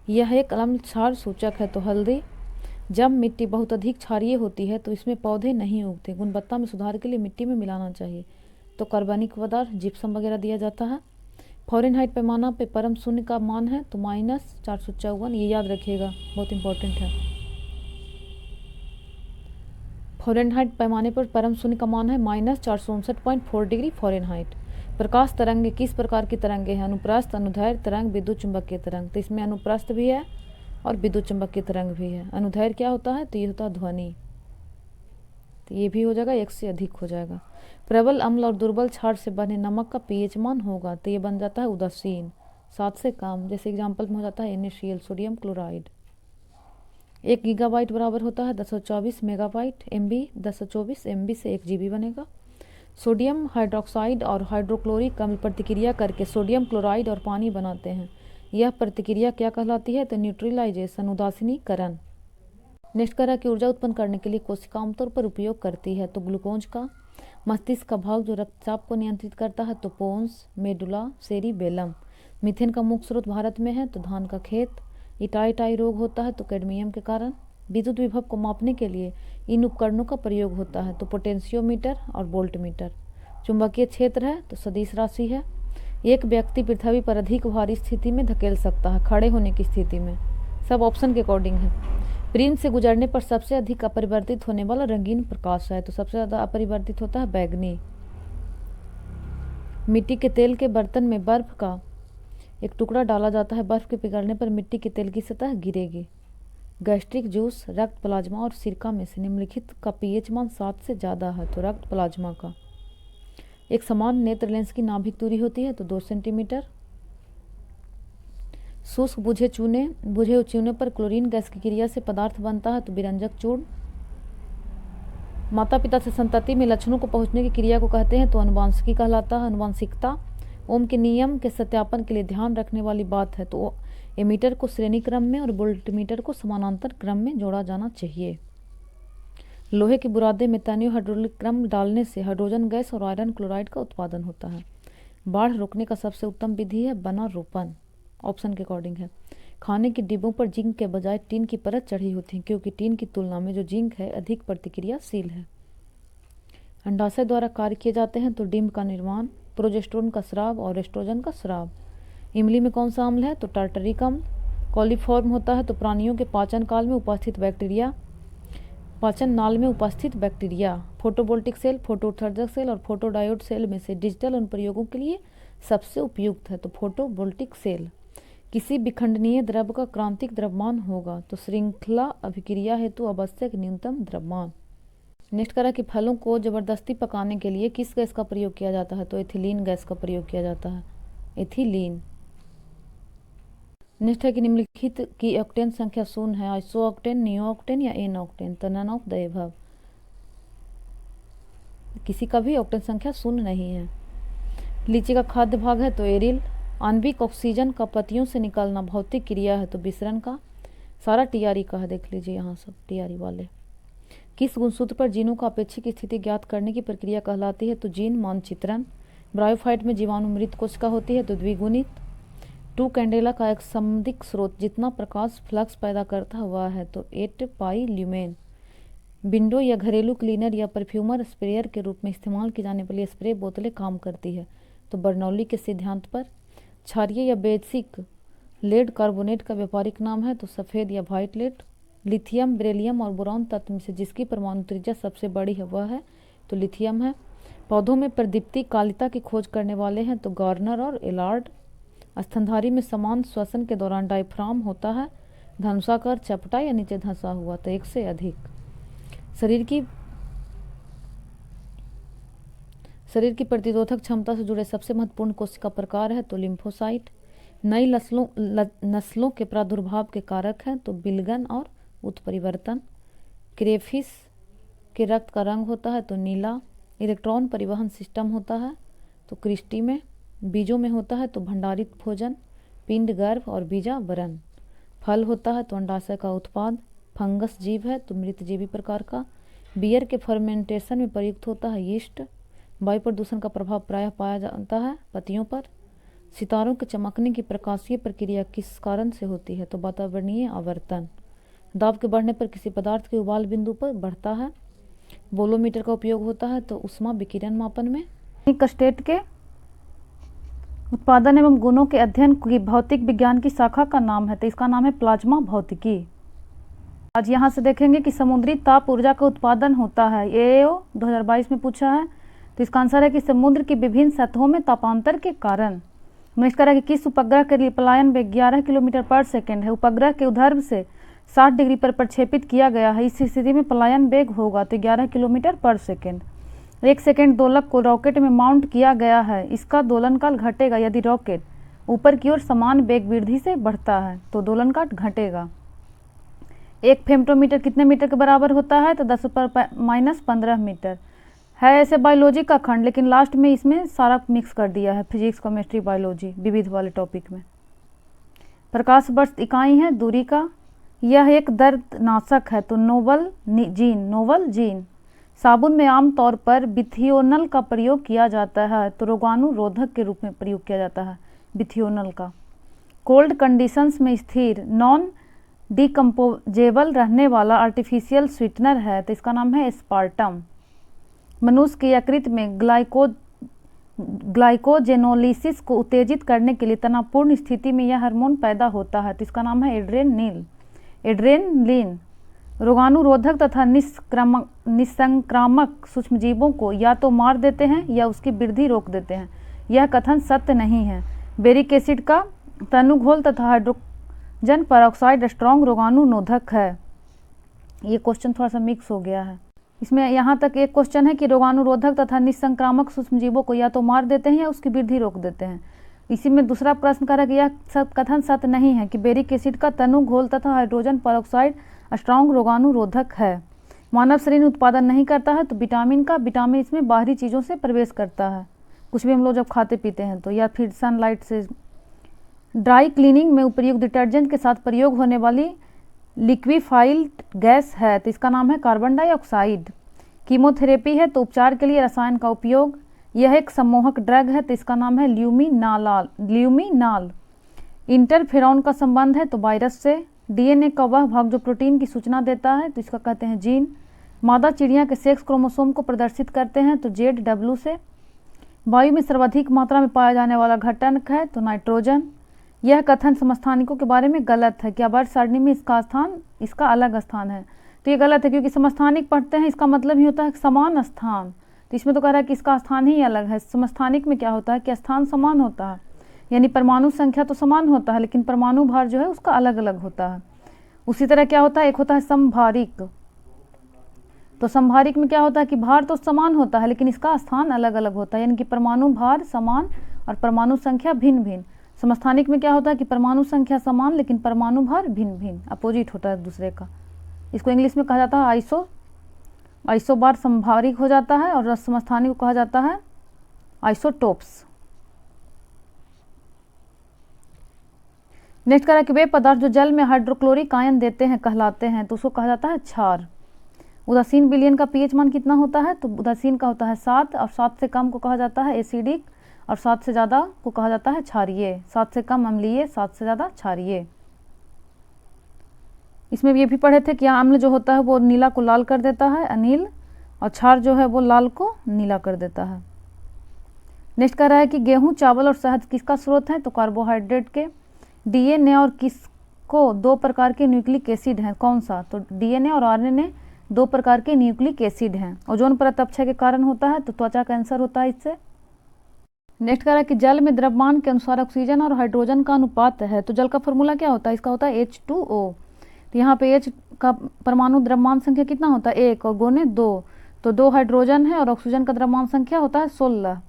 Speaker 1: यह एक अम्ल क्षार सूचक है तो हल्दी। जब मिट्टी बहुत अधिक क्षारीय होती है तो इसमें पौधे नहीं उगते। गुणवत्ता में सुधार के लिए मिट्टी में मिलाना चाहिए तो कार्बनिक पदार्थ, जिप्सम वगैरह दिया जाता है। फ़ारेनहाइट पैमाना पे परम शून्य का मान है तो -454, ये याद रखिएगा, बहुत इंपॉर्टेंट है। फ़ारेनहाइट पैमाने पर परम शून्य का मान है -459.4 डिग्री फ़ारेनहाइट। प्रकाश तरंगे किस प्रकार की तरंगे हैं, अनुप्रस्थ, अनुदैर्घ्य तरंग, विद्युत चुंबकीय तरंग। तो इसमें अनुप्रस्थ भी है और विद्युत चुंबकीय तरंग भी है। अनुदैर्घ्य क्या होता है तो ये होता है ध्वनि, तो ये भी हो जाएगा, एक से अधिक हो जाएगा। प्रबल अम्ल और दुर्बल क्षार से बने नमक का pH मान होगा तो ये बन जाता है उदासीन, 7 से कम। जैसे एग्जाम्पल में हो जाता है NaCl, सोडियम क्लोराइड। 1 गीगाबाइट बराबर होता है 1024 मेगाबाइट। MB 1024 MB से 1 GB बनेगा। सोडियम हाइड्रोक्साइड और हाइड्रोक्लोरिक अम्ल प्रतिक्रिया करके सोडियम क्लोराइड और पानी बनाते हैं। यह प्रतिक्रिया क्या कहलाती है तो न्यूट्रलाइजेशन, उदासीनीकरण। नेक्स्ट करा कि ऊर्जा उत्पन्न करने के लिए कोशिका आमतौर पर उपयोग करती है तो ग्लूकोज का। मस्तिष्क का भाग जो रक्तचाप को नियंत्रित करता है तो पोन्स, मेडुला, सेरिबेलम। मीथेन का मुख्य स्रोत भारत में है तो धान का खेत। इटाई रोग होता है तो कैडमियम के कारण। विद्युत विभव को मापने के लिए इन उपकरणों का प्रयोग होता है, तो पोटेंशियोमीटर और वोल्टमीटर। चुंबकीय क्षेत्र है तो सदिश राशि है। एक व्यक्ति पृथ्वी पर अधिक भारी स्थिति में धकेल सकता है, खड़े होने की स्थिति में। सब ऑप्शन के अकॉर्डिंग है। प्रिज्म से गुजरने पर सबसे अधिक अपरिवर्तित होने वाला रंगीन प्रकाश है, तो सबसे ज़्यादा अपरिवर्तित होता है बैगनी। मिट्टी के तेल के बर्तन में बर्फ का एक टुकड़ा डाला जाता है, बर्फ के पिघलने पर मिट्टी के तेल की सतह गिरेगी। गैस्ट्रिक जूस, रक्त प्लाज्मा और सिरका में से निम्नलिखित का पीएच मान 7 से ज़्यादा है, तो रक्त प्लाज्मा का। एक समान नेत्र लेंस की नाभिक दूरी होती है तो 2 सेंटीमीटर। शुष्क बुझे चूने पर क्लोरीन गैस की क्रिया से पदार्थ बनता है तो विरंजक चूर्ण। माता पिता से संतति में लक्षणों को पहुंचने की क्रिया को कहते हैं तो अनुवांशिकी कहलाता है, अनुवांशिकता। ओम के नियम के सत्यापन के लिए ध्यान रखने वाली बात है तो एमीटर को श्रेणी क्रम में और वोल्टमीटर को समानांतर क्रम में जोड़ा जाना चाहिए। लोहे के बुरादे में तन्य हाइड्रोलिक क्रम डालने से हाइड्रोजन गैस और आयरन क्लोराइड का उत्पादन होता है। बाढ़ रोकने का सबसे उत्तम विधि है वनारोपण, ऑप्शन के अकॉर्डिंग है। खाने के डिब्बों पर जिंक के बजाय टीन की परत चढ़ी होती है क्योंकि टीन की तुलना में जो जिंक है अधिक प्रतिक्रियाशील है। अंडाशय द्वारा कार्य किए जाते हैं तो डिम्ब का निर्माण, प्रोजेस्टेरोन का स्राव और एस्ट्रोजन का स्राव। इमली में कौन सा अम्ल है तो टार्टरिक अम्ल। कॉलीफॉर्म होता है तो प्राणियों के पाचन काल में उपस्थित बैक्टीरिया, पाचन नाल में उपस्थित बैक्टीरिया। फोटोवोल्टिक सेल, फोटोउत्सर्जक सेल और फोटोडायोड सेल में से डिजिटल अनुप्रयोगों के लिए सबसे उपयुक्त है तो फोटोवोल्टिक सेल। किसी विखंडनीय द्रव्य का क्रांतिक द्रव्यमान होगा तो श्रृंखला अभिक्रिया हेतु आवश्यक न्यूनतम द्रव्यमान। नेक्स्ट करा कि फलों को जबरदस्ती पकाने के लिए किस गैस का प्रयोग किया जाता है तो एथिलीन गैस का प्रयोग किया जाता है, एथिलीन। नेक्स्ट है कि निम्नलिखित की ऑक्टेन संख्या शून्य है, आइसो ऑक्टेन, नियो ऑक्टेन या एन ऑक्टेन, तो नन ऑफ द एबव। किसी का भी ऑक्टेन संख्या शून्य नहीं है। लीची का खाद्य भाग है तो एरिल। आणविक ऑक्सीजन का पत्तियों से निकलना भौतिक क्रिया है तो विसरण का। सारा टीआरई का है, देख लीजिए यहाँ सब टीआरई वाले। किस गुणसूत्र पर जीनों का अपेक्षिक स्थिति ज्ञात करने की प्रक्रिया कहलाती है तो जीन मानचित्रण। ब्रायोफाइट में जीवाणु मृत कोशिका होती है तो द्विगुणित। 2 कैंडेला का एक समदिक स्रोत जितना प्रकाश फ्लक्स पैदा करता हुआ है तो 8 पाई ल्यूमेन। विंडो या घरेलू क्लीनर या परफ्यूमर स्प्रेयर के रूप में इस्तेमाल की जाने वाली स्प्रे बोतलें काम करती है तो बर्नौली के सिद्धांत पर। क्षारीय या बेसिक लेड कार्बोनेट का व्यापारिक नाम है तो सफ़ेद या वाइट लेड। लिथियम, बेरिलियम और बोरॉन तत्व में से जिसकी परमाणु त्रिज्या सबसे बड़ी है वह है तो लिथियम है। पौधों में प्रदीप्ति कालिता की खोज करने वाले हैं तो गार्नर और एलार्ड। स्तनधारी में समान श्वसन के दौरान डायफ्राम होता है धनुषाकार, चपटा या नीचे धंसा हुआ तो 1 से अधिक। शरीर की प्रतिरोधक क्षमता से जुड़े सबसे महत्वपूर्ण कोशिका प्रकार है तो लिम्फोसाइट। नई नस्लों के प्रादुर्भाव के कारक हैं तो बिलगन और उत्परिवर्तन। क्रेफिश के रक्त का रंग होता है तो नीला। इलेक्ट्रॉन परिवहन सिस्टम होता है तो क्रिस्टी में। बीजों में होता है तो भंडारित भोजन, पिंड गर्भ और बीजावरण। फल होता है तो अंडाशय का उत्पाद। फंगस जीव है तो मृतजीवी प्रकार का। बियर के फर्मेंटेशन में प्रयुक्त होता है यीस्ट। वायु प्रदूषण का प्रभाव प्रायः पाया जाता है पत्तियों पर। सितारों के चमकने की प्रकाशीय प्रक्रिया किस कारण से होती है तो वातावरणीय आवर्तन। दाब के बढ़ने पर किसी पदार्थ के उबाल बिंदु पर बढ़ता है। बोलोमीटर का उपयोग होता है तो ऊष्मा विकिरण मापन में। कस्टेट के उत्पादन एवं गुणों के अध्ययन की भौतिक विज्ञान की शाखा का नाम है तो इसका नाम है प्लाज्मा भौतिकी। आज यहाँ से देखेंगे कि समुद्री ताप ऊर्जा का उत्पादन होता है, एओ 2022 में पूछा है तो इसका आंसर है कि समुद्र की विभिन्न सतहों में तापांतर के कारण। नेक्स्ट करें कि किस उपग्रह के लिए पलायन वेग 11 किलोमीटर पर सेकंड है। उपग्रह के ऊर्ध्व से 60 डिग्री पर प्रक्षेपित किया गया है, इस स्थिति में पलायन वेग होगा तो 11 किलोमीटर पर सेकंड। 1 सेकंड दोलक को रॉकेट में माउंट किया गया है, इसका दोलन काल घटेगा यदि रॉकेट ऊपर की ओर समान वेग वृद्धि से बढ़ता है तो दोलन काल घटेगा। 1 फेम्टोमीटर कितने मीटर के बराबर होता है तो 10⁻⁻15 मीटर है। ऐसे बायोलॉजी का खंड, लेकिन लास्ट में इसमें सारा मिक्स कर दिया है, फिजिक्स, केमिस्ट्री, बायोलॉजी विविध वाले टॉपिक में। प्रकाश वर्ष इकाई है दूरी का। यह एक दर्दनाशक है तो नोवल जीन। साबुन में आमतौर पर बिथियोनल का प्रयोग किया जाता है तो रोगाणु रोधक के रूप में प्रयोग किया जाता है बिथियोनल का। कोल्ड कंडीशंस में स्थिर नॉन डिकम्पोजेबल रहने वाला आर्टिफिशियल स्वीटनर है, तो इसका नाम है एस्पार्टम। मनुष्य के यकृत में ग्लाइकोजेनोलिसिस को उत्तेजित करने के लिए तनावपूर्ण स्थिति में यह हार्मोन पैदा होता है, तो इसका नाम है एड्रेनलिन। रोगाणुरोधक तथा निसंक्रामक सूक्ष्मजीवों को या तो मार देते हैं या उसकी वृद्धि रोक देते हैं। यह कथन सत्य नहीं है। बेरिक एसिड का तनुघोल तथा हाइड्रोजन परऑक्साइड स्ट्रॉन्ग रोगाणुरोधक है। ये क्वेश्चन थोड़ा सा मिक्स हो गया है इसमें। यहाँ तक एक क्वेश्चन है कि रोगाणुरोधक तथा निसंक्रामक सूक्ष्मजीवों को या तो मार देते हैं या उसकी वृद्धि रोक देते हैं। इसी में दूसरा प्रश्न करा कि यह कथन सत्य नहीं है कि बेरिक एसिड का तनु घोल तथा हाइड्रोजन परऑक्साइड स्ट्रॉन्ग रोगाणुरोधक है। मानव शरीर उत्पादन नहीं करता है, तो विटामिन इसमें बाहरी चीज़ों से प्रवेश करता है, कुछ भी हम लोग जब खाते पीते हैं तो, या फिर सनलाइट से। ड्राई क्लीनिंग में उपयुक्त डिटर्जेंट के साथ प्रयोग होने वाली लिक्विफाइड गैस है, तो इसका नाम है कार्बन डाइऑक्साइड। कीमोथेरेपी है, तो उपचार के लिए रसायन का उपयोग। यह एक सम्मोहक ड्रग है, तो इसका नाम है ल्यूमिनाल। इंटरफेरॉन का संबंध है तो वायरस से। डीएनए का वह भाग जो प्रोटीन की सूचना देता है, तो इसका कहते हैं जीन। मादा चिड़िया के सेक्स क्रोमोसोम को प्रदर्शित करते हैं, तो ZW से। वायु में सर्वाधिक मात्रा में पाया जाने वाला घटक है, तो नाइट्रोजन। यह कथन समस्थानिकों के बारे में गलत है कि आवर्त सारणी में इसका अलग स्थान है, तो ये गलत है क्योंकि समस्थानिक पढ़ते हैं, इसका मतलब ही होता है समान स्थान। तो इसमें तो कह रहा है कि इसका स्थान ही अलग है। समस्थानिक में क्या होता है कि स्थान समान होता है, यानी परमाणु संख्या तो समान होता है लेकिन परमाणु भार जो है उसका अलग अलग होता है। उसी तरह क्या होता है, एक होता है समभारिक। तो समभारिक में क्या होता है कि भार तो समान होता है लेकिन इसका स्थान अलग अलग होता है, यानी कि परमाणु भार समान और परमाणु संख्या भिन्न भिन्न। समस्थानिक में क्या होता है कि परमाणु संख्या समान लेकिन परमाणु भार भिन्न भिन्न, अपोजिट होता है एक दूसरे का। इसको इंग्लिश में कहा जाता है आइसोबार समभारिक हो जाता है, और समस्थानिक को कहा जाता है आइसोटोप्स। नेक्स्ट करा कि वे पदार्थ जो जल में हाइड्रोक्लोरिक आयन देते हैं कहलाते हैं, तो उसको कहा जाता है क्षार। उदासीन विलयन का पीएच मान कितना होता है, तो उदासीन का होता है 7, और 7 से कम को कहा जाता है एसिडिक, और 7 से ज़्यादा को कहा जाता है क्षारीय। 7 से कम अम्लीय, 7 से ज़्यादा क्षारीय। इसमें ये भी पढ़े थे कि अम्ल जो होता है वो नीला को लाल कर देता है, अनिल, और क्षार जो है वो लाल को नीला कर देता है। नेक्स्ट कह रहा है कि गेहूं, चावल और शहद किसका स्रोत है, तो कार्बोहाइड्रेट के। डीएनए और किसको 2 प्रकार के न्यूक्लिक एसिड हैं, कौन सा, तो डीएनए और आरएनए 2 प्रकार के न्यूक्लिक एसिड हैं। ओजोन परत अपक्षय के कारण होता है, तो त्वचा कैंसर होता है इससे। नेक्स्ट कह रहा है कि जल में द्रव्यमान के अनुसार ऑक्सीजन और हाइड्रोजन का अनुपात है, तो जल का फॉर्मूला क्या होता है, इसका होता है H2O। तो यहाँ पे H का परमाणु द्रव्यमान संख्या कितना होता है 1 और गुणे 2, तो 2 हाइड्रोजन है और ऑक्सीजन का द्रव्यमान संख्या होता है 16,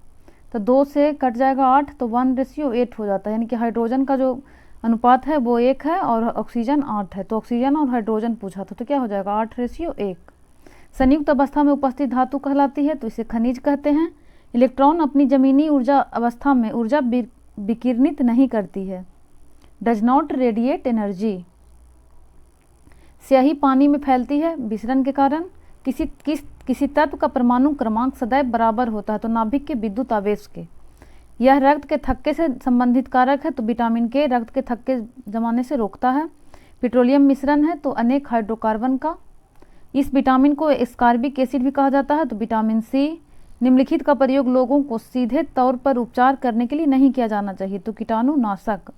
Speaker 1: तो 2 से कट जाएगा 8, तो 1:8 हो जाता है, यानी कि हाइड्रोजन का जो अनुपात है वो 1 है और ऑक्सीजन 8 है। तो ऑक्सीजन और हाइड्रोजन पूछा था, तो क्या हो जाएगा 8:1। संयुक्त अवस्था में उपस्थित धातु कहलाती है, तो इसे खनिज कहते हैं। इलेक्ट्रॉन अपनी जमीनी ऊर्जा अवस्था में ऊर्जा विकिरणित नहीं करती है, डज नॉट रेडिएट एनर्जी। स्याही पानी में फैलती है विसरण के कारण। किसी तत्व का परमाणु क्रमांक सदैव बराबर होता है, तो नाभिक के विद्युत आवेश के। यह रक्त के थक्के से संबंधित कारक है, तो विटामिन के रक्त के थक्के जमाने से रोकता है। पेट्रोलियम मिश्रण है, तो अनेक हाइड्रोकार्बन का। इस विटामिन को एस्कॉर्बिक एसिड भी कहा जाता है, तो विटामिन सी। निम्नलिखित का प्रयोग लोगों को सीधे तौर पर उपचार करने के लिए नहीं किया जाना चाहिए, तो कीटाणुनाशक।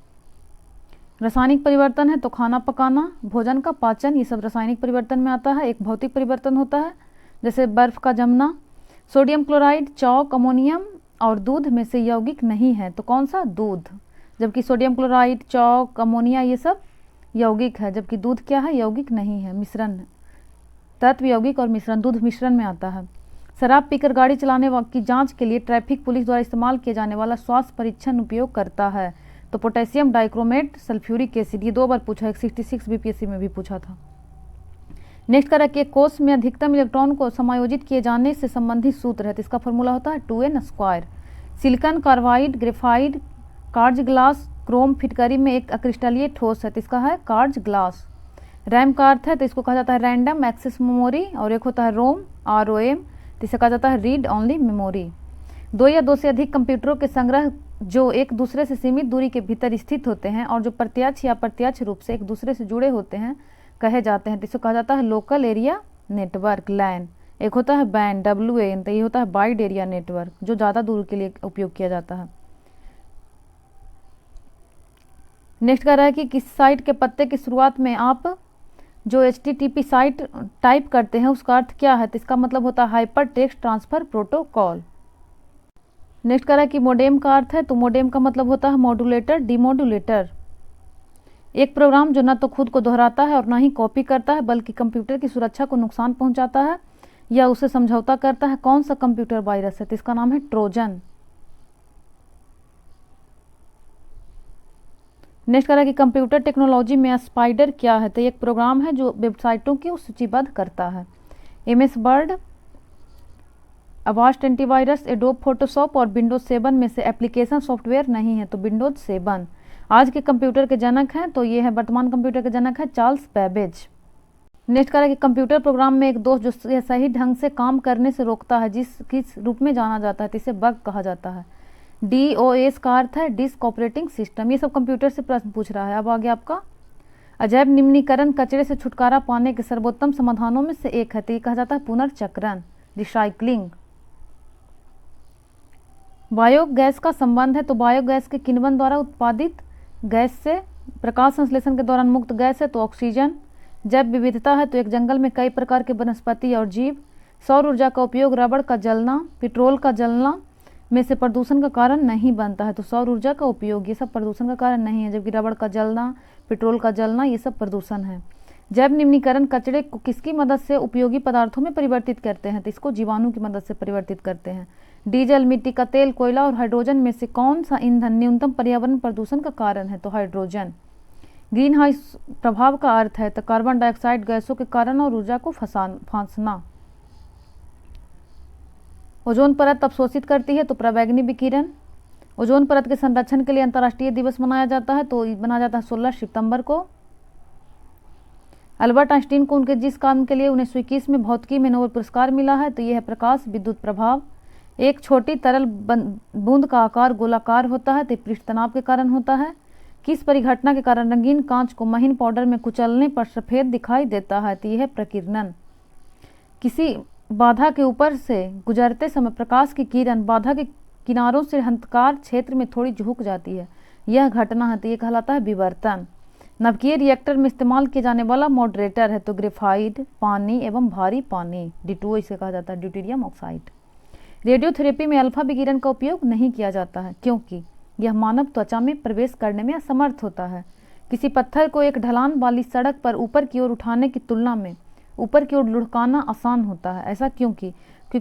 Speaker 1: रासायनिक परिवर्तन है, तो खाना पकाना, भोजन का पाचन, ये सब रासायनिक परिवर्तन में आता है। एक भौतिक परिवर्तन होता है, जैसे बर्फ का जमना। सोडियम क्लोराइड, चौक, अमोनियम और दूध में से यौगिक नहीं है, तो कौन सा, दूध। जबकि सोडियम क्लोराइड, चौक, अमोनिया ये सब यौगिक है, जबकि दूध क्या है, यौगिक नहीं है, मिश्रण है। तत्व, यौगिक और मिश्रण, दूध मिश्रण में आता है। शराब पीकर गाड़ी चलाने की जांच के लिए ट्रैफिक पुलिस द्वारा इस्तेमाल किया जाने वाला स्वास्थ्य परीक्षण उपयोग करता है, तो पोटेशियम डाइक्रोमेट, सल्फ्यूरिक एसिड। ये 2 बार पूछा, 166 बीपीएससी में भी पूछा था। नेक्स्ट करा कि कोष में अधिकतम इलेक्ट्रॉन को समायोजित किए जाने से संबंधित सूत्र है, तो इसका फॉर्मूला होता है 2n²। सिलिकॉन कार्बाइड, ग्रेफाइट, कार्ज ग्लास, क्रोम फिटकरी में एक अक्रिस्टलीय ठोस है, तो इसका है कार्ज ग्लास। रैम का अर्थ है, तो इसको कहा जाता है रैंडम एक्सेस मेमोरी, और एक होता है रोम, ROM, तो इसे कहा जाता है रीड ओनली मेमोरी। 2 या 2 से अधिक कंप्यूटरों के संग्रह जो एक दूसरे से सीमित दूरी के भीतर स्थित होते हैं और जो प्रत्यक्ष या अप्रत्यक्ष रूप से एक दूसरे से जुड़े होते हैं कहे जाते हैं। तो इसको कहा जाता है लोकल एरिया नेटवर्क, लैन। एक होता है बैन, WAN, तो ये होता है वाइड एरिया नेटवर्क, जो ज़्यादा दूर के लिए उपयोग किया जाता है। नेक्स्ट कह रहा है कि किस साइट के पत्ते की शुरुआत में आप जो HTTP साइट टाइप करते हैं उसका अर्थ क्या है। तो इसका मतलब होता है hyper text transfer protocol. Next कह रहा है कि मोडेम का अर्थ है। तो मोडेम का मतलब होता है मॉड्यूलेटर, डिमोडुलेटर। एक प्रोग्राम जो न तो खुद को दोहराता है और ना ही कॉपी करता है बल्कि कंप्यूटर की सुरक्षा को नुकसान पहुंचाता है या उसे समझौता करता है। कौन सा कंप्यूटर वायरस है। तो इसका नाम है ट्रोजन। नेक्स्ट कह रहा है कि कंप्यूटर टेक्नोलॉजी में स्पाइडर क्या है। तो एक प्रोग्राम है जो वेबसाइटों की सूचीबद्ध करता है। MS word, Avast antivirus, adobe Photoshop और विंडोज 7 में से एप्लीकेशन सॉफ्टवेयर नहीं है। तो विंडोज 7 आज के कंप्यूटर के जनक हैं। तो ये है वर्तमान कंप्यूटर के जनक है चार्ल्स बैबेज। नेक्स्ट कह रहा है कि कंप्यूटर प्रोग्राम में एक दोष जो सही ढंग से काम करने से रोकता है जिस किस रूप में जाना जाता है, तो इसे बग कहा जाता है। DOS का अर्थ है डिस्क ऑपरेटिंग सिस्टम। ये सब कंप्यूटर से प्रश्न पूछ रहा है। अब आगे आपका अजैव निम्नीकरण कचरे से छुटकारा पाने के सर्वोत्तम समाधानों में से एक है। तो ये कहा जाता है पुनर्चक्रण, रिसाइकलिंग। बायोगैस का संबंध है। तो बायोगैस के किण्वन द्वारा उत्पादित गैस से प्रकाश संश्लेषण के दौरान मुक्त गैस है। तो ऑक्सीजन। जैव विविधता है। तो एक जंगल में कई प्रकार के वनस्पति और जीव। सौर ऊर्जा का उपयोग रबड़ का जलना, पेट्रोल का जलना में से प्रदूषण का कारण नहीं बनता है। तो सौर ऊर्जा का उपयोग ये सब प्रदूषण का कारण नहीं है, जबकि रबड़ का जलना, पेट्रोल का जलना ये सब प्रदूषण है। जैव निम्नीकरण कचरे को किसकी मदद से उपयोगी पदार्थों में परिवर्तित करते हैं। तो इसको जीवाणु की मदद से परिवर्तित करते हैं। डीजल, मिट्टी का तेल, कोयला और हाइड्रोजन में से कौन सा ईंधन न्यूनतम पर्यावरण प्रदूषण का कारण है। तो हाइड्रोजन। ग्रीन हाउस प्रभाव का अर्थ है तो कार्बन डाइऑक्साइड गैसों के कारण और ऊर्जा को फांसना। ओजोन परत अवशोषित करती है। तो पराबैंगनी विकिरण। ओजोन परत के संरक्षण के लिए अंतर्राष्ट्रीय दिवस मनाया जाता है। तो मनाया जाता है 16 सितंबर को। अल्बर्ट आइंस्टीन को उनके जिस काम के लिए 1921 में भौतिकी में नोबेल पुरस्कार मिला है, तो यह है प्रकाश विद्युत प्रभाव। एक छोटी तरल बूंद का आकार गोलाकार होता है, तो पृष्ठ तनाव के कारण होता है। किस परिघटना के कारण रंगीन कांच को महीन पाउडर में कुचलने पर सफेद दिखाई देता है, तो यह है प्रकीर्णन। किसी बाधा के ऊपर से गुजरते समय प्रकाश की किरण बाधा के किनारों से अंधकार क्षेत्र में थोड़ी झुक जाती है, यह घटना है, तो यह कहलाता है विवर्तन। नवकीय रिएक्टर में इस्तेमाल किया जाने वाला मॉडरेटर है तो ग्रेफाइट, पानी एवं भारी पानी, D2O इसे कहा जाता है, ड्यूटेरियम ऑक्साइड। रेडियोथेरेपी में अल्फा विकिरण का उपयोग नहीं किया जाता है क्योंकि यह मानव त्वचा में प्रवेश करने में असमर्थ होता है। किसी पत्थर को एक ढलान वाली सड़क पर ऊपर की ओर उठाने की तुलना में ऊपर की ओर लुढ़काना आसान होता है। ऐसा क्योंकि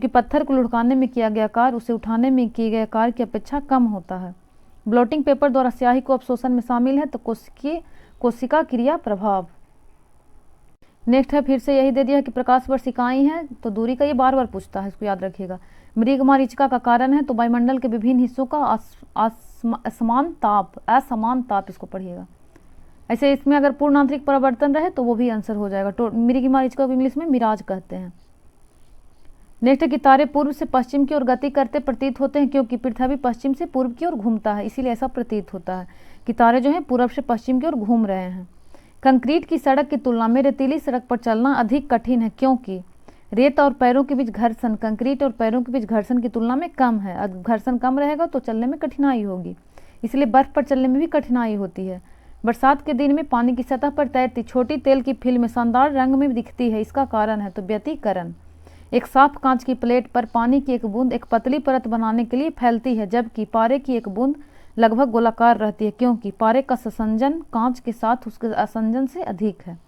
Speaker 1: पत्थर को लुढ़काने में किया गया कार्य उसे उठाने में किए गए कार्य की अपेक्षा कम होता है। ब्लोटिंग पेपर द्वारा स्याही को अवशोषण में शामिल है तो कोशिका क्रिया प्रभाव। नेक्स्ट है, फिर से यही दे दिया है कि प्रकाश वर्ष इकाई है तो दूरी का ये बार बार पूछता है, इसको याद रखिएगा। मृगमरीचिका का कारण है तो वायुमंडल के विभिन्न हिस्सों का असमान ताप इसको पढ़िएगा। ऐसे इसमें अगर पूर्ण आंतरिक परावर्तन रहे तो वो भी आंसर हो जाएगा। तो मृगमरीचिका को इंग्लिश में मिराज कहते हैं। नेक्स्ट है कि तारे पूर्व से पश्चिम की ओर गति करते प्रतीत होते हैं क्योंकि पृथ्वी पश्चिम से पूर्व की ओर घूमता है, इसीलिए ऐसा प्रतीत होता है कि तारे जो हैं पूर्व से पश्चिम की ओर घूम रहे हैं। कंक्रीट की सड़क की तुलना में रेतीली सड़क पर चलना अधिक कठिन है क्योंकि रेत और पैरों के बीच घर्षण कंक्रीट और पैरों के बीच घर्षण की तुलना में कम है। अगर घर्षण कम रहेगा तो चलने में कठिनाई होगी, इसलिए बर्फ पर चलने में भी कठिनाई होती है। बरसात के दिन में पानी की सतह पर तैरती छोटी तेल की फिल्म शानदार रंग में दिखती है, इसका कारण है तो व्यतिकरण। एक साफ कांच की प्लेट पर पानी की एक बूंद एक पतली परत बनाने के लिए फैलती है जबकि पारे की एक बूंद लगभग गोलाकार रहती है क्योंकि पारे का संसंजन कांच के साथ उसके असंजन से अधिक है।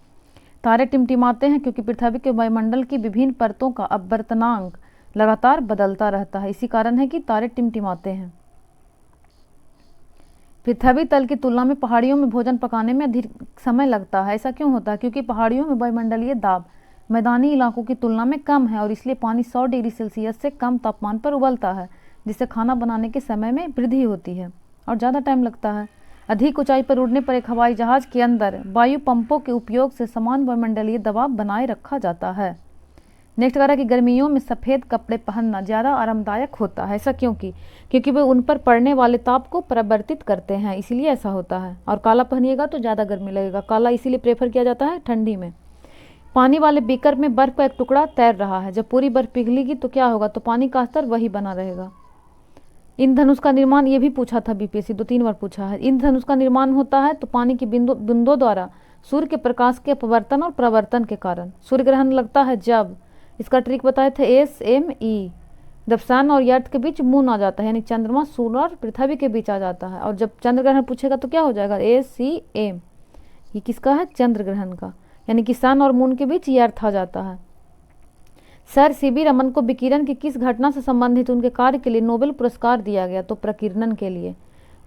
Speaker 1: तारे टिमटिमाते हैं क्योंकि पृथ्वी के वायुमंडल की विभिन्न परतों का अपवर्तनांक लगातार बदलता रहता है, इसी कारण है कि तारे टिमटिमाते हैं। पृथ्वी तल की तुलना में पहाड़ियों में भोजन पकाने में अधिक समय लगता है। ऐसा क्यों होता है? क्योंकि पहाड़ियों में वायुमंडलीय दाब मैदानी इलाकों की तुलना में कम है और इसलिए पानी 100 डिग्री सेल्सियस से कम तापमान पर उबलता है, जिससे खाना बनाने के समय में वृद्धि होती है और ज़्यादा टाइम लगता है। अधिक ऊंचाई पर उड़ने पर एक हवाई जहाज के अंदर वायु पंपों के उपयोग से समान वायुमंडलीय दबाव बनाए रखा जाता है। नेक्स्ट कह रहा है कि गर्मियों में सफ़ेद कपड़े पहनना ज़्यादा आरामदायक होता है, ऐसा क्योंकि वे उन पर पड़ने वाले ताप को परावर्तित करते हैं, इसीलिए ऐसा होता है। और काला पहनिएगा तो ज़्यादा गर्मी लगेगा, काला इसीलिए प्रेफर किया जाता है ठंडी में। पानी वाले बीकर में बर्फ़ का एक टुकड़ा तैर रहा है, जब पूरी बर्फ़ पिघलेगी तो क्या होगा, तो पानी का स्तर वही बना रहेगा। इंद्रधनुष का निर्माण, ये भी पूछा था बीपीएससी, 2-3 बार पूछा है। इंद्रधनुष का निर्माण होता है तो पानी की बूंदों द्वारा सूर्य के प्रकाश के अपवर्तन और प्रवर्तन के कारण। सूर्य ग्रहण लगता है जब, इसका ट्रिक बताए थे SME, जब सन और अर्थ के बीच मून आ जाता है, यानी चंद्रमा सूर्य और पृथ्वी के बीच आ जाता है। और जब चंद्र ग्रहण पूछेगा तो क्या हो जाएगा, ACM। ये किसका है, चंद्र ग्रहण का, यानी कि सन और मून के बीच ये अर्थ आ जाता है। सर सीवी रमन को विकिरण की किस घटना से संबंधित उनके कार्य के लिए नोबेल पुरस्कार दिया गया, तो प्रकीर्णन के लिए।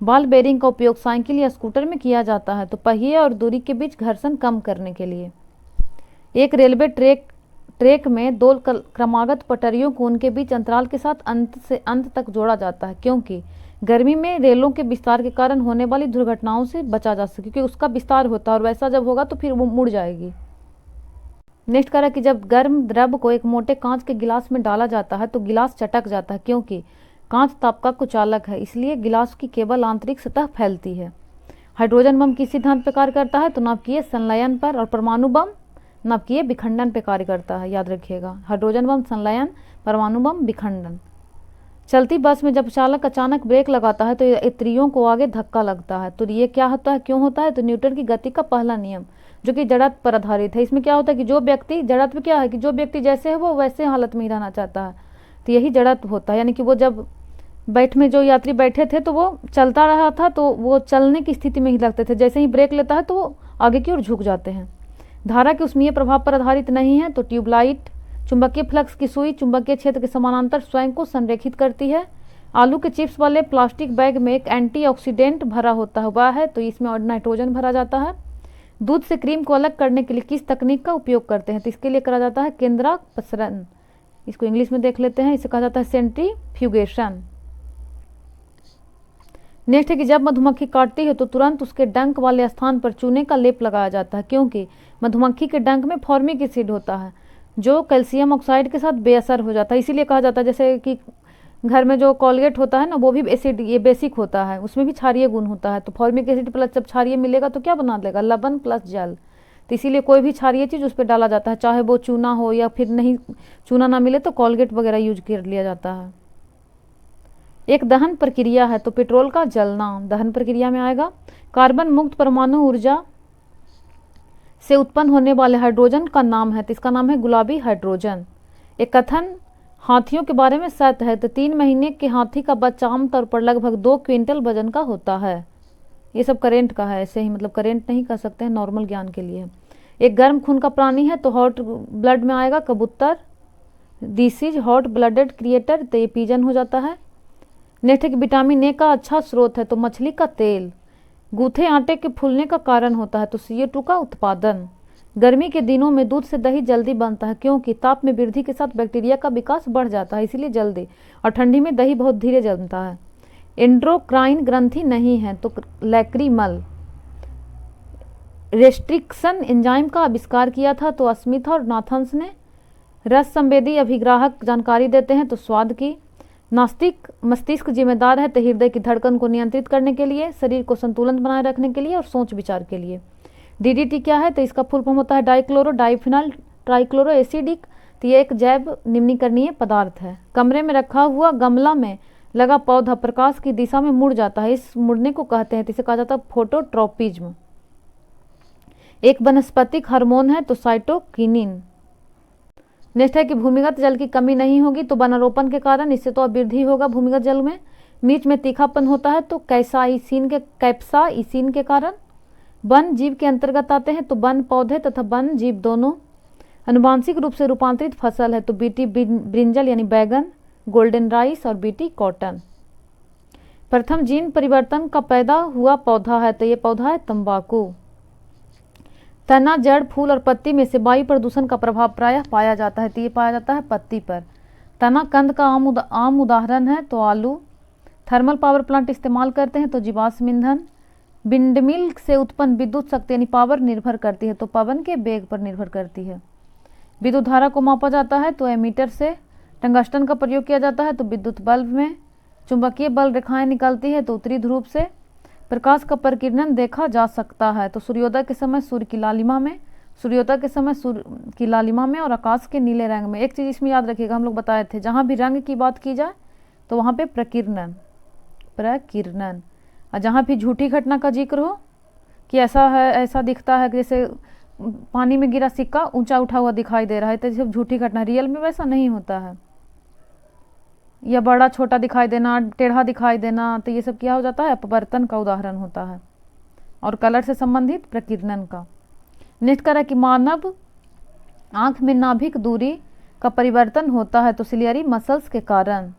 Speaker 1: बॉल बेरिंग का उपयोग साइकिल या स्कूटर में किया जाता है, तो पहिए और दूरी के बीच घर्षण कम करने के लिए। एक रेलवे ट्रैक में 2 क्रमागत पटरियों को उनके बीच अंतराल के साथ अंत से अंत तक जोड़ा जाता है, क्योंकि गर्मी में रेलों के विस्तार के कारण होने वाली दुर्घटनाओं से बचा जा सके, क्योंकि उसका विस्तार होता है और वैसा जब होगा तो फिर वो मुड़ जाएगी। नेक्स्ट कह रहा है कि जब गर्म द्रव को एक मोटे कांच के गिलास में डाला जाता है तो गिलास चटक जाता है, क्योंकि कांच ताप का कुचालक है, इसलिए गिलास की केवल आंतरिक सतह फैलती है। हाइड्रोजन बम किस सिद्धांत पर कार्य करता है, तो नाभिकीय संलयन पर, और परमाणु बम नाभिकीय विखंडन पर कार्य करता है, याद रखिएगा। हाइड्रोजन बम संलयन, परमाणु बम विखंडन। चलती बस में जब चालक अचानक ब्रेक लगाता है तो यात्रियों को आगे धक्का लगता है, तो ये क्या होता है, क्यों होता है, तो न्यूटन की गति का पहला नियम, जो कि जड़त्व पर आधारित है। इसमें क्या होता है कि जो व्यक्ति, जड़त्व क्या है कि जो व्यक्ति जैसे है वो वैसे हालत में ही रहना चाहता है, तो यही जड़त्व होता है। यानी कि वो जब में जो यात्री बैठे थे तो वो चलता रहा था तो वो चलने की स्थिति में ही लगते थे, जैसे ही ब्रेक लेता है तो वो आगे की ओर झुक जाते हैं। धारा के ऊष्मीय प्रभाव पर आधारित नहीं है, तो ट्यूबलाइट। चुंबकीय फ्लक्स की सुई चुंबकीय क्षेत्र के समानांतर स्वयं को संरेखित करती है। आलू के चिप्स वाले प्लास्टिक बैग में एक एंटीऑक्सीडेंट भरा होता हुआ है, तो इसमें और नाइट्रोजन भरा जाता है। दूध से क्रीम को अलग करने के लिए किस तकनीक का उपयोग करते हैं, तो इसके लिए करा जाता है केंद्रापसरण। इसको इंग्लिश में देख लेते हैं, इसे कहा जाता है सेंट्रीफ्यूगेशन। नेक्स्ट है कि जब मधुमक्खी काटती है तो तुरंत उसके डंक वाले स्थान पर चूने का लेप लगाया जाता है, क्योंकि मधुमक्खी के डंक में फॉर्मिक एसिड होता है जो कैल्शियम ऑक्साइड के साथ बेअसर हो जाता है, इसीलिए कहा जाता है। जैसे कि घर में जो कोलगेट होता है ना, वो भी एसिड, ये बेसिक होता है, उसमें भी क्षारीय गुण होता है, तो फॉर्मिक एसिड प्लस जब क्षारीय मिलेगा तो क्या बना देगा, लवण प्लस जल। तो इसीलिए कोई भी क्षारीय चीज़ उस पर डाला जाता है, चाहे वो चूना हो या फिर नहीं चूना ना मिले तो कोलगेट वगैरह यूज कर लिया जाता है। एक दहन प्रक्रिया है, तो पेट्रोल का जलना दहन प्रक्रिया में आएगा। कार्बन मुक्त परमाणु ऊर्जा से उत्पन्न होने वाले हाइड्रोजन का नाम है, तो इसका नाम है गुलाबी हाइड्रोजन। एक कथन हाथियों के बारे में सत्य है, तो 3 महीने के हाथी का बच्चा आमतौर पर लगभग 2 क्विंटल वजन का होता है। ये सब करेंट का है, ऐसे ही मतलब करेंट नहीं कर सकते हैं, नॉर्मल ज्ञान के लिए। एक गर्म खून का प्राणी है, तो हॉट ब्लड में आएगा कबूतर। This is hot blooded creator, तो ये पिजन हो जाता है। नेक्स्ट है कि विटामिन ए का अच्छा स्रोत है, तो मछली का तेल। गूथे आटे के फूलने का कारण होता है, तो CO2 का उत्पादन। गर्मी के दिनों में दूध से दही जल्दी बनता है, क्योंकि ताप में वृद्धि के साथ बैक्टीरिया का विकास बढ़ जाता है, इसीलिए जल्दी। और ठंडी में दही बहुत धीरे जमता है। एंड्रोक्राइन ग्रंथि नहीं है, तो लैक्रीमल। रेस्ट्रिक्शन एंजाइम का आविष्कार किया था, तो स्मिथ और नाथन्स ने। रस संवेदी अभिग्राहक जानकारी देते हैं, तो स्वाद की। नास्तिक मस्तिष्क जिम्मेदार है, तो हृदय की धड़कन को नियंत्रित करने के लिए, शरीर को संतुलन बनाए रखने के लिए और सोच विचार के लिए। DDT क्या है, तो इसका फुल फॉर्म होता है डाइक्लोरो डाइफिनाइल ट्राइक्लोरो एसिडिक, तो ये एक जैव निम्नीकरणीय पदार्थ है। कमरे में रखा हुआ गमला में लगा पौधा प्रकाश की दिशा में मुड़ जाता है, इस मुड़ने को कहते हैं, तो इसे कहा जाता है फोटोट्रोपिज्म। एक वनस्पतिक हार्मोन है, तो साइटोकिनिन। नेक्स्ट है कि भूमिगत जल की कमी नहीं होगी, तो वनारोपण के कारण, इससे तो वृद्धि होगा भूमिगत जल में। मिर्च में तीखापन होता है, तो कैप्साइसिन के कारण। वन जीव के अंतर्गत आते हैं, तो वन पौधे तथा वन जीव दोनों। अनुवांशिक रूप से रूपांतरित फसल है, तो बीटी ब्रिंजल यानी बैगन, गोल्डन राइस और बीटी कॉटन। प्रथम जीन परिवर्तन का पैदा हुआ पौधा है, तो ये पौधा है तंबाकू। तना, जड़, फूल और पत्ती में से वायु प्रदूषण का प्रभाव प्रायः पाया जाता है, तो ये पाया जाता है पत्ती पर। तना कंद का आम उदाहरण है, तो आलू। थर्मल पावर प्लांट इस्तेमाल करते हैं, तो जीवाश्म ईंधन। विंडमिल से उत्पन्न विद्युत शक्ति यानी पावर निर्भर करती है, तो पवन के वेग पर निर्भर करती है। विद्युत धारा को मापा जाता है तो एमीटर से। टंगस्टन का प्रयोग किया जाता है तो विद्युत बल्ब में। चुंबकीय बल रेखाएं निकलती है तो उत्तरी ध्रुव से। प्रकाश का प्रकीर्णन देखा जा सकता है तो सूर्योदय के समय सूर्य की लालिमा में, सूर्योदय के समय सूर्य की लालिमा में और आकाश के नीले रंग में। एक चीज़ इसमें याद रखिएगा, हम लोग बताए थे जहाँ भी रंग की बात की जाए तो वहाँ पे प्रकीर्णन, प्रकीर्णन। और जहाँ भी झूठी घटना का जिक्र हो कि ऐसा है, ऐसा दिखता है कि जैसे पानी में गिरा सिक्का ऊंचा उठा हुआ दिखाई दे रहा है, तो सब झूठी घटना, रियल में वैसा नहीं होता है। या बड़ा छोटा दिखाई देना, टेढ़ा दिखाई देना, तो ये सब क्या हो जाता है, अपवर्तन का उदाहरण होता है। और कलर से संबंधित प्रकीर्णन का। नेक्स्ट करा कि मानव आंख में नाभिक दूरी का परिवर्तन होता है तो सिलियरी मसल्स के कारण।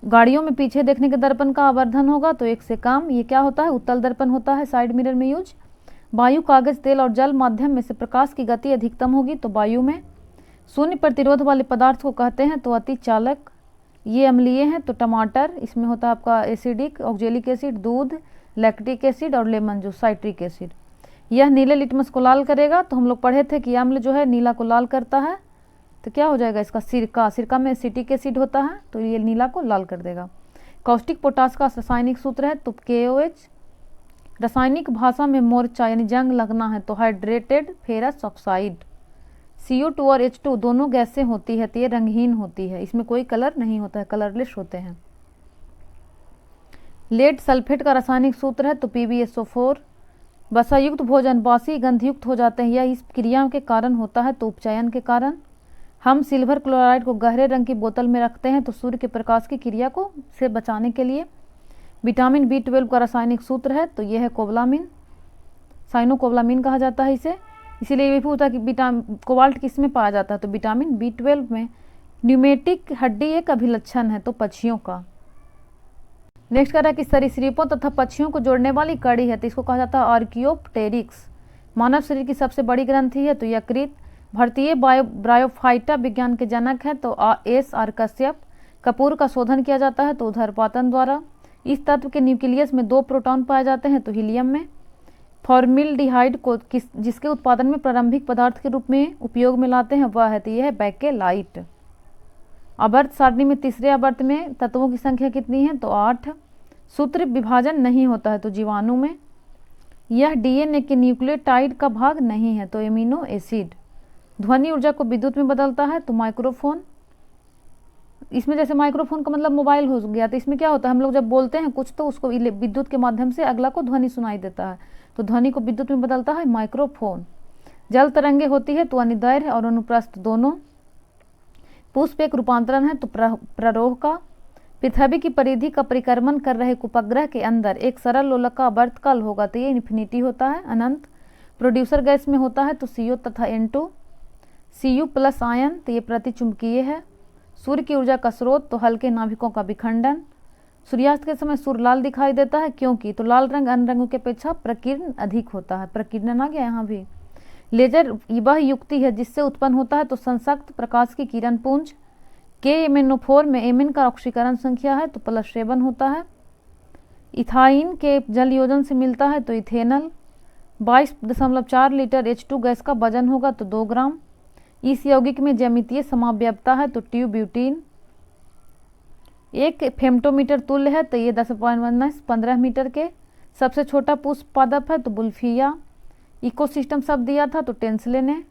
Speaker 1: गाड़ियों में पीछे देखने के दर्पण का आवर्धन होगा तो एक से कम। ये क्या होता है, उत्तल दर्पण होता है, साइड मिरर में यूज। वायु, कागज, तेल और जल माध्यम में से प्रकाश की गति अधिकतम होगी तो वायु में। शून्य प्रतिरोध वाले पदार्थ को कहते हैं तो अति चालक। ये अम्लीय हैं तो टमाटर, इसमें होता है आपका एसिडिक, ऑक्जेलिक एसिड, दूध, लैक्टिक एसिड और लेमन जूस, साइट्रिक एसिड। यह नीले लिटमस को लाल करेगा तो हम लोग पढ़े थे कि अम्ल जो है नीला को लाल करता है, तो क्या हो जाएगा इसका, सिरका। सिरका में एसिटिक एसिड होता है तो ये नीला को लाल कर देगा। कॉस्टिक पोटास का रासायनिक सूत्र है तो KOH। रासायनिक भाषा में मोर्चा यानी जंग लगना है तो हाइड्रेटेड फेरस ऑक्साइड। CO2 और H2 दोनों गैसें होती है तो ये रंगहीन होती है, इसमें कोई कलर नहीं होता है, कलरलेस होते हैं। लेड सल्फेट का रासायनिक सूत्र है तो PbSO4। वसायुक्त भोजन बासी गंधयुक्त हो जाते हैं, यह इस क्रिया के कारण होता है तो उपचयन के कारण। हम सिल्वर क्लोराइड को गहरे रंग की बोतल में रखते हैं तो सूर्य के प्रकाश की क्रिया को से बचाने के लिए। विटामिन B12 का रासायनिक सूत्र है तो यह है कोबलामिन, साइनोकोबलामिन कहा जाता है इसे। इसीलिए ये भी पूछा कि कोबाल्ट किस में पाया जाता है तो विटामिन B12 में। न्यूमेटिक हड्डी एक अभिलक्षण है तो पक्षियों का। नेक्स्ट कह रहा है कि सरीसृपों तथा पक्षियों को जोड़ने वाली कड़ी है तो इसको कहा जाता है आर्कियोप्टेरिक्स। मानव शरीर की सबसे बड़ी ग्रंथि है तो यकृत। भारतीय ब्रायोफाइटा विज्ञान के जनक है तो SR कश्यप। कपूर का शोधन किया जाता है तो उदरपातन द्वारा। इस तत्व के न्यूक्लियस में 2 प्रोटॉन पाए जाते हैं तो हीलियम में। फॉर्मिल्डिहाइड को जिसके उत्पादन में प्रारंभिक पदार्थ के रूप में उपयोग में लाते हैं वह है तो यह है बेकेलाइट। आवर्त सारणी में तीसरे आवर्त में तत्वों की संख्या कितनी है तो 8। सूत्र विभाजन नहीं होता है तो जीवाणु में। यह DNA के न्यूक्लियोटाइड का भाग नहीं है तो एमिनो एसिड। ध्वनि ऊर्जा को विद्युत में बदलता है तो माइक्रोफोन। इसमें जैसे माइक्रोफोन का मतलब मोबाइल हो गया तो इसमें क्या होता है, हम लोग जब बोलते हैं कुछ तो उसको विद्युत के माध्यम से अगला को ध्वनि सुनाई देता है तो ध्वनि को विद्युत में बदलता है माइक्रोफोन। जल तरंगे होती है तो अनिदैर्घ्य और अनुप्रस्थ दोनों। पुष्प एक रूपांतरण है तो प्ररोह का। पृथ्वी की परिधि का परिक्रमण कर रहे उपग्रह के अंदर एक सरल लोलक का आवर्तकाल होगा तो ये इन्फिनिटी होता है, अनंत। प्रोड्यूसर गैस में होता है तो CO तथा N2। Cu+ आयन तो ये प्रतिचुंबकीय है। सूर्य की ऊर्जा का स्रोत तो हल्के नाभिकों का विखंडन। सूर्यास्त के समय सूर्य लाल दिखाई देता है क्योंकि तो लाल रंग अन्य रंगों की अपेक्षा प्रकीर्ण अधिक होता है। प्रकीर्णन आ गया यहाँ भी। लेजर वह युक्ति है जिससे उत्पन्न होता है तो संसक्त प्रकाश की किरण पुंज। KMnO4 में एमिन का ऑक्सीकरण संख्या है तो +7 होता है। इथाइन के जल योजन से मिलता है तो इथेनल। 22.4 लीटर H2 गैस का वजन होगा तो 2 ग्राम। इस यौगिक में ज्यामितीय समाव्ययता है तो ट्यूब्यूटीन। एक फेम्टोमीटर तुल्य है तो ये 10.15 मीटर के। सबसे छोटा पुष्प पादप है तो बुल्फिया। इकोसिस्टम शब्द दिया था तो टेंसले ने।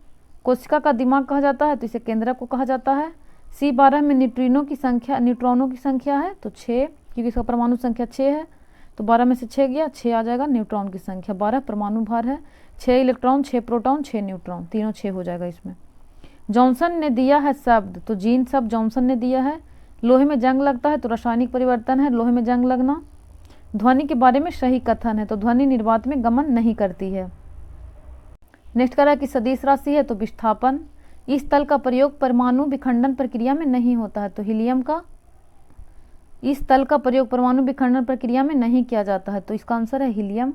Speaker 1: कोशिका का दिमाग कहा जाता है तो इसे केंद्रक को कहा जाता है। C12 में न्यूट्रॉनों की संख्या है तो 6, क्योंकि इसका परमाणु संख्या 6 है तो 12 में से 6 गया, 6 आ जाएगा। न्यूट्रॉन की संख्या 12 परमाणु भार है। 6 इलेक्ट्रॉन, 6 प्रोटॉन, 6 न्यूट्रॉन, तीनों 6 हो जाएगा इसमें। जॉनसन ने दिया है शब्द तो जीन शब्द जॉनसन ने दिया है। लोहे में जंग लगता है तो रासायनिक परिवर्तन है लोहे में जंग लगना। ध्वनि के बारे में सही कथन है तो ध्वनि निर्वात में गमन नहीं करती है। नेक्स्ट करा कि सदिश राशि है तो विस्थापन। इस तल का प्रयोग परमाणु विखंडन प्रक्रिया में नहीं होता है तो हीलियम का। इस तल का प्रयोग परमाणु विखंडन प्रक्रिया में नहीं किया जाता है तो इसका आंसर है हीलियम।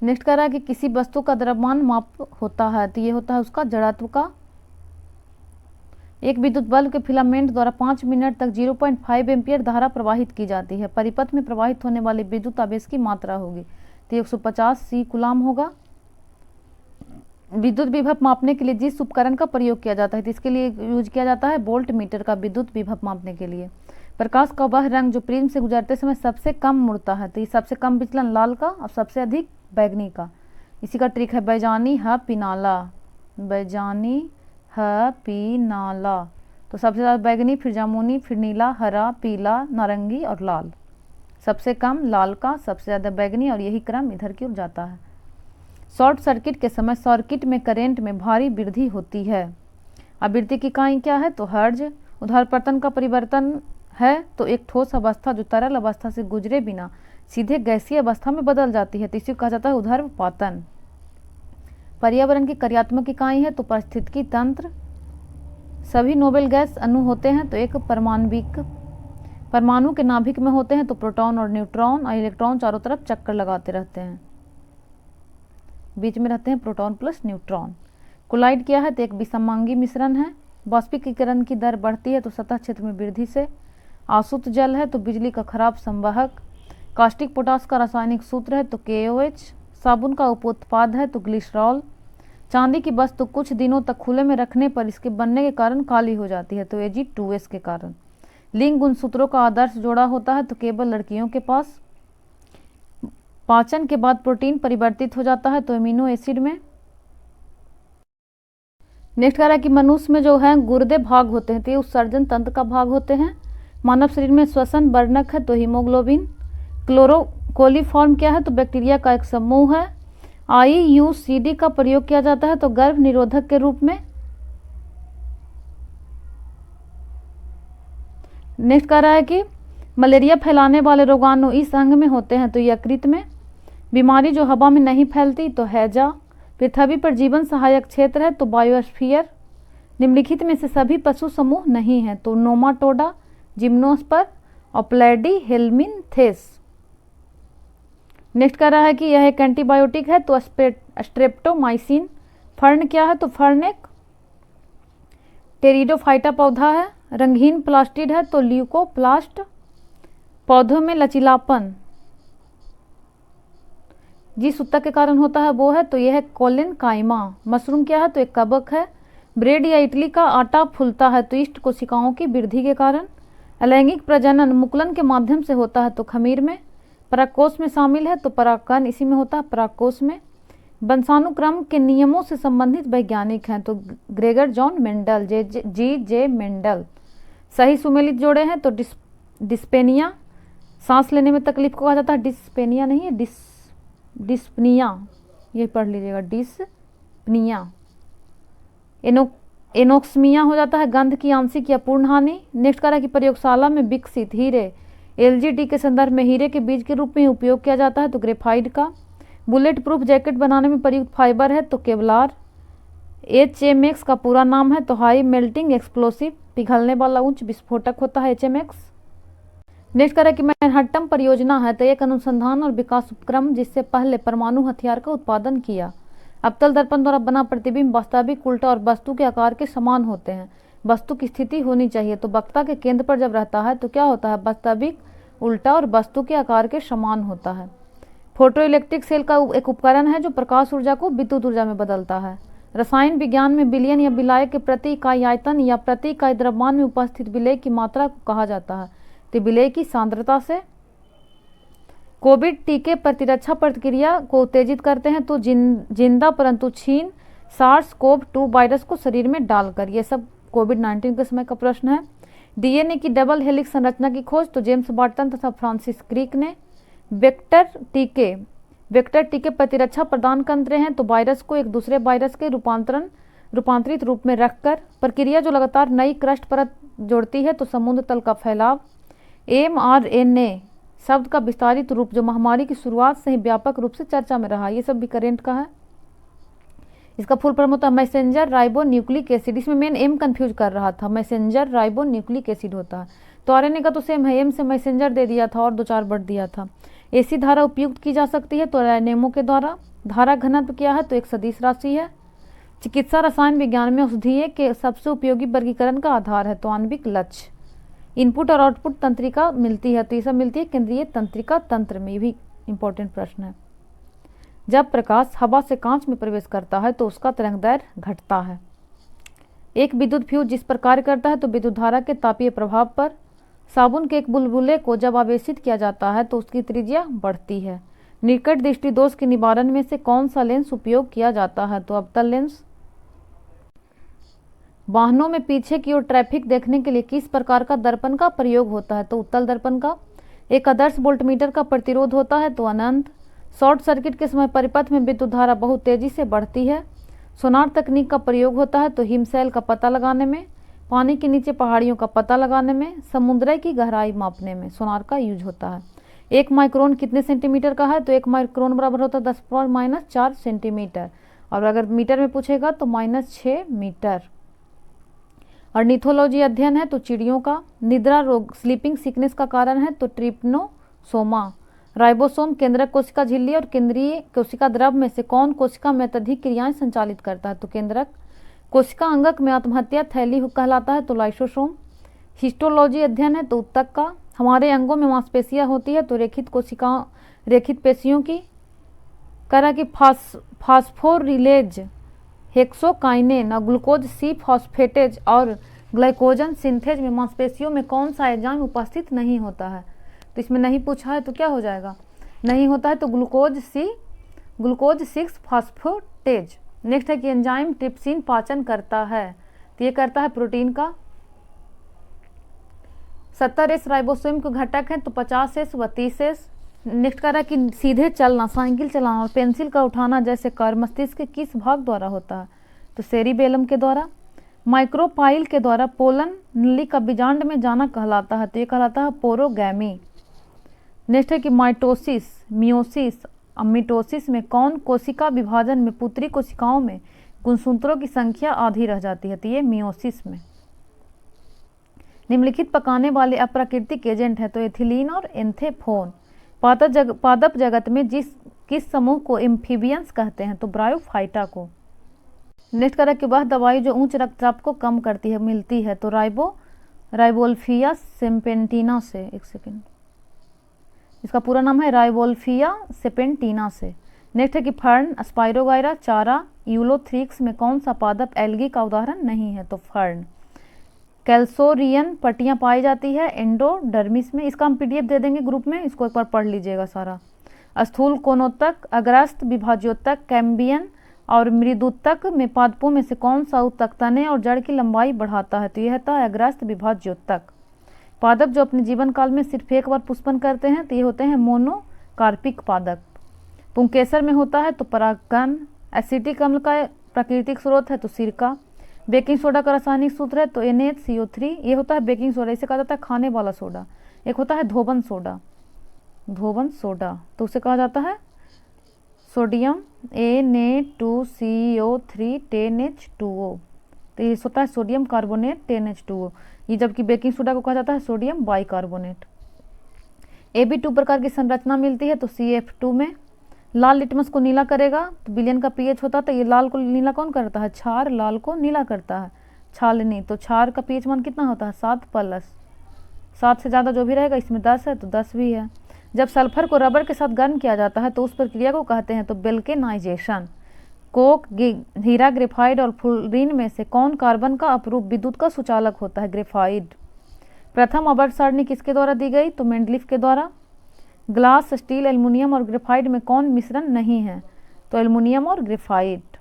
Speaker 1: नेक्स्ट कह रहा है कि किसी वस्तु का द्रव्यमान माप होता है तो ये होता है उसका जड़त्व का। एक विद्युत बल्ब के फिलामेंट द्वारा 5 मिनट तक 0.5 एम्पियर धारा प्रवाहित की जाती है। परिपथ में प्रवाहित होने वाले विद्युत आवेश की मात्रा होगी तो 150 C कूलाम होगा। विद्युत विभव मापने के लिए जिस उपकरण का प्रयोग किया जाता है तो इसके लिए यूज किया जाता है वोल्ट मीटर का, विद्युत विभव मापने के लिए। प्रकाश का वह रंग जो प्रिज्म से गुजरते समय सबसे कम मुड़ता है, तो ये सबसे कम विचलन लाल का और सबसे अधिक बैगनी का। इसी का ट्रिक है बैजानी ह पिनाला, बैजानी ह पिनाला। तो सबसे ज़्यादा बैगनी, फिर जामुनी, फिर नीला, हरा, पीला, नारंगी और लाल। सबसे कम लाल का, सबसे ज़्यादा बैगनी, और यही क्रम इधर की ओर जाता है। शॉर्ट सर्किट के समय सर्किट में करंट में भारी वृद्धि होती है। आवृत्ति की इकाई क्या है? तो हर्ज। ऊर्ध्वापतन का परिवर्तन है तो एक ठोस अवस्था जो तरल अवस्था से गुजरे बिना सीधे गैसीय अवस्था में बदल जाती है, तो इसी को कहा जाता है ऊर्ध्वापतन। पर्यावरण की कार्यात्मक इकाई है तो पारिस्थितिकी तंत्र। सभी नोबेल गैस अणु होते हैं तो एक परमाणविक, परमाणु के नाभिक में होते हैं तो प्रोटॉन और न्यूट्रॉन, और इलेक्ट्रॉन चारों तरफ चक्कर लगाते रहते हैं, बीच में रहते हैं प्रोटॉन प्लस न्यूट्रॉन। कोलाइड क्या है? तो एक विषमांगी मिश्रण है। वाष्पीकरण की दर बढ़ती है तो सतह क्षेत्र में वृद्धि से। आसुत जल है तो बिजली का खराब संवाहक। कास्टिक पोटास का रासायनिक सूत्र है तो KOH। साबुन का उपोत्पाद है तो ग्लिसरॉल। चांदी की वस्तु कुछ दिनों तक खुले में रखने पर इसके बनने के कारण काली हो जाती है तो Ag2S के कारण। लिंग गुणसूत्रों का आदर्श जोड़ा होता है तो केवल लड़कियों के पास। पाचन के बाद प्रोटीन परिवर्तित हो जाता है तो अमीनो एसिड में। नेक्स्ट कह रहा है कि मनुष्य में जो है गुर्दे भाग होते हैं तो ये उत्सर्जन तंत्र का भाग होते हैं। मानव शरीर में श्वसन वर्णक है तो हीमोग्लोबिन। क्लोरोकोलिफॉर्म क्या है? तो बैक्टीरिया का एक समूह है। IUCD का प्रयोग किया जाता है तो गर्भ निरोधक के रूप में। नेक्स्ट कह रहा है कि मलेरिया फैलाने वाले रोगाणु इस अंग में होते हैं तो यकृत में। बीमारी जो हवा में नहीं फैलती तो हैजा। पृथ्वी पर जीवन सहायक क्षेत्र है तो बायोस्फीयर। निम्नलिखित में से सभी पशु समूह नहीं है तो नोमाटोडा, जिम्नोस्पर और प्लेडी हेल्मिन्थेस। नेक्स्ट कह रहा है कि यह एक एंटीबायोटिक है तो स्ट्रेप्टोमाइसिन। फर्न क्या है? तो फर्न एक टेरिडोफाइटा पौधा है। रंगहीन प्लास्टिड है तो ल्यूकोप्लास्ट। पौधों में लचीलापन जिस ऊतक के कारण होता है वो है तो यह है कोलेनकाइमा। मशरूम क्या है? तो एक कवक है। ब्रेड या इडली का आटा फूलता है तो ईस्ट कोशिकाओं की वृद्धि के कारण। अलैंगिक प्रजनन मुकुलन के माध्यम से होता है तो खमीर में। परागकोश में शामिल है तो परागकण इसी में होता है परागकोश में। वंशानुक्रम के नियमों से संबंधित वैज्ञानिक हैं तो Gregor John Mendel, G.J. Mendel. सही सुमेलित जोड़े हैं तो डिस्पेनिया, सांस लेने में तकलीफ को कहा जाता है डिस्पेनिया नहीं है डिस्पनिया, ये पढ़ लीजिएगा डिस्पनिया। एनोक्समिया हो जाता है गंध की आंशिक या पूर्ण हानि। नेक्स्ट कह रहा है कि प्रयोगशाला में विकसित हीरे LGD के संदर्भ में हीरे के बीज के रूप में उपयोग किया जाता है तो ग्रेफाइट का। बुलेट प्रूफ जैकेट बनाने में प्रयुक्त फाइबर है तो केवलार। HMX का पूरा नाम है तो हाई मेल्टिंग एक्सप्लोसिव, पिघलने वाला उच्च विस्फोटक होता है HMX। नेक्स्ट करें कि मैनहट्टन परियोजना है तो एक अनुसंधान और विकास उपक्रम जिससे पहले परमाणु हथियार का उत्पादन किया। अवतल दर्पण द्वारा बना प्रतिबिंब वास्तविक, उल्टा और वस्तु के आकार के समान होते हैं। वस्तु की स्थिति होनी चाहिए तो वक्ता के केंद्र पर जब रहता है तो क्या होता है? वास्तविक, उल्टा और वस्तु के आकार के समान होता है। फोटो इलेक्ट्रिक सेल का एक उपकरण है जो प्रकाश ऊर्जा को विद्युत ऊर्जा में बदलता है। रसायन विज्ञान में विलयन या विलायक के प्रति इकाई आयतन या प्रति इकाई द्रव्यमान में उपस्थित विलेय की मात्रा को कहा जाता है तो विलेय की सांद्रता से। कोविड टीके प्रतिरक्षा प्रतिक्रिया को उत्तेजित करते हैं तो जिंदा परंतु क्षीण SARS-CoV-2 वायरस को शरीर में डालकर। ये सब कोविड-19 के समय का प्रश्न है। DNA की डबल हेलिक्स संरचना की खोज तो जेम्स वाटसन तथा फ्रांसिस क्रिक ने। वेक्टर टीके प्रतिरक्षा प्रदान करते हैं तो वायरस को एक दूसरे वायरस के रूपांतरित रूप में रखकर। प्रक्रिया जो लगातार नई क्रस्ट परत जोड़ती है तो समुद्र तल का फैलाव। mRNA शब्द का विस्तारित रूप जो महामारी की शुरुआत से ही व्यापक रूप से चर्चा में रहा, ये सब भी करेंट का है। इसका फुल फॉर्म होता है मैसेंजर राइबो न्यूक्लिक एसिड। इसमें मेन एम कंफ्यूज कर रहा था, मैसेंजर राइबो न्यूक्लिक एसिड होता है तो RNA का तो सेम है, एम से मैसेंजर दे दिया था और 2-4 वर्ड दिया था। ऐसी धारा उपयुक्त की जा सकती है तो रैनेमो के द्वारा। धारा घनत्व क्या है? तो एक सदिश राशि है। चिकित्सा रसायन विज्ञान में औषधीय के सबसे उपयोगी वर्गीकरण का आधार है तो आणविक लक्ष्य। इनपुट और आउटपुट तंत्रिका मिलती है तो ये सब मिलती है केंद्रीय तंत्रिका तंत्र में, भी इंपॉर्टेंट प्रश्न है। जब प्रकाश हवा से कांच में प्रवेश करता है तो उसका तरंगदैर्घ्य घटता है। एक विद्युत फ्यूज जिस पर कार्य करता है तो विद्युत धारा के तापीय प्रभाव पर। साबुन के एक बुलबुले को जब आवेशित किया जाता है तो उसकी त्रिज्या बढ़ती है। निकट दृष्टि दोष के निवारण में से कौन सा लेंस उपयोग किया जाता है? तो अवतल लेंस। वाहनों में पीछे की ओर ट्रैफिक देखने के लिए किस प्रकार का दर्पण का प्रयोग होता है? तो उत्तल दर्पण का। एक आदर्श वोल्टमीटर का प्रतिरोध होता है? तो अनंत। शॉर्ट सर्किट के समय परिपथ में विद्युत धारा बहुत तेजी से बढ़ती है। सोनार तकनीक का प्रयोग होता है? तो हिमशैल का पता लगाने में, पानी के नीचे पहाड़ियों का पता लगाने में, समुद्र की गहराई मापने में सोनार का यूज होता है। 1 माइक्रोन कितने सेंटीमीटर का है? तो 1 माइक्रोन बराबर होता है 10⁻⁻4 सेंटीमीटर। और अगर मीटर में पूछेगा तो -6 मीटर। अर्निथोलॉजी अध्ययन है तो चिड़ियों का। निद्रा रोग स्लीपिंग सिकनेस का कारण है तो ट्रिप्नोसोमा। राइबोसोम केंद्रक कोशिका झिल्ली और केंद्रीय कोशिका द्रव में से कौन कोशिका में अत्यधिक क्रियाएं संचालित करता है? तो केंद्रक। कोशिका अंगक में आत्महत्या थैली कहलाता है तो लाइसोसोम। हिस्टोलॉजी अध्ययन है तो ऊतक का। हमारे अंगों में मांसपेशियां होती है तो रेखित पेशियों की। करा कि फास्फोरिलेज, हेक्सोकाइनेन और ग्लूकोज सी फॉस्फेटेज और ग्लाइकोजन सिंथेज में मांसपेशियों में कौन सा एंजाइम उपस्थित नहीं होता है? तो इसमें नहीं पूछा है तो क्या हो जाएगा? नहीं होता है तो ग्लूकोज 6 फॉस्फेटेज। नेक्स्ट है कि एंजाइम ट्रिप्सिन पाचन करता है तो ये करता है प्रोटीन का। 70S राइबोसोम के घटक हैं तो 50S व 30S। नेक्स्ट कह रहा है कि सीधे चलना, साइकिल चलाना और पेंसिल का उठाना जैसे कार्य मस्तिष्क के किस भाग द्वारा होता है? तो सेरिबेलम के द्वारा। माइक्रोपाइल के द्वारा पोलन नली का बीजांड में जाना कहलाता है तो ये कहलाता है पोरोगैमी। नेक्स्ट है कि माइटोसिस, मियोसिस और मिटोसिस में कौन कोशिका विभाजन में पुत्री कोशिकाओं में गुणसूत्रों की संख्या आधी रह जाती है? तो ये मियोसिस में। निम्नलिखित पकाने वाले अप्राकृतिक एजेंट है तो एथिलीन और एंथेफोन। पादप जगत में किस समूह को एम्फीबियंस कहते हैं? तो ब्रायोफाइटा को। नेक्स्ट करा कि वह दवाई जो उच्च रक्तचाप को कम करती है मिलती है तो राइबोल्फिया सेपेंटिना से। एक सेकेंड, इसका पूरा नाम है राइबोल्फिया सेपेंटिना से। नेक्स्ट है कि फर्न, स्पाइरोगाइरा, चारा, यूलोथ्रिक्स में कौन सा पादप एल्गी का उदाहरण नहीं है? तो फर्न। कैल्सोरियन पट्टियाँ पाई जाती है एंडोडर्मिस में। इसका हम PDF दे देंगे ग्रुप में, इसको एक बार पढ़ लीजिएगा सारा। स्थूल कोणोत्तक, अग्रस्त विभाज्योत्तक, कैम्बियन और मृदुत्तक में पादपों में से कौन सा उत्तक तने और जड़ की लंबाई बढ़ाता है? तो यह था अग्रस्त विभाज्योत्तक। पादप जो अपने जीवन काल में सिर्फ एक बार पुष्पन करते हैं तो ये होते हैं मोनोकार्पिक पादप। पुंकेसर में होता है तो परागकण। एसिटिक अम्ल का प्राकृतिक स्रोत है तो सिरका। बेकिंग सोडा का रासायनिक सूत्र है तो NaCO3। ये होता है बेकिंग सोडा, इसे कहा जाता है खाने वाला सोडा। एक होता है धोबन सोडा, तो उसे कहा जाता है सोडियम Na2CO3 10H2O। तो ये होता है सोडियम कार्बोनेट 10H2O। ये जबकि बेकिंग सोडा को कहा जाता है सोडियम बाइकार्बोनेट। AB2 प्रकार की संरचना मिलती है तो CF2 में। लाल लिटमस को नीला करेगा तो विलयन का pH होता है तो ये लाल को नीला कौन करता है? क्षार लाल को नीला करता है, छालनी। तो क्षार का pH मान कितना होता है? 7+। 7 से ज़्यादा जो भी रहेगा, इसमें 10 है तो 10 भी है। जब सल्फर को रबर के साथ गर्म किया जाता है तो उस प्रक्रिया को कहते हैं तो वेल्केनाइजेशन। कोक, हीरा, ग्रेफाइड और फ्लोरीन में से कौन कार्बन का अपरूप विद्युत का सुचालक होता है? ग्रेफाइड। प्रथम आवर्त सारणी किसके द्वारा दी गई? तो मेंडलीफ के द्वारा। ग्लास, स्टील, एल्युमिनियम और ग्रेफाइट में कौन मिश्रण नहीं है? तो एल्युमिनियम और ग्रेफाइट।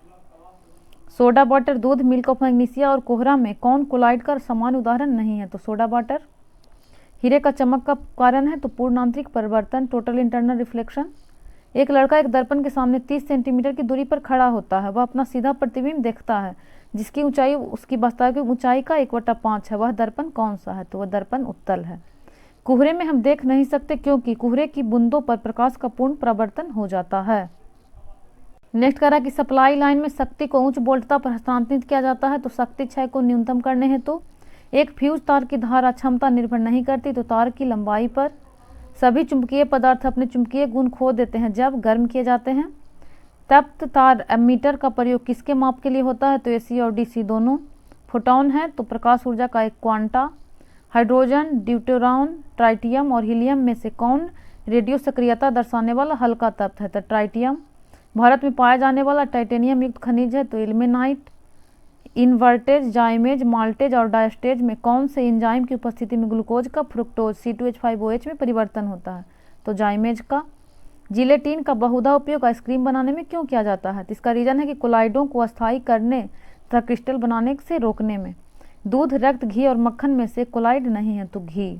Speaker 1: सोडा वाटर, दूध, मिल्क ऑफ मैग्नीशिया और कोहरा में कौन कोलाइड का समान उदाहरण नहीं है? तो सोडा वाटर। हीरे का चमक का कारण है तो पूर्ण आंतरिक परिवर्तन, टोटल इंटरनल रिफ्लेक्शन। एक लड़का एक दर्पण के सामने 30 सेंटीमीटर की दूरी पर खड़ा होता है। वह अपना सीधा प्रतिबिंब देखता है जिसकी ऊंचाई उसकी वास्तविक ऊंचाई का 1/5 है। वह दर्पण कौन सा है? तो वह दर्पण उत्तल है। कोहरे में हम देख नहीं सकते क्योंकि कोहरे की बूंदों पर प्रकाश का पूर्ण परावर्तन हो जाता है। नेक्स्ट करा कि सप्लाई लाइन में शक्ति को उच्च वोल्टता पर हस्तांतरित किया जाता है तो शक्ति क्षय को न्यूनतम करने हेतु। एक फ्यूज तार की धारा क्षमता निर्भर नहीं करती तो तार की लंबाई पर। सभी चुंबकीय पदार्थ अपने चुंबकीय गुण खो देते हैं जब गर्म किए जाते हैं। तप्त तार एमीटर का प्रयोग किसके माप के लिए होता है? तो AC और DC दोनों। फोटॉन है तो प्रकाश ऊर्जा का एक क्वांटा। हाइड्रोजन, ड्यूटेरॉन, ट्राइटियम और हीलियम में से कौन रेडियो सक्रियता दर्शाने वाला हल्का तत्व है? तो ट्राइटियम। भारत में पाया जाने वाला टाइटेनियम युक्त खनिज है तो इल्मेनाइट। इन्वर्टेज, जाइमेज, माल्टेज और डायस्टेज में कौन से एंजाइम की उपस्थिति में ग्लूकोज का फ्रुक्टोज C2H5OH में परिवर्तन होता है तो जाइमेज का। जिलेटिन का बहुधा उपयोग आइसक्रीम बनाने में क्यों किया जाता है तो इसका रीजन है कि कोलाइडों को अस्थायी करने तथा क्रिस्टल बनाने से रोकने में। दूध, रक्त, घी और मक्खन में से कोलाइड नहीं है तो घी,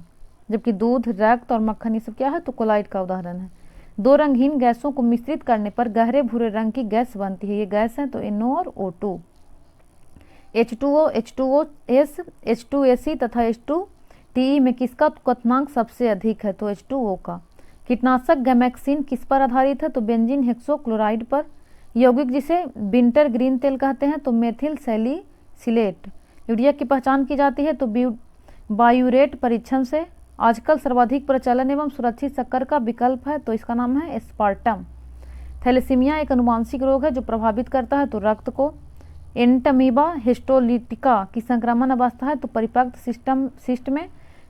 Speaker 1: जबकि दूध, रक्त और मक्खन ये सब क्या है तो कोलाइड का उदाहरण है। दो रंगहीन गैसों को मिश्रित करने पर गहरे भूरे रंग की गैस बनती है, ये गैस है तो NO और O2। H2O, H2OS, H2AC तथा H2TE में किसका क्वथनांक सबसे अधिक है तो H2O का। कीटनाशक गैमेक्सिन किस पर आधारित है तो बेंजीन हेक्सोक्लोराइड पर। यौगिक जिसे विंटर ग्रीन तेल कहते हैं तो मेथिल सैलिसिलेट। यूरिया की पहचान की जाती है तो बायूरेट परीक्षण से। आजकल सर्वाधिक प्रचलन एवं सुरक्षित शक्कर का विकल्प है तो इसका नाम है एस्पार्टम। थैलेसीमिया एक अनुवांशिक रोग है जो प्रभावित करता है तो रक्त को। एंटमीबा हिस्टोलिटिका की संक्रमण अवस्था है तो परिपक्व सिस्ट में।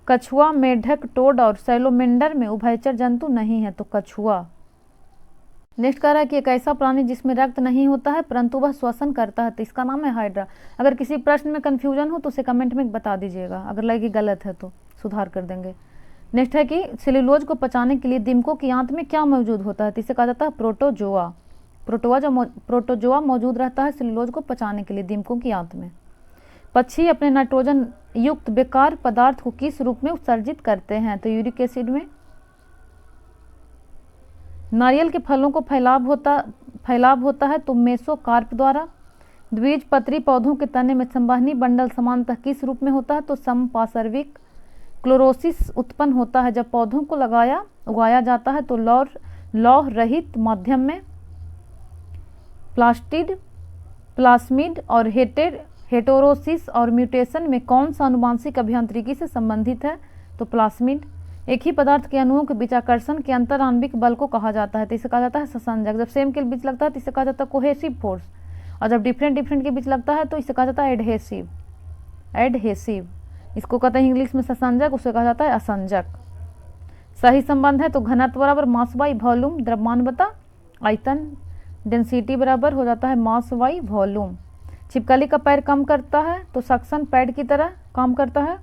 Speaker 1: कछुआ, मेढक, टोड और सैलोमेंडर में उभयचर जंतु नहीं है तो कछुआ। नेक्स्ट कह रहा है कि एक ऐसा प्राणी जिसमें रक्त नहीं होता है परंतु वह श्वसन करता है तो इसका नाम है हाइड्रा। अगर किसी प्रश्न में कन्फ्यूजन हो तो उसे कमेंट में बता दीजिएगा, अगर लगे गलत है तो सुधार कर देंगे। नेक्स्ट है कि सेल्यूलोज को पचाने के लिए दिमकों की आंत में क्या मौजूद होता है तो इसे कहा जाता है प्रोटोजोआ। प्रोटोजोआ मौजूद रहता है सेल्यूलोज को पचाने के लिए दिमकों की आंत में। पक्षी अपने नाइट्रोजन युक्त बेकार पदार्थ को किस रूप में उत्सर्जित करते हैं तो यूरिक एसिड में। नारियल के फलों को फैलाव होता है तो मेसोकार्प द्वारा। द्विबीजपत्री पौधों के तने में संवहनी बंडल सामान्यतः किस रूप में होता है तो समपार्श्विक। क्लोरोसिस उत्पन्न होता है जब पौधों को उगाया जाता है तो लौह रहित माध्यम में। प्लास्मिड और हेटेरोसिस और म्यूटेशन में कौन सा आनुवांशिक अभियांत्रिकी से संबंधित है तो प्लास्मिड। एक ही पदार्थ के अणुओं के बीच आकर्षण के अंतर आणविक बल को कहा जाता है तो इसे कहा जाता है ससंजक। जब सेम के बीच लगता है तो इसे कहा जाता है कोहेसिव फोर्स, और जब डिफरेंट के बीच लगता है तो इसे कहा जाता है एडहेसिव। इसको कहते हैं इंग्लिश में ससंजक, उसे कहा जाता है असंजक। सही संबंध है तो घनत्व बराबर मास बाई वॉल्यूम, द्रव्यमान बटा आयतन। डेंसिटी बराबर हो जाता है मास बाई वॉल्यूम। छिपकली का पैर काम करता है तो सक्शन पैड की तरह काम करता है।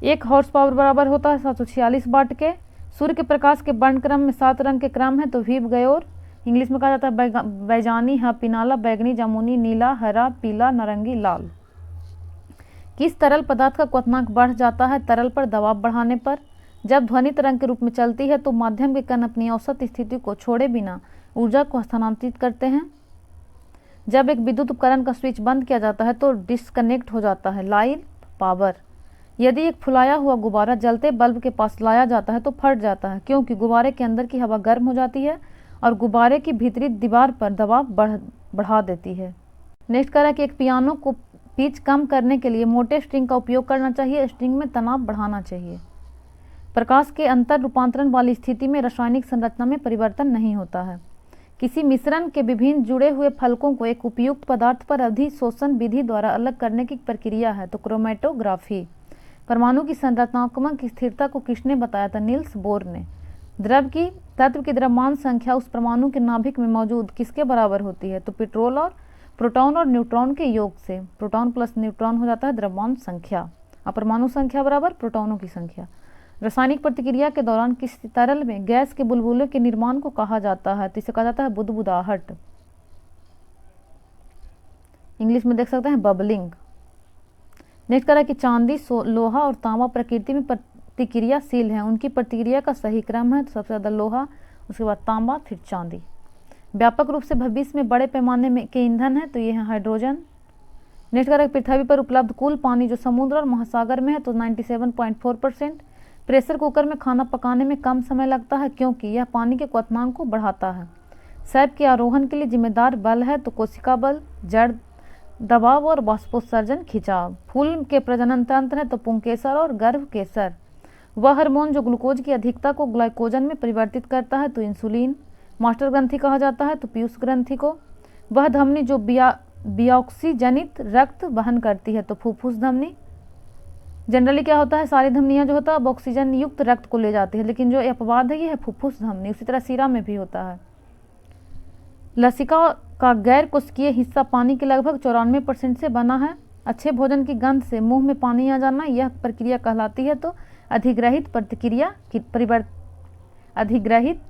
Speaker 1: 1 हॉर्स पावर बराबर होता है 746 वाट के। सूर्य के प्रकाश के वर्ण क्रम में 7 रंग के क्रम है तो वीव गयोर। इंग्लिश में कहा जाता है बैजानी, पिनाला, बैगनी, जामुनी, नीला, हरा, पीला, नारंगी, लाल। किस तरल पदार्थ का क्वथनांक बढ़ जाता है तरल पर दबाव बढ़ाने पर। जब ध्वनि तरंग के रूप में चलती है तो माध्यम के कण अपनी औसत स्थिति को छोड़े बिना ऊर्जा को स्थानांतरित करते हैं। जब एक विद्युत उपकरण का स्विच बंद किया जाता है तो डिस्कनेक्ट हो जाता है लाइट पावर। यदि एक फुलाया हुआ गुब्बारा जलते बल्ब के पास लाया जाता है तो फट जाता है क्योंकि गुब्बारे के अंदर की हवा गर्म हो जाती है और गुब्बारे की भीतरी दीवार पर दबाव बढ़ा देती है। नेक्स्ट कह रहा है कि एक पियानो को पिच कम करने के लिए मोटे स्ट्रिंग का उपयोग करना चाहिए, स्ट्रिंग में तनाव बढ़ाना चाहिए। प्रकाश के अंतर रूपांतरण वाली स्थिति में रासायनिक संरचना में परिवर्तन नहीं होता है। किसी मिश्रण के विभिन्न जुड़े हुए फलकों को एक उपयुक्त पदार्थ पर अधिशोषण विधि द्वारा अलग करने की प्रक्रिया है तो क्रोमेटोग्राफी। परमाणु की संरचनात्मक स्थिरता को किसने बताया था नील्स बोर ने। तत्व की द्रव्यमान संख्या उस परमाणु के नाभिक में मौजूद किसके बराबर होती है तो प्रोटॉन और न्यूट्रॉन के योग से। प्रोटॉन प्लस न्यूट्रॉन हो जाता है द्रव्यमान संख्या और परमाणु संख्या बराबर प्रोटॉनों की संख्या। रासायनिक प्रतिक्रिया के दौरान किसी तरल में गैस के बुलबुले के निर्माण को कहा जाता है तो इसे कहा जाता है बुदबुदाहट। इंग्लिश में देख सकते हैं बबलिंग। नेक्स्ट कह रहा है कि चांदी, लोहा और तांबा प्रकृति में प्रतिक्रियाशील हैं, उनकी प्रतिक्रिया का सही क्रम है तो सबसे ज़्यादा लोहा, उसके बाद तांबा, फिर चांदी। व्यापक रूप से भविष्य में बड़े पैमाने में के ईंधन है तो ये है हाइड्रोजन। नेक्स्ट कह रहा है पृथ्वी पर उपलब्ध कुल पानी जो समुद्र और महासागर में है तो 97.4%। प्रेशर कुकर में खाना पकाने में कम समय लगता है क्योंकि यह पानी के क्वथनांक को बढ़ाता है। शैव के आरोहण के लिए जिम्मेदार बल है तो कोशिका बल, जड़ दबाव और बाष्पोत्सर्जन खिंचाव। फूल के प्रजनन तंत्र है तो पुंकेसर और गर्भकेसर। वह हार्मोन जो ग्लूकोज की अधिकता को ग्लाइकोजन में परिवर्तित करता है तो इंसुलिन। मास्टर ग्रंथि कहा जाता है तो पीयूष ग्रंथि को। वह धमनी जो बिऑक्सीजनित रक्त वहन करती है तो फुफ्फुस धमनी। जनरली क्या होता है सारी धमनियां जो होता है अब ऑक्सीजन युक्त रक्त को ले जाती है, लेकिन जो अपवाद है ये है फुफ्फुस धमनी। उसी तरह सीरा में भी होता है। लसिका का गैर कोशिकीय हिस्सा पानी के लगभग 94% से बना है। अच्छे भोजन की गंध से मुंह में पानी आ जाना यह प्रक्रिया कहलाती है। तो अधिग्रहित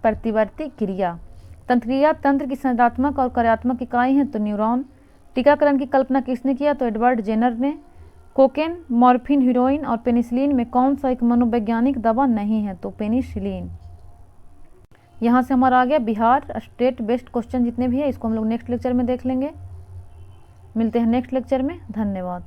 Speaker 1: प्रतिवर्ती क्रिया। तंत्रिका तंत्र की संरचनात्मक और कार्यात्मक इकाई है तो न्यूरॉन। टीकाकरण की कल्पना किसने किया तो एडवर्ड जेनर ने। कोकेन, मॉर्फिन, हीरोइन और पेनिसिलिन में कौन सा एक मनोवैज्ञानिक दवा नहीं है तो पेनिसिलिन। यहाँ से हमारा आ गया बिहार स्टेट बेस्ड क्वेश्चन जितने भी है इसको हम लोग नेक्स्ट लेक्चर में देख लेंगे। मिलते हैं नेक्स्ट लेक्चर में। धन्यवाद।